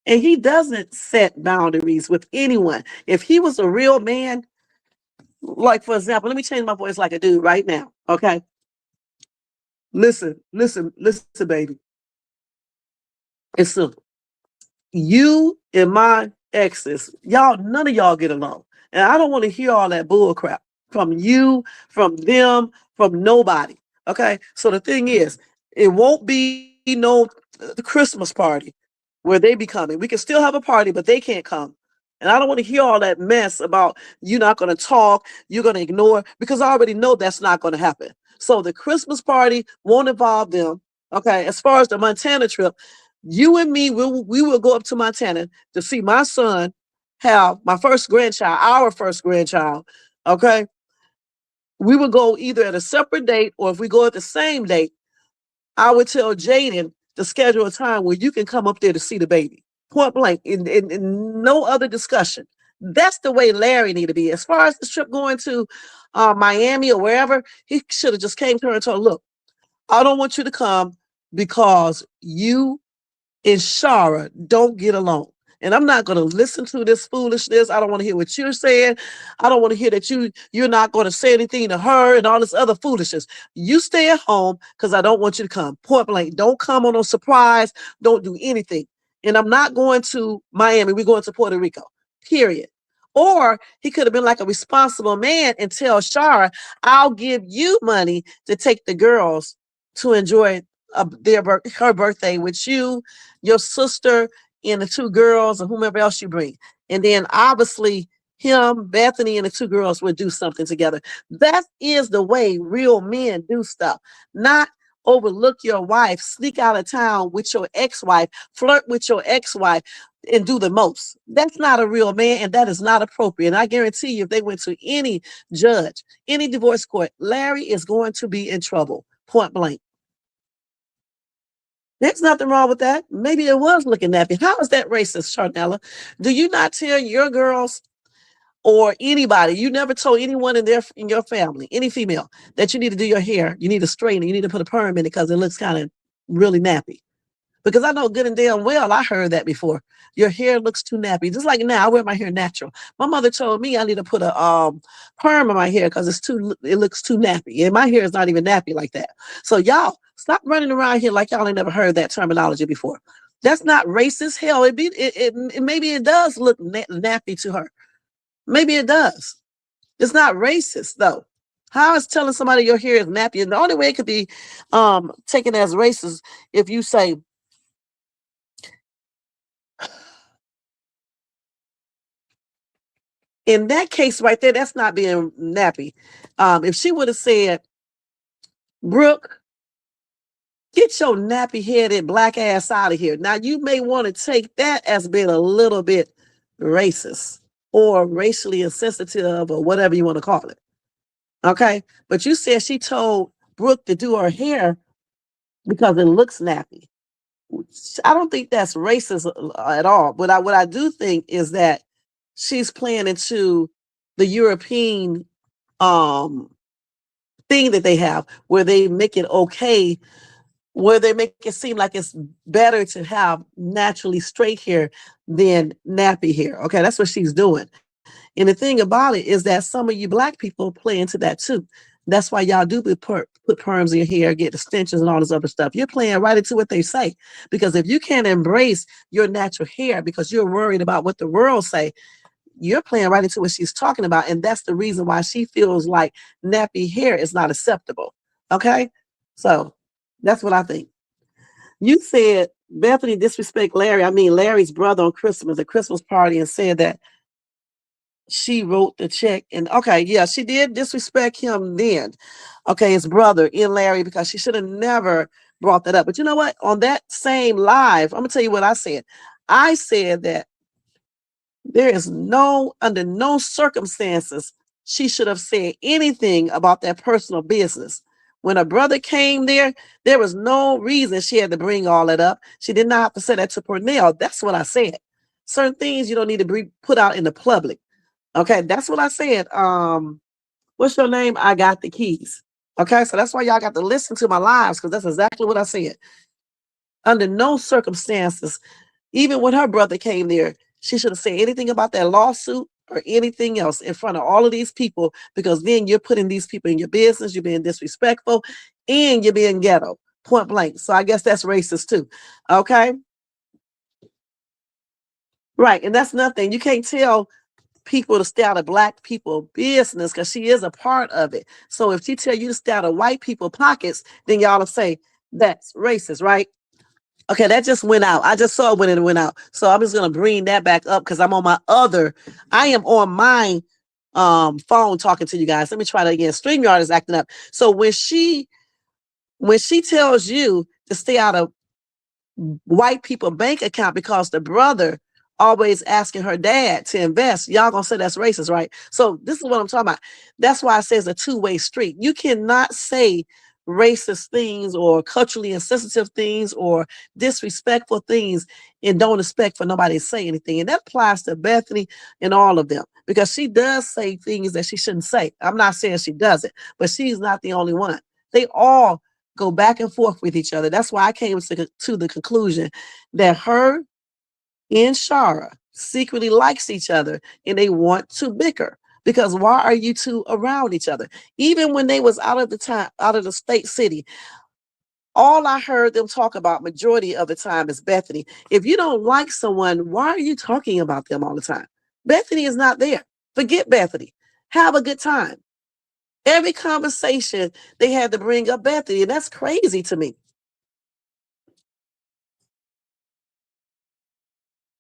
And he doesn't set boundaries with anyone. If he was a real man, like for example, let me change my voice like a dude right now, okay? Listen, baby. It's simple. You and my exes, y'all, none of y'all get along. And I don't want to hear all that bull crap from you, from them, from nobody. Okay. So the thing is, it won't be no the Christmas party where they be coming. We can still have a party, but they can't come. And I don't want to hear all that mess about you're not going to talk, you're going to ignore, because I already know that's not going to happen. So the Christmas party won't involve them. Okay. As far as the Montana trip, you and me, we will go up to Montana to see my son have my first grandchild, our first grandchild. Okay. We will go either at a separate date, or if we go at the same date, I would tell Jaden to schedule a time where you can come up there to see the baby. Point blank, in no other discussion. That's the way Larry need to be. As far as this trip going to Miami or wherever, he should have just came to her and told her, look, I don't want you to come because you and Shara don't get along. And I'm not going to listen to this foolishness. I don't want to hear what you're saying. I don't want to hear that you're not going to say anything to her and all this other foolishness. You stay at home because I don't want you to come. Point blank. Don't come on a surprise. Don't do anything. And I'm not going to Miami. We're going to Puerto Rico. Period. Or he could have been like a responsible man and tell Shara, I'll give you money to take the girls to enjoy her birthday with you, your sister, and the two girls, or whomever else you bring. And then obviously him, Bethany, and the two girls would do something together. That is the way real men do stuff. Not overlook your wife, sneak out of town with your ex-wife, flirt with your ex-wife, and do the most. That's not a real man, and that is not appropriate. And I guarantee you, if they went to any judge, any divorce court, Larry is going to be in trouble. Point blank. There's nothing wrong with that. Maybe it was looking nappy. How is that racist, Charnella? Do you not tell your girls or anybody, you never told anyone in your family, any female, that you need to do your hair, you need to straighten it, you need to put a perm in it because it looks kind of really nappy? Because I know good and damn well I heard that before. Your hair looks too nappy. Just like now, I wear my hair natural. My mother told me I need to put a perm in my hair because it looks too nappy. And my hair is not even nappy like that. So y'all stop running around here like y'all ain't never heard that terminology before. That's not racist. Hell, maybe it does look nappy to her. Maybe it does. It's not racist though. How is telling somebody your hair is nappy? And the only way it could be taken as racist if you say, in that case right there, that's not being nappy. If she would have said, Brooke, get your nappy headed black ass out of here. Now you may want to take that as being a little bit racist or racially insensitive or whatever you want to call it. Okay. But you said she told Brooke to do her hair because it looks nappy. I don't think that's racist at all. But what I do think is that she's playing into the European thing that they have where they make it okay, where they make it seem like it's better to have naturally straight hair than nappy hair. Okay, that's what she's doing. And the thing about it is that some of you black people play into that too. That's why y'all do put perms in your hair, get extensions and all this other stuff. You're playing right into what they say. Because if you can't embrace your natural hair because you're worried about what the world say, you're playing right into what she's talking about. And that's the reason why she feels like nappy hair is not acceptable. Okay. So that's what I think. You said Bethany disrespect Larry. I mean, Larry's brother on Christmas, a Christmas party, and said that she wrote the check. And okay, yeah, she did disrespect him then. Okay, his brother in Larry, because she should have never brought that up. But you know what? On that same live, I'm gonna tell you what I said. I said that there is under no circumstances she should have said anything about that personal business. When her brother came there was no reason she had to bring all that up. She did not have to say that to Purnell. That's what I said. Certain things you don't need to be put out in the public. Okay, that's what I said. What's your name? I got the keys. Okay, so that's why y'all got to listen to my lives, because that's exactly what I said. Under no circumstances, even when her brother came there, she should have said anything about that lawsuit or anything else in front of all of these people, because then you're putting these people in your business, you're being disrespectful, and you're being ghetto, point blank. So I guess that's racist too. Okay. Right. And that's nothing. You can't tell people to stay out of black people business because she is a part of it. So if she tell you to stay out of white people pockets, then y'all will say that's racist, right? Okay, that just went out. I just saw it when it went out. So I'm just gonna bring that back up because I am on my phone talking to you guys. Let me try that again. StreamYard is acting up. So when she tells you to stay out of white people bank account because the brother always asking her dad to invest, y'all gonna say that's racist, right? So this is what I'm talking about. That's why I say it's a two-way street. You cannot say racist things or culturally insensitive things or disrespectful things and don't expect for nobody to say anything. And that applies to Bethany and all of them, because she does say things that she shouldn't say. I'm not saying she doesn't, but she's not the only one. They all go back and forth with each other. That's why I came to the conclusion that her and Shara secretly likes each other and they want to bicker. Because why are you two around each other? Even when they was out of the state city, all I heard them talk about majority of the time is Bethany. If you don't like someone, why are you talking about them all the time? Bethany is not there. Forget Bethany. Have a good time. Every conversation they had to bring up Bethany, and that's crazy to me.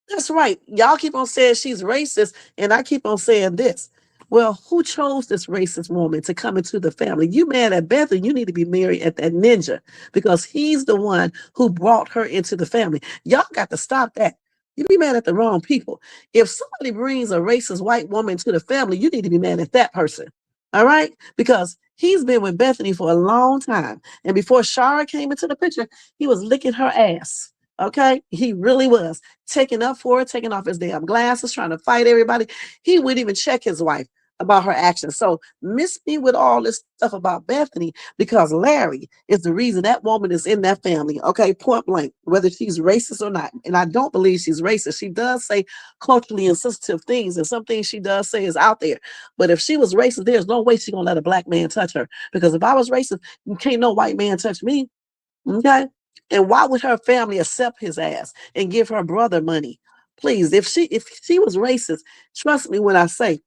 That's right. Y'all keep on saying she's racist, and I keep on saying this. Well, who chose this racist woman to come into the family? You mad at Bethany, you need to be married at that ninja, because he's the one who brought her into the family. Y'all got to stop that. You be mad at the wrong people. If somebody brings a racist white woman to the family, you need to be mad at that person. All right? Because he's been with Bethany for a long time. And before Shara came into the picture, he was licking her ass. Okay, he really was taking up for her, taking off his damn glasses, trying to fight everybody. He wouldn't even check his wife about her actions. So miss me with all this stuff about Bethany, because Larry is the reason that woman is in that family. Okay, point blank, whether she's racist or not. And I don't believe she's racist. She does say culturally insensitive things, and some things she does say is out there. But if she was racist, there's no way she's gonna let a black man touch her. Because if I was racist, you can't no white man touch me. Okay. And why would her family accept his ass and give her brother money? Please, if she was racist, trust me when I say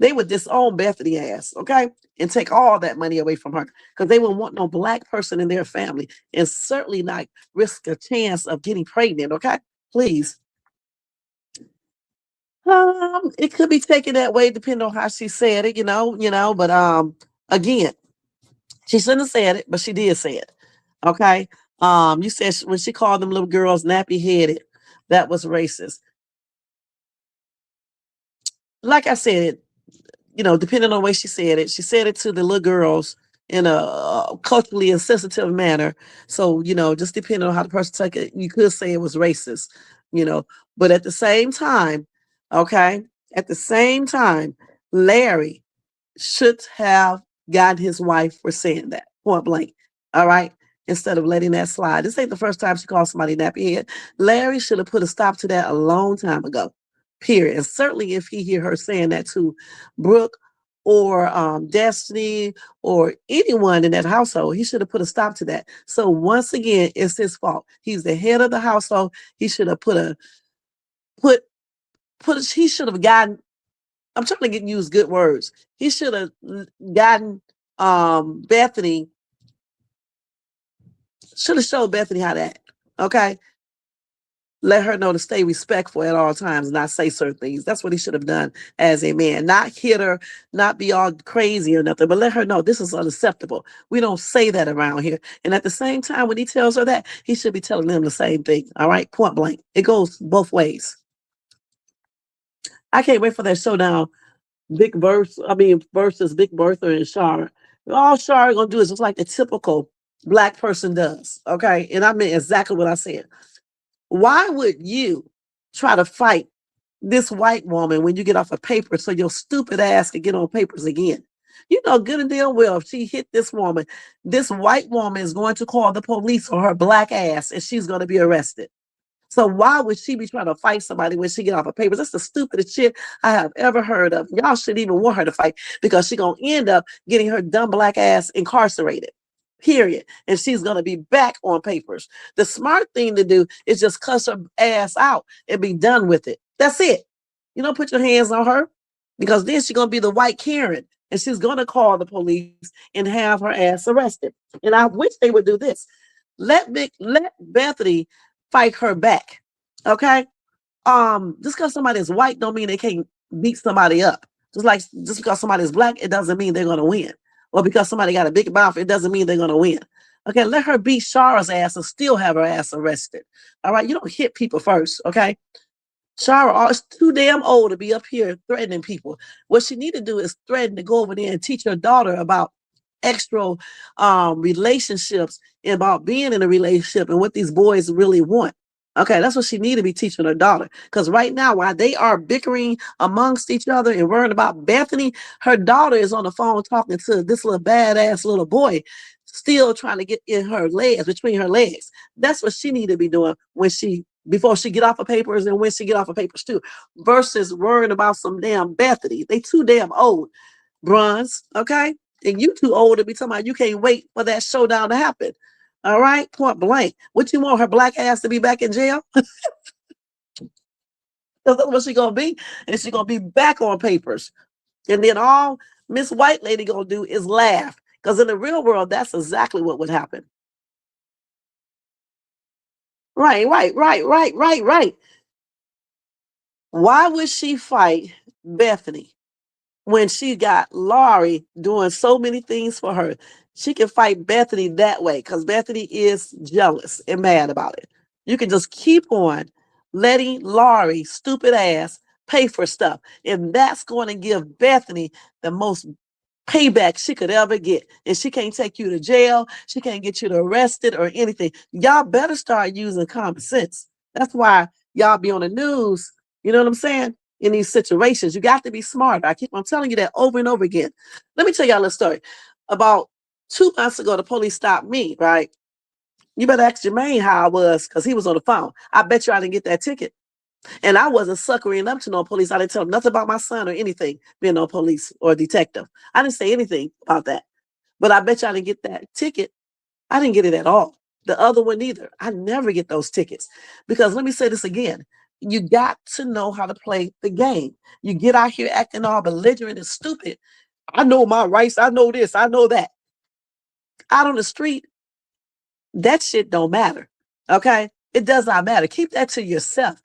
they would disown Bethany ass, okay? And take all that money away from her, because they wouldn't want no black person in their family, and certainly not risk a chance of getting pregnant, okay? Please. It could be taken that way depending on how she said it, but again, she shouldn't have said it, but she did say it. Okay. You said when she called them little girls nappy headed, that was racist. Like I said, depending on the way she said it to the little girls in a culturally insensitive manner. So, just depending on how the person took it, you could say it was racist, but at the same time, Larry should have gotten his wife for saying that, point blank. All right. Instead of letting that slide. This ain't the first time she called somebody nappy head. Larry should have put a stop to that a long time ago. Period. And certainly if he hear her saying that to Brooke or Destiny or anyone in that household, he should have put a stop to that. So once again, it's his fault. He's the head of the household. He should have he should have gotten I'm trying to use good words. He should have gotten Bethany, should have showed Bethany how to act. Okay. Let her know to stay respectful at all times, not say certain things. That's what he should have done as a man. Not hit her, not be all crazy or nothing, but let her know this is unacceptable. We don't say that around here. And at the same time, when he tells her that, he should be telling them the same thing. All right, point blank. It goes both ways. I can't wait for that showdown. Versus Big Bertha and Shara. All Shara gonna do is just like the typical black person does. Okay, and I mean exactly what I said. Why would you try to fight this white woman when you get off of paper so your stupid ass can get on papers again? You know good and damn well if she hit this woman, this white woman is going to call the police on her black ass and she's going to be arrested. So why would she be trying to fight somebody when she get off of papers? That's the stupidest shit I have ever heard of. Y'all shouldn't even want her to fight because she's going to end up getting her dumb black ass incarcerated. Period. And she's going to be back on papers. The smart thing to do is just cuss her ass out and be done with it. That's it. You don't put your hands on her because then she's going to be the white Karen and she's going to call the police and have her ass arrested. And I wish they would do this. Let Bethany fight her back. Okay? Just because somebody is white don't mean they can't beat somebody up. Just because somebody is black, it doesn't mean they're going to win. Or because somebody got a big mouth, it doesn't mean they're going to win. Okay, let her beat Shara's ass and still have her ass arrested. All right, you don't hit people first, okay? Shara is too damn old to be up here threatening people. What she need to do is threaten to go over there and teach her daughter about extra relationships and about being in a relationship and what these boys really want. Okay, that's what she need to be teaching her daughter. Because right now, while they are bickering amongst each other and worrying about Bethany, her daughter is on the phone talking to this little badass little boy, still trying to get in her legs, between her legs. That's what she need to be doing before she get off of papers and when she get off of papers too, versus worrying about some damn Bethany. They too damn old, bronze, okay? And you too old to be talking about you can't wait for that showdown to happen. All right, point blank. What you want her black ass to be back in jail? That's what she gonna be, and she gonna be back on papers. And then all Miss White Lady gonna do is laugh, because in the real world, that's exactly what would happen. Right. Why would she fight Bethany when she got Laurie doing so many things for her? She can fight Bethany that way because Bethany is jealous and mad about it. You can just keep on letting Laurie, stupid ass, pay for stuff. And that's going to give Bethany the most payback she could ever get. And she can't take you to jail. She can't get you arrested or anything. Y'all better start using common sense. That's why y'all be on the news. You know what I'm saying? In these situations, you got to be smart. I keep on telling you that over and over again. Let me tell y'all a story. About 2 months ago, the police stopped me, right? You better ask Jermaine how I was because he was on the phone. I bet you I didn't get that ticket. And I wasn't suckering up to no police. I didn't tell them nothing about my son or anything, being no police or detective. I didn't say anything about that. But I bet you I didn't get that ticket. I didn't get it at all. The other one either. I never get those tickets. Because let me say this again. You got to know how to play the game. You get out here acting all belligerent and stupid. I know my rights. I know this. I know that. Out on the street, that shit don't matter. Okay? It does not matter. Keep that to yourself.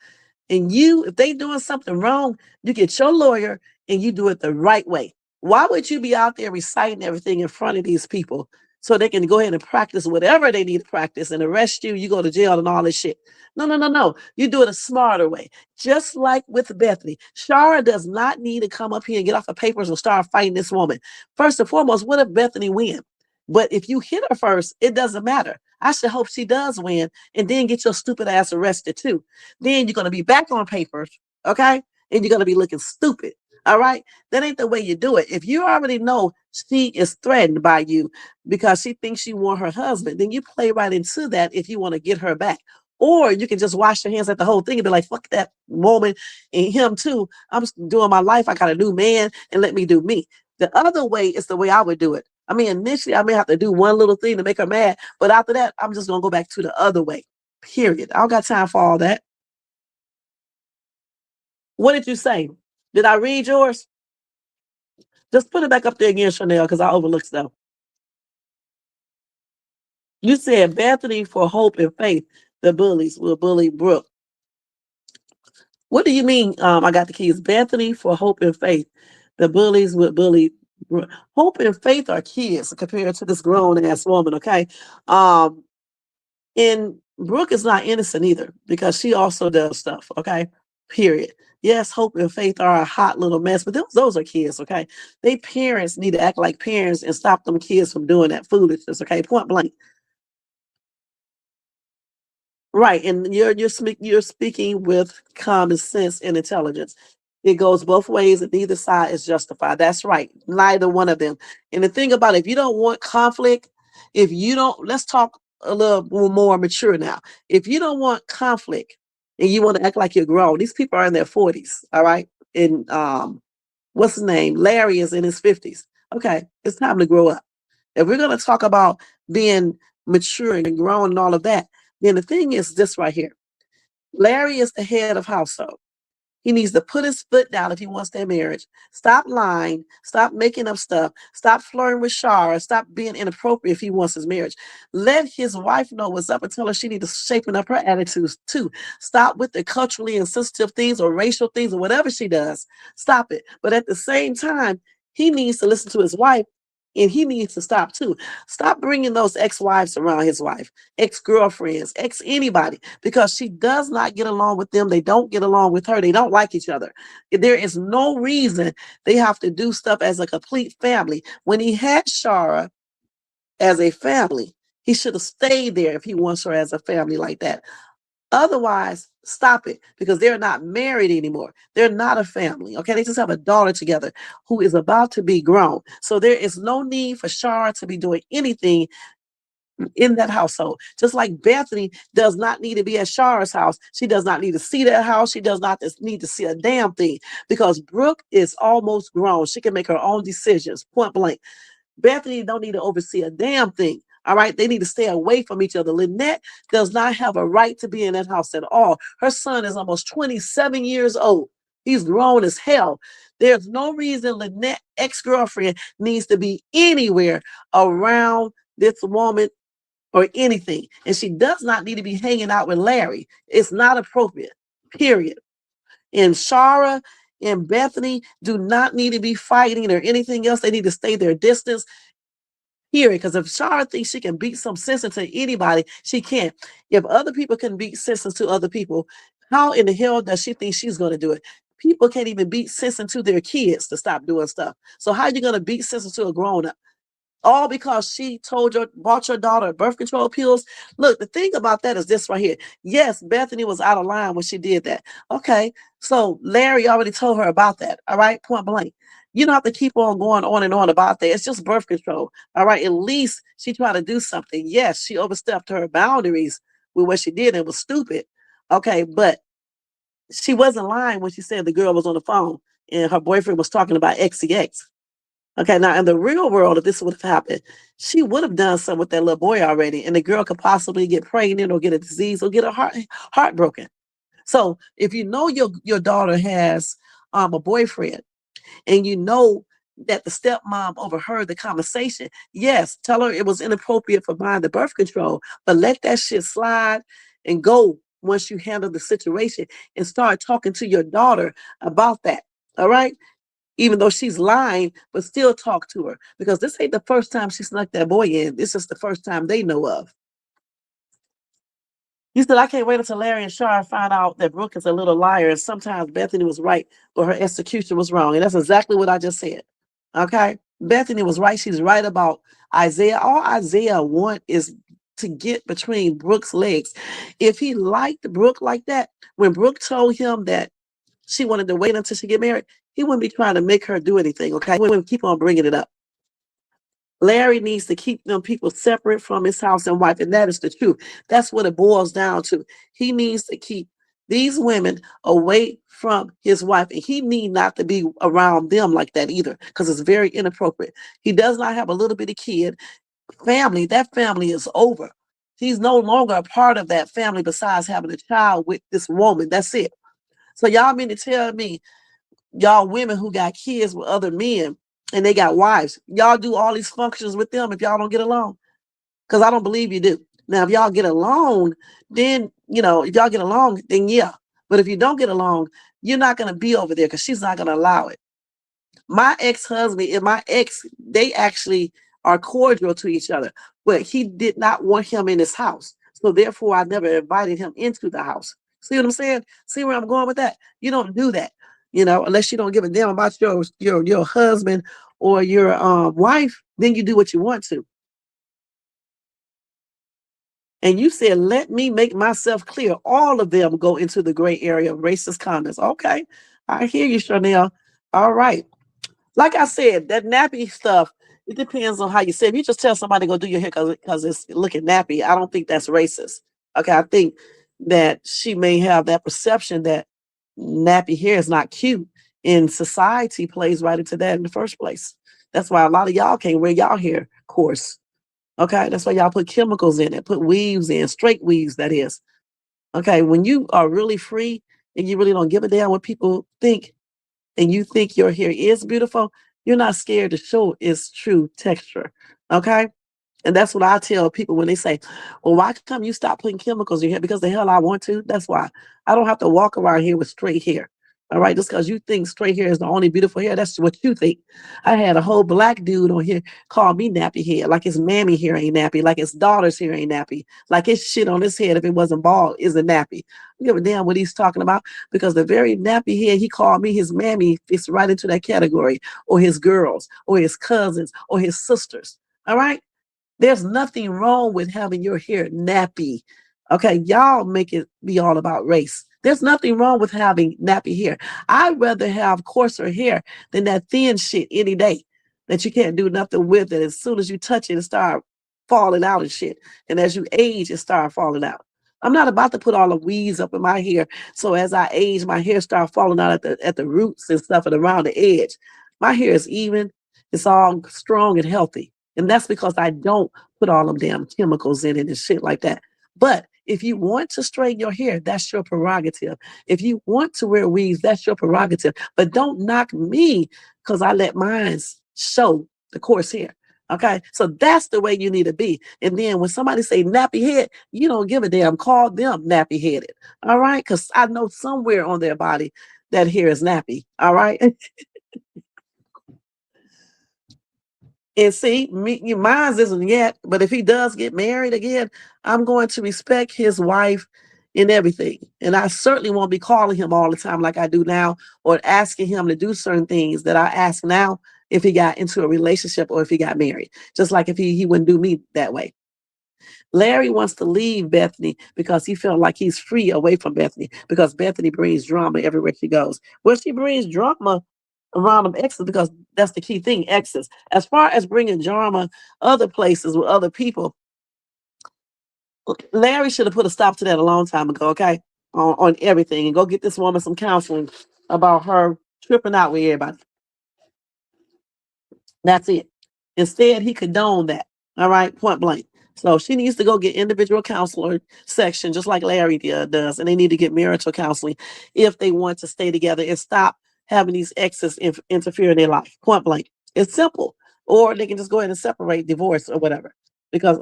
And if they doing something wrong, you get your lawyer and you do it the right way. Why would you be out there reciting everything in front of these people so they can go ahead and practice whatever they need to practice and arrest you? You go to jail and all this shit. No. You do it a smarter way. Just like with Bethany. Shara does not need to come up here and get off the papers and start fighting this woman. First and foremost, what if Bethany win? But if you hit her first, it doesn't matter. I should hope she does win and then get your stupid ass arrested too. Then you're going to be back on papers, okay? And you're going to be looking stupid, all right? That ain't the way you do it. If you already know she is threatened by you because she thinks you want her husband, then you play right into that if you want to get her back. Or you can just wash your hands at the whole thing and be like, fuck that woman and him too. I'm doing my life. I got a new man and let me do me. The other way is the way I would do it. I mean, initially, I may have to do one little thing to make her mad, but after that, I'm just going to go back to the other way, period. I don't got time for all that. What did you say? Did I read yours? Just put it back up there again, Chanel, because I overlooked stuff. You said Bethany for hope and faith. The bullies will bully Brooke. What do you mean? I got the keys. Bethany for hope and faith. The bullies would bully Brooke. Hope and faith are kids compared to this grown ass woman. Okay. And Brooke is not innocent either because she also does stuff. Okay. Period. Yes, hope and faith are a hot little mess, but those are kids. Okay. They parents need to act like parents and stop them kids from doing that foolishness. Okay. Point blank. Right, and you're speaking with common sense and intelligence. It goes both ways, and neither side is justified. That's right, neither one of them. And the thing about it, if you don't want conflict, if you don't, let's talk a little more mature now. If you don't want conflict and you want to act like you're grown, these people are in their 40s, all right? And what's his name? Larry is in his 50s. Okay, it's time to grow up. If we're going to talk about being mature and grown and all of that, then the thing is this right here. Larry is the head of household. He needs to put his foot down if he wants that marriage. Stop lying. Stop making up stuff. Stop flirting with Shara. Stop being inappropriate if he wants his marriage. Let his wife know what's up and tell her she needs to shapen up her attitudes too. Stop with the culturally insensitive things or racial things or whatever she does. Stop it. But at the same time, he needs to listen to his wife. And he needs to stop too. Stop bringing those ex-wives around his wife, ex-girlfriends, ex-anybody, because she does not get along with them. They don't get along with her. They don't like each other. There is no reason they have to do stuff as a complete family. When he had Shara as a family, he should have stayed there if he wants her as a family like that. Otherwise, stop it because they're not married anymore. They're not a family. Okay. They just have a daughter together who is about to be grown. So there is no need for Shara to be doing anything in that household. Just like Bethany does not need to be at Shara's house. She does not need to see that house. She does not need to see a damn thing because Brooke is almost grown. She can make her own decisions, point blank. Bethany don't need to oversee a damn thing. All right. They need to stay away from each other. Lynette does not have a right to be in that house at all. Her son is almost 27 years old. He's grown as hell. There's no reason Lynette, ex-girlfriend, needs to be anywhere around this woman or anything. And she does not need to be hanging out with Larry. It's not appropriate. Period. And Shara and Bethany do not need to be fighting or anything else. They need to stay their distance. Period. Because if Shara thinks she can beat some sense into anybody, she can't. If other people can beat sense into other people, how in the hell does she think she's going to do it? People can't even beat sense into their kids to stop doing stuff. So how are you going to beat sense into a grown-up? All because she bought your daughter birth control pills. Look, the thing about that is this right here. Yes, Bethany was out of line when she did that. Okay, so Larry already told her about that. All right, point blank. You don't have to keep on going on and on about that. It's just birth control. All right, at least she tried to do something. Yes, she overstepped her boundaries with what she did and it was stupid. Okay, but she wasn't lying when she said the girl was on the phone and her boyfriend was talking about XCX. Okay, now in the real world, if this would have happened, she would have done something with that little boy already, and the girl could possibly get pregnant or get a disease or get her heart broken. So if you know your daughter has a boyfriend, and you know that the stepmom overheard the conversation, yes, tell her it was inappropriate for buying the birth control, but let that shit slide and go once you handle the situation and start talking to your daughter about that. All right. Even though she's lying, but still talk to her because this ain't the first time she snuck that boy in. This is the first time they know of. You said, I can't wait until Larry and Shar find out that Brooke is a little liar and sometimes Bethany was right, but her execution was wrong. And that's exactly what I just said. Okay? Bethany was right. She's right about Isaiah. All Isaiah wants is to get between Brooke's legs. If he liked Brooke like that, when Brooke told him that she wanted to wait until she get married, he wouldn't be trying to make her do anything, okay? He wouldn't keep on bringing it up. Larry needs to keep them people separate from his house and wife, and that is the truth. That's what it boils down to. He needs to keep these women away from his wife, and he need not to be around them like that either, because it's very inappropriate. He does not have a little bitty kid. Family, that family is over. He's no longer a part of that family besides having a child with this woman. That's it. So y'all mean to tell me y'all women who got kids with other men and they got wives. Y'all do all these functions with them if y'all don't get along? Because I don't believe you do. Now, if y'all get along, then, if y'all get along, then yeah. But if you don't get along, you're not going to be over there because she's not going to allow it. My ex-husband and my ex, they actually are cordial to each other, but he did not want him in his house. So therefore, I never invited him into the house. See what I'm saying? See where I'm going with that? You don't do that, unless you don't give a damn about your husband or your wife, then you do what you want to. And you said, let me make myself clear. All of them go into the gray area of racist comments. Okay, I hear you, Chanel. All right. Like I said, that nappy stuff, it depends on how you say it. If you just tell somebody to go do your hair because it's looking nappy, I don't think that's racist. Okay, I think that she may have that perception that nappy hair is not cute, and society plays right into that in the first place. That's why a lot of y'all can't wear y'all hair coarse. Okay, that's why y'all put chemicals in it, put weaves in, straight weaves, that is. Okay, when you are really free and you really don't give a damn what people think, and you think your hair is beautiful, you're not scared to show its true texture. Okay? And that's what I tell people when they say, well, why come you stop putting chemicals in your hair? Because the hell I want to. That's why. I don't have to walk around here with straight hair. All right, just because you think straight hair is the only beautiful hair, that's what you think. I had a whole black dude on here call me nappy head, like his mammy hair ain't nappy, like his daughter's hair ain't nappy, like his shit on his head, if it wasn't bald, isn't nappy. I don't give a damn what he's talking about, because the very nappy head he called me his mammy fits right into that category, or his girls, or his cousins, or his sisters. All right? There's nothing wrong with having your hair nappy. Okay, y'all make it be all about race. There's nothing wrong with having nappy hair. I'd rather have coarser hair than that thin shit any day that you can't do nothing with it. As soon as you touch it, it start falling out and shit. And as you age, it start falling out. I'm not about to put all the weeds up in my hair, so as I age, my hair start falling out at the roots and stuff and around the edge. My hair is even. It's all strong and healthy. And that's because I don't put all them damn chemicals in it and shit like that. But if you want to straighten your hair, that's your prerogative. If you want to wear weaves, that's your prerogative. But don't knock me because I let mine show the coarse hair. Okay, so that's the way you need to be. And then when somebody say nappy head, you don't give a damn. Call them nappy headed. All right, because I know somewhere on their body that hair is nappy. All right. And see, mine isn't yet, but if he does get married again, I'm going to respect his wife and everything. And I certainly won't be calling him all the time like I do now, or asking him to do certain things that I ask now if he got into a relationship or if he got married. Just like if he wouldn't do me that way. Larry wants to leave Bethany because he felt like he's free away from Bethany, because Bethany brings drama everywhere she goes. Well, she brings drama around them exes because that's the key thing, exes. As far as bringing drama other places with other people, Larry should have put a stop to that a long time ago, okay? On everything, and go get this woman some counseling about her tripping out with everybody. That's it. Instead, he condoned that. All right, point blank. So she needs to go get individual counselor section, just like Larry does, and they need to get marital counseling if they want to stay together and stop having these exes interfere in their life. Point blank. It's simple. Or they can just go ahead and separate, divorce, or whatever. Because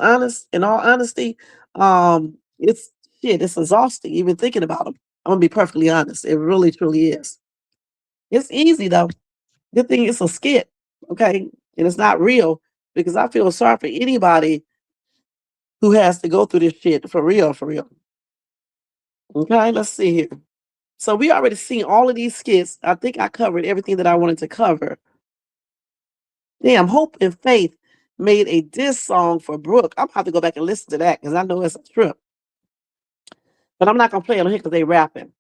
in all honesty, it's shit. It's exhausting even thinking about them. I'm gonna be perfectly honest. It really, truly is. It's easy though. Good thing it's a skit, okay, and it's not real, because I feel sorry for anybody who has to go through this shit for real, for real. Okay, let's see here. So we already seen all of these skits. I think I covered everything that I wanted to cover. Damn, Hope and Faith made a diss song for Brooke. I'm gonna have to go back and listen to that because I know it's a trip. But I'm not gonna play it on here because they rapping.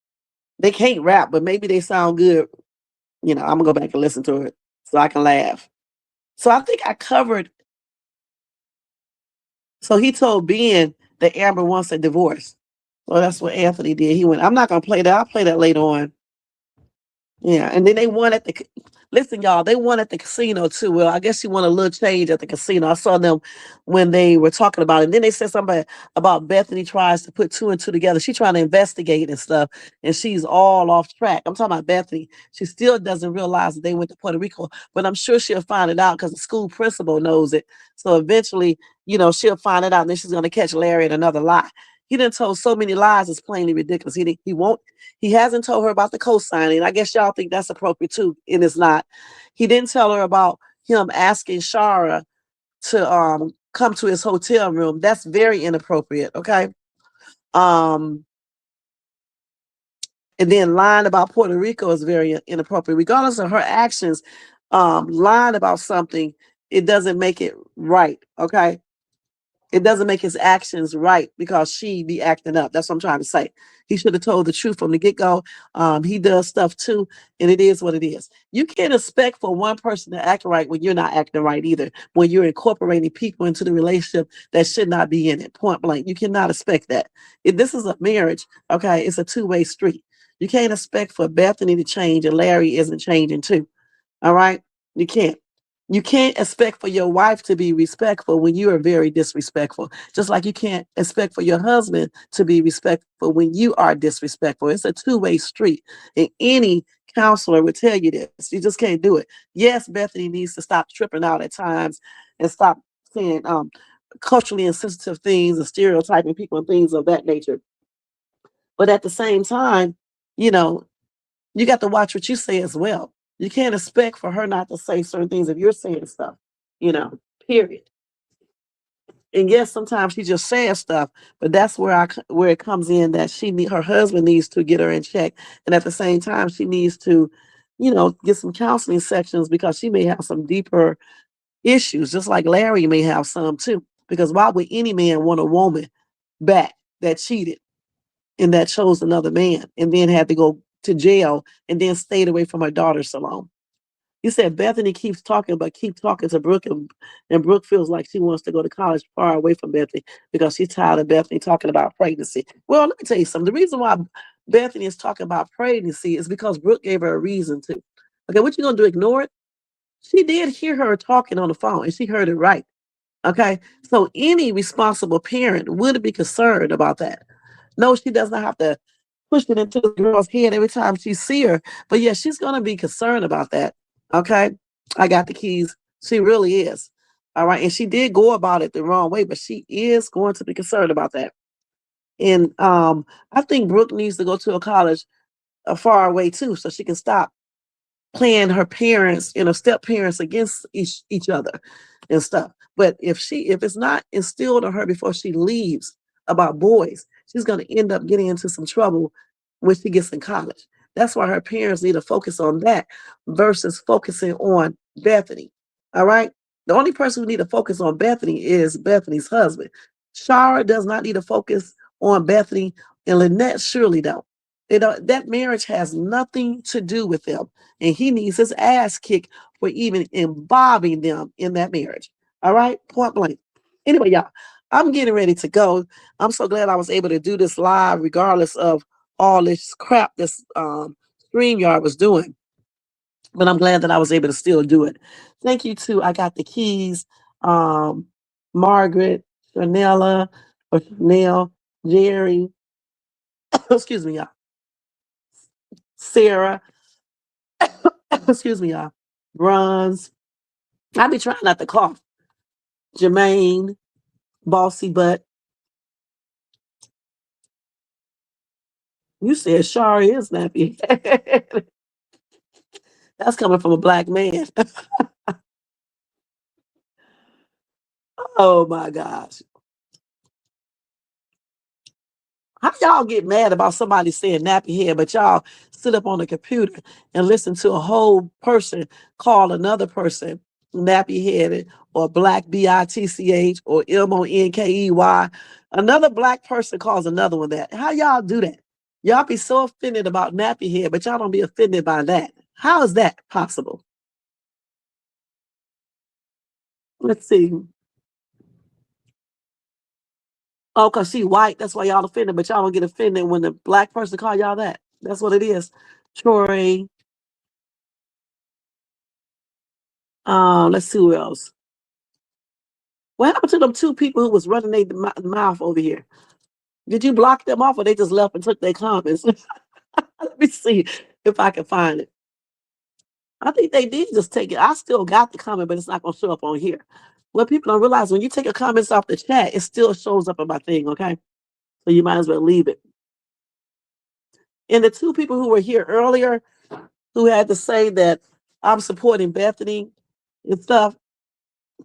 They can't rap, but maybe they sound good. I'm gonna go back and listen to it so I can laugh. So I think I covered. So he told Ben that Amber wants a divorce. So that's what Anthony did. He went, I'm not gonna play that. I'll play that later on. Yeah, and then they won at the. Listen, y'all, they won at the casino too. Well, I guess she won a little change at the casino. I saw them when they were talking about it. And then they said something about Bethany tries to put two and two together. She's trying to investigate and stuff, and she's all off track. I'm talking about Bethany. She still doesn't realize that they went to Puerto Rico, but I'm sure she'll find it out because the school principal knows it. So eventually, she'll find it out, and then she's going to catch Larry in another lie. He done told so many lies; it's plainly ridiculous. He won't. He hasn't told her about the co-signing. I guess y'all think that's appropriate too, and it's not. He didn't tell her about him asking Shara to come to his hotel room. That's very inappropriate. Okay. Um, and then lying about Puerto Rico is very inappropriate. Regardless of her actions, lying about something, it doesn't make it right. Okay. It doesn't make his actions right because she be acting up. That's what I'm trying to say. He should have told the truth from the get-go. He does stuff too, and it is what it is. You can't expect for one person to act right when you're not acting right either, when you're incorporating people into the relationship that should not be in it, point blank. You cannot expect that. If this is a marriage, okay, it's a two-way street. You can't expect for Bethany to change and Larry isn't changing too. All right? You can't. You can't expect for your wife to be respectful when you are very disrespectful. Just like you can't expect for your husband to be respectful when you are disrespectful. It's a two-way street. And any counselor would tell you this. You just can't do it. Yes, Bethany needs to stop tripping out at times and stop saying culturally insensitive things and stereotyping people and things of that nature. But at the same time, you know, you got to watch what you say as well. You can't expect for her not to say certain things if you're saying stuff, period. And yes, sometimes she just says stuff, but that's where it comes in that her husband needs to get her in check. And at the same time, she needs to, get some counseling sections because she may have some deeper issues, just like Larry may have some too. Because why would any man want a woman back that cheated and that chose another man and then had to go to jail and then stayed away from her daughter so long? You said Bethany keeps talking, but keep talking to Brooke, and Brooke feels like she wants to go to college far away from Bethany because she's tired of Bethany talking about pregnancy. Well, let me tell you something. The reason why Bethany is talking about pregnancy is because Brooke gave her a reason to. Okay, what you gonna do? Ignore it? She did hear her talking on the phone, and she heard it right. Okay, so any responsible parent would be concerned about that. No, she does not have to push it into the girl's head every time she see her. But yeah, she's gonna be concerned about that. Okay, I got the keys. She really is. All right, and she did go about it the wrong way, but she is going to be concerned about that. And I think Brooke needs to go to a college far away too, so she can stop playing her parents, step parents against each other and stuff. But if it's not instilled in her before she leaves about boys, she's going to end up getting into some trouble when she gets in college. That's why her parents need to focus on that versus focusing on Bethany. All right. The only person who need to focus on Bethany is Bethany's husband. Shara does not need to focus on Bethany, and Lynette surely don't. That marriage has nothing to do with them, and he needs his ass kicked for even involving them in that marriage. All right, point blank. Anyway, y'all, I'm getting ready to go. I'm so glad I was able to do this live, regardless of all this crap this StreamYard was doing. But I'm glad that I was able to still do it. Thank you to I Got the Keys, Margaret, Chanela, or Chanel, Jerry, excuse me, y'all, Sarah, excuse me, y'all, Bronze. I be trying not to cough. Jermaine, Bossy Butt. You said Shari is nappy. That's coming from a black man. Oh my gosh. How y'all get mad about somebody saying nappy head, but y'all sit up on the computer and listen to a whole person call another person nappy headed or black bitch or monkey? Another black person calls another one that. How y'all do that? Y'all be so offended about nappy head, but y'all don't be offended by that. How is that possible? Let's see. Oh, because she white. That's why y'all offended, but y'all don't get offended when the black person call y'all that. That's what it is. Troy, Let's see who else. What happened to them 2 people who was running their mouth over here? Did you block them off or they just left and took their comments? Let me see if I can find it. I think they did just take it. I still got the comment, but it's not going to show up on here. What people don't realize, when you take your comments off the chat, it still shows up on my thing, okay? So you might as well leave it. And the 2 people who were here earlier who had to say that I'm supporting Bethany and stuff,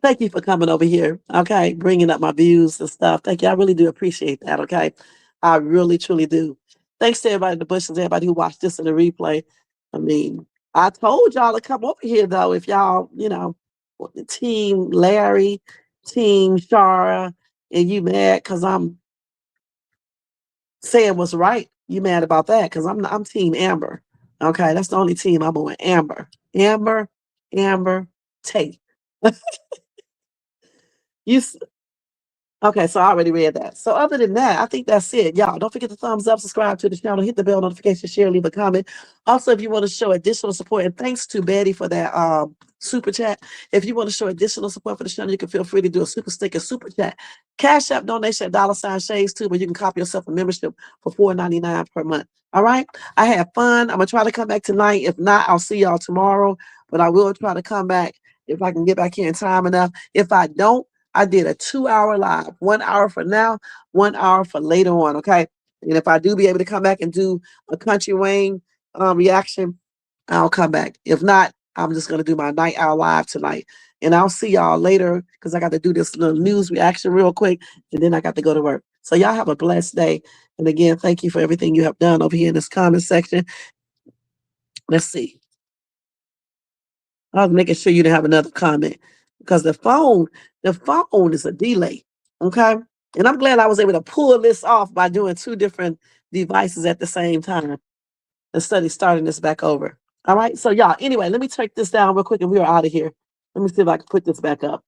thank you for coming over here, okay? Bringing up my views and stuff. Thank you. I really do appreciate that, okay? I really, truly do. Thanks to everybody in the bushes, everybody who watched this in the replay. I mean, I told y'all to come over here, though, if y'all, team Larry, team Shara, and you mad because I'm saying what's right. You mad about that because I'm team Amber. Okay, that's the only team I'm on. Amber. Amber, Tate. Okay, so I already read that. So other than that, I think that's it. Y'all, don't forget to thumbs up, subscribe to the channel, hit the bell notification, share, leave a comment. Also, if you want to show additional support, and thanks to Betty for that super chat. If you want to show additional support for the channel, you can feel free to do a super sticker, super chat. Cash App donation at $Shades too, but you can copy yourself a membership for $4.99 per month. All right. I had fun. I'm gonna try to come back tonight. If not, I'll see y'all tomorrow. But I will try to come back if I can get back here in time enough. If I don't, I did a 2-hour live, 1 hour for now, 1 hour for later on, okay? And if I do be able to come back and do a Country Wayne reaction, I'll come back. If not, I'm just going to do my night hour live tonight. And I'll see y'all later because I got to do this little news reaction real quick, and then I got to go to work. So y'all have a blessed day. And again, thank you for everything you have done over here in this comment section. Let's see. I was making sure you didn't have another comment because the phone is a delay. Okay. And I'm glad I was able to pull this off by doing 2 different devices at the same time instead of starting this back over. All right. So y'all, anyway, let me take this down real quick and we're out of here. Let me see if I can put this back up.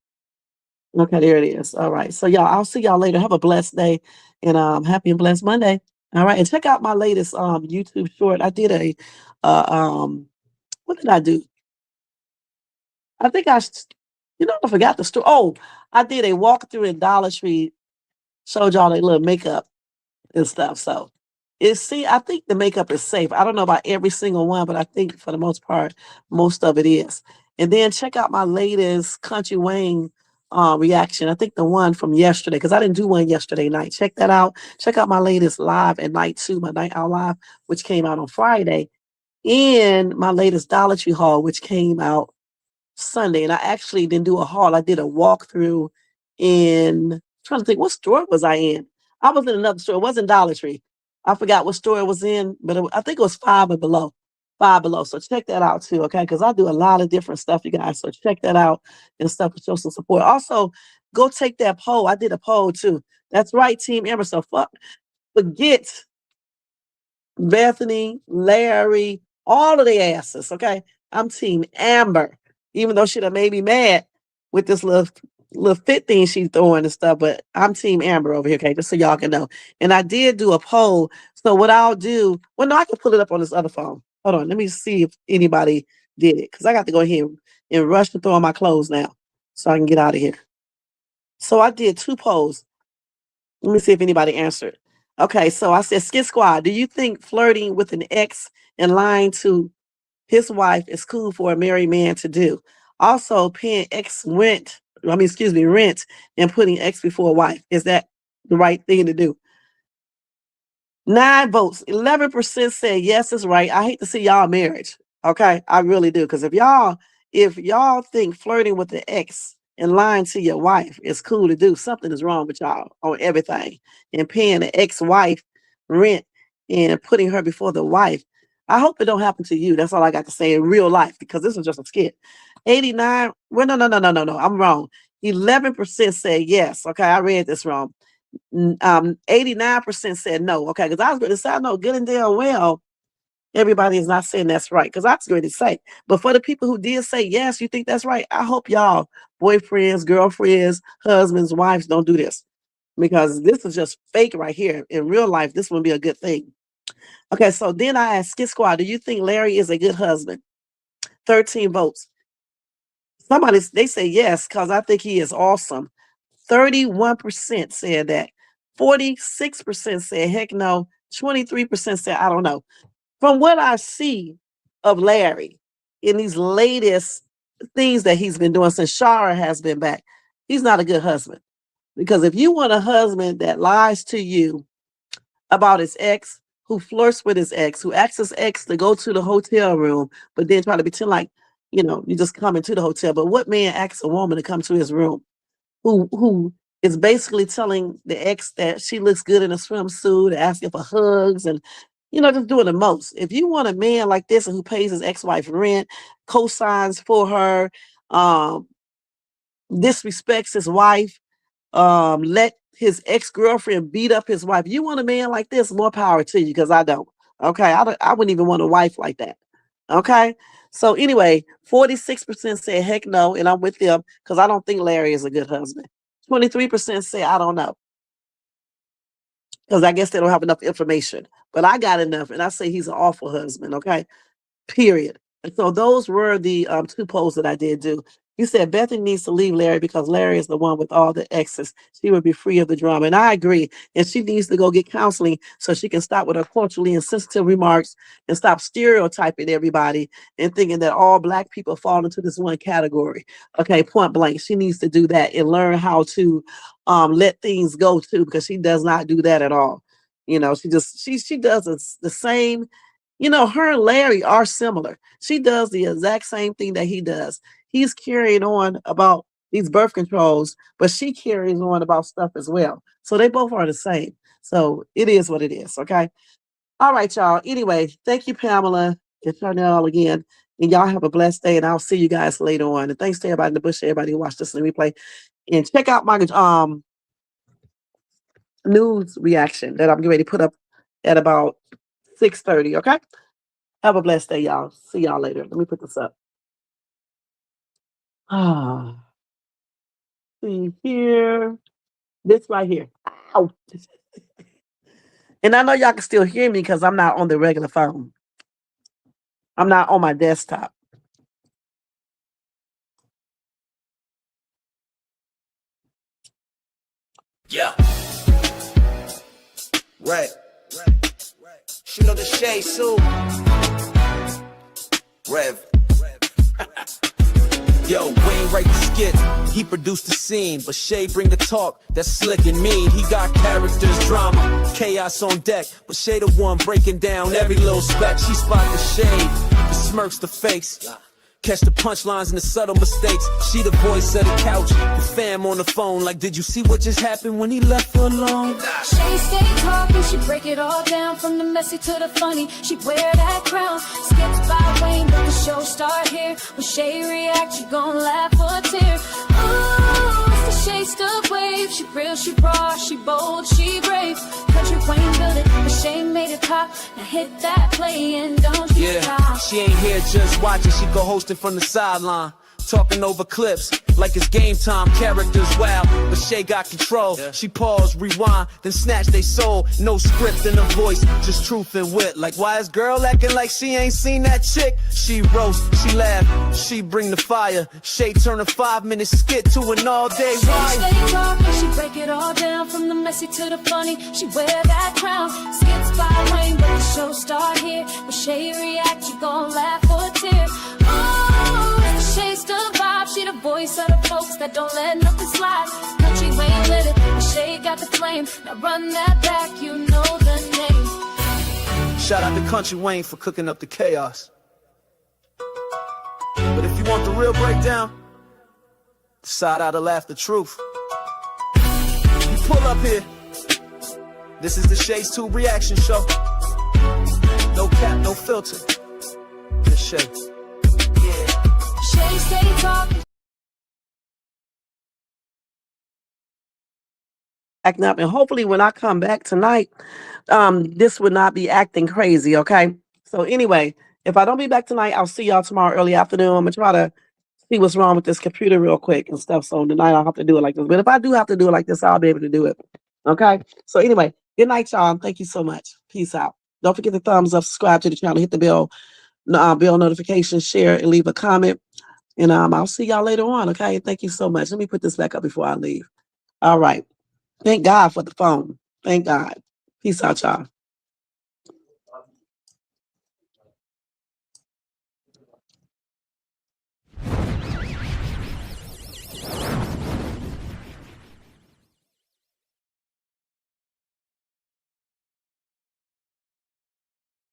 Okay, there it is. All right. So y'all, I'll see y'all later. Have a blessed day and happy and blessed Monday. All right. And check out my latest YouTube short. I did what did I do? I think I forgot the story. Oh, I did a walkthrough in Dollar Tree, showed y'all their little makeup and stuff. So I think the makeup is safe. I don't know about every single one, but I think for the most part, most of it is. And then check out my latest Country Wayne reaction. I think the one from yesterday, because I didn't do one yesterday night. Check that out. Check out my latest live at night 2, my night out live, which came out on Friday, and my latest Dollar Tree haul, which came out Sunday. And I actually didn't do a haul. I did a walkthrough in, trying to think, what store was I in? I was in another store. It wasn't Dollar Tree. I forgot what store it was in, but I think it was Five Below. So check that out too, okay? Because I do a lot of different stuff, you guys. So check that out and stuff to show some support. Also, go take that poll. I did a poll too. That's right, Team Amber. So forget Bethany, Larry, all of their asses, okay? I'm Team Amber, even though she done made me mad with this little fit thing she's throwing and stuff, but I'm Team Amber over here, okay? Just so y'all can know. And I did do a poll. So what I'll do, well, no, I can pull it up on this other phone. Hold on, let me see if anybody did it, because I got to go ahead and rush to throw on my clothes now so I can get out of here. So I did 2 polls. Let me see if anybody answered. Okay, so I said, Skit Squad, do you think flirting with an ex and lying to his wife is cool for a married man to do? Also, paying rent and putting ex before wife. Is that the right thing to do? 9 votes. 11% said yes, it's right. I hate to see y'all marriage. Okay, I really do. Because if y'all think flirting with the ex and lying to your wife is cool to do, something is wrong with y'all on everything. And paying the ex-wife rent and putting her before the wife. I hope it don't happen to you. That's all I got to say in real life, because this is just a skit. 89. Well, no. I'm wrong. 11% said yes. Okay, I read this wrong. 89% said no. Okay, because I was going to say, I know good and damn well everybody is not saying that's right, because I was going to say, but for the people who did say yes, you think that's right, I hope y'all boyfriends, girlfriends, husbands, wives don't do this, because this is just fake right here. In real life, this wouldn't be a good thing. Okay, so then I asked Skit Squad, do you think Larry is a good husband? 13 votes. They say yes, because I think he is awesome. 31% said that. 46% said heck no. 23% said I don't know. From what I see of Larry in these latest things that he's been doing since Shara has been back, he's not a good husband. Because if you want a husband that lies to you about his ex, who flirts with his ex, who asks his ex to go to the hotel room, but then try to pretend like, you just come into the hotel. But what man asks a woman to come to his room who is basically telling the ex that she looks good in a swimsuit, asking for hugs and, just doing the most. If you want a man like this and who pays his ex-wife rent, co-signs for her, disrespects his wife, let his ex-girlfriend beat up his wife. You want a man like this, more power to you, because I don't. Okay. I wouldn't even want a wife like that. Okay. So anyway, 46% say heck no, and I'm with them because I don't think Larry is a good husband. 23% say I don't know. Because I guess they don't have enough information. But I got enough, and I say he's an awful husband, okay? Period. And so those were the 2 polls that I did do. You said Bethany needs to leave Larry because Larry is the one with all the exes. She would be free of the drama. And I agree. And she needs to go get counseling so she can stop with her culturally insensitive remarks and stop stereotyping everybody and thinking that all Black people fall into this one category. Okay, point blank. She needs to do that and learn how to let things go too, because she does not do that at all. She does the same. Her and Larry are similar. She does the exact same thing that he does. He's carrying on about these birth controls, but she carries on about stuff as well. So they both are the same. So it is what it is. Okay. All right, y'all. Anyway, thank you, Pamela and Chanel again. And y'all have a blessed day. And I'll see you guys later on. And thanks to everybody in the bush, everybody who watched this in the replay. And check out my news reaction that I'm getting ready to put up at about 6:30. Okay. Have a blessed day, y'all. See y'all later. Let me put this up. See here. This right here. Ow. And I know y'all can still hear me because I'm not on the regular phone. I'm not on my desktop. Yeah. Right. Shoot on the shade soon. Rev. Yo, Wayne write the skit, he produced the scene, but Shay bring the talk, that's slick and mean. He got characters, drama, chaos on deck, but Shay the one breaking down every little speck. She spot the shade, the smirks, the face, catch the punchlines and the subtle mistakes. She the voice of the couch, the fam on the phone, like did you see what just happened when he left her alone? Shay stay talking, she break it all down, from the messy to the funny. She wear that crown, skips by Wayne, but the show start here. When Shay react, you gon' laugh or tear. Ooh, it's the Shay Stuck wave. She real, she raw, she bold, she brave. Country Wayne built it, but Shay made it pop. Now hit that play and don't you stop. She ain't here just watching, she co-hosting from the sideline. Talking over clips like it's game time, characters wild, but Shay got control. She pause, rewind, then snatch they soul. No script in her voice, just truth and wit. Like why is girl acting like she ain't seen that chick? She roast, she laugh, she bring the fire. Shay turn a 5-minute skit to an all-day ride. She stay talking, she break it all down, from the messy to the funny. She wear that crown, skips by Wayne, but the show start here. When Shay react, you gon' laugh or tear. Oh, Shay Stuck vibe, she the voice of the folks that don't let nothing slide. Country Wayne lit it, but Shay got the flame. Now run that back, you know the name. Shout out to Country Wayne for cooking up the chaos. But if you want the real breakdown, decide how to laugh the truth. You pull up here. This is the Shay's 2 reaction show. No cap, no filter. Just Shay. Shay stay talking. Acting up, and hopefully when I come back tonight, this would not be acting crazy. Okay. So anyway, if I don't be back tonight, I'll see y'all tomorrow early afternoon. I'm gonna try to see what's wrong with this computer real quick and stuff. So tonight I'll have to do it like this. But if I do have to do it like this, I'll be able to do it. Okay. So anyway, good night, y'all. Thank you so much. Peace out. Don't forget to thumbs up, subscribe to the channel, hit the bell notification, share, and leave a comment. And I'll see y'all later on. Okay. Thank you so much. Let me put this back up before I leave. All right. Thank God for the phone. Thank God. Peace out, y'all.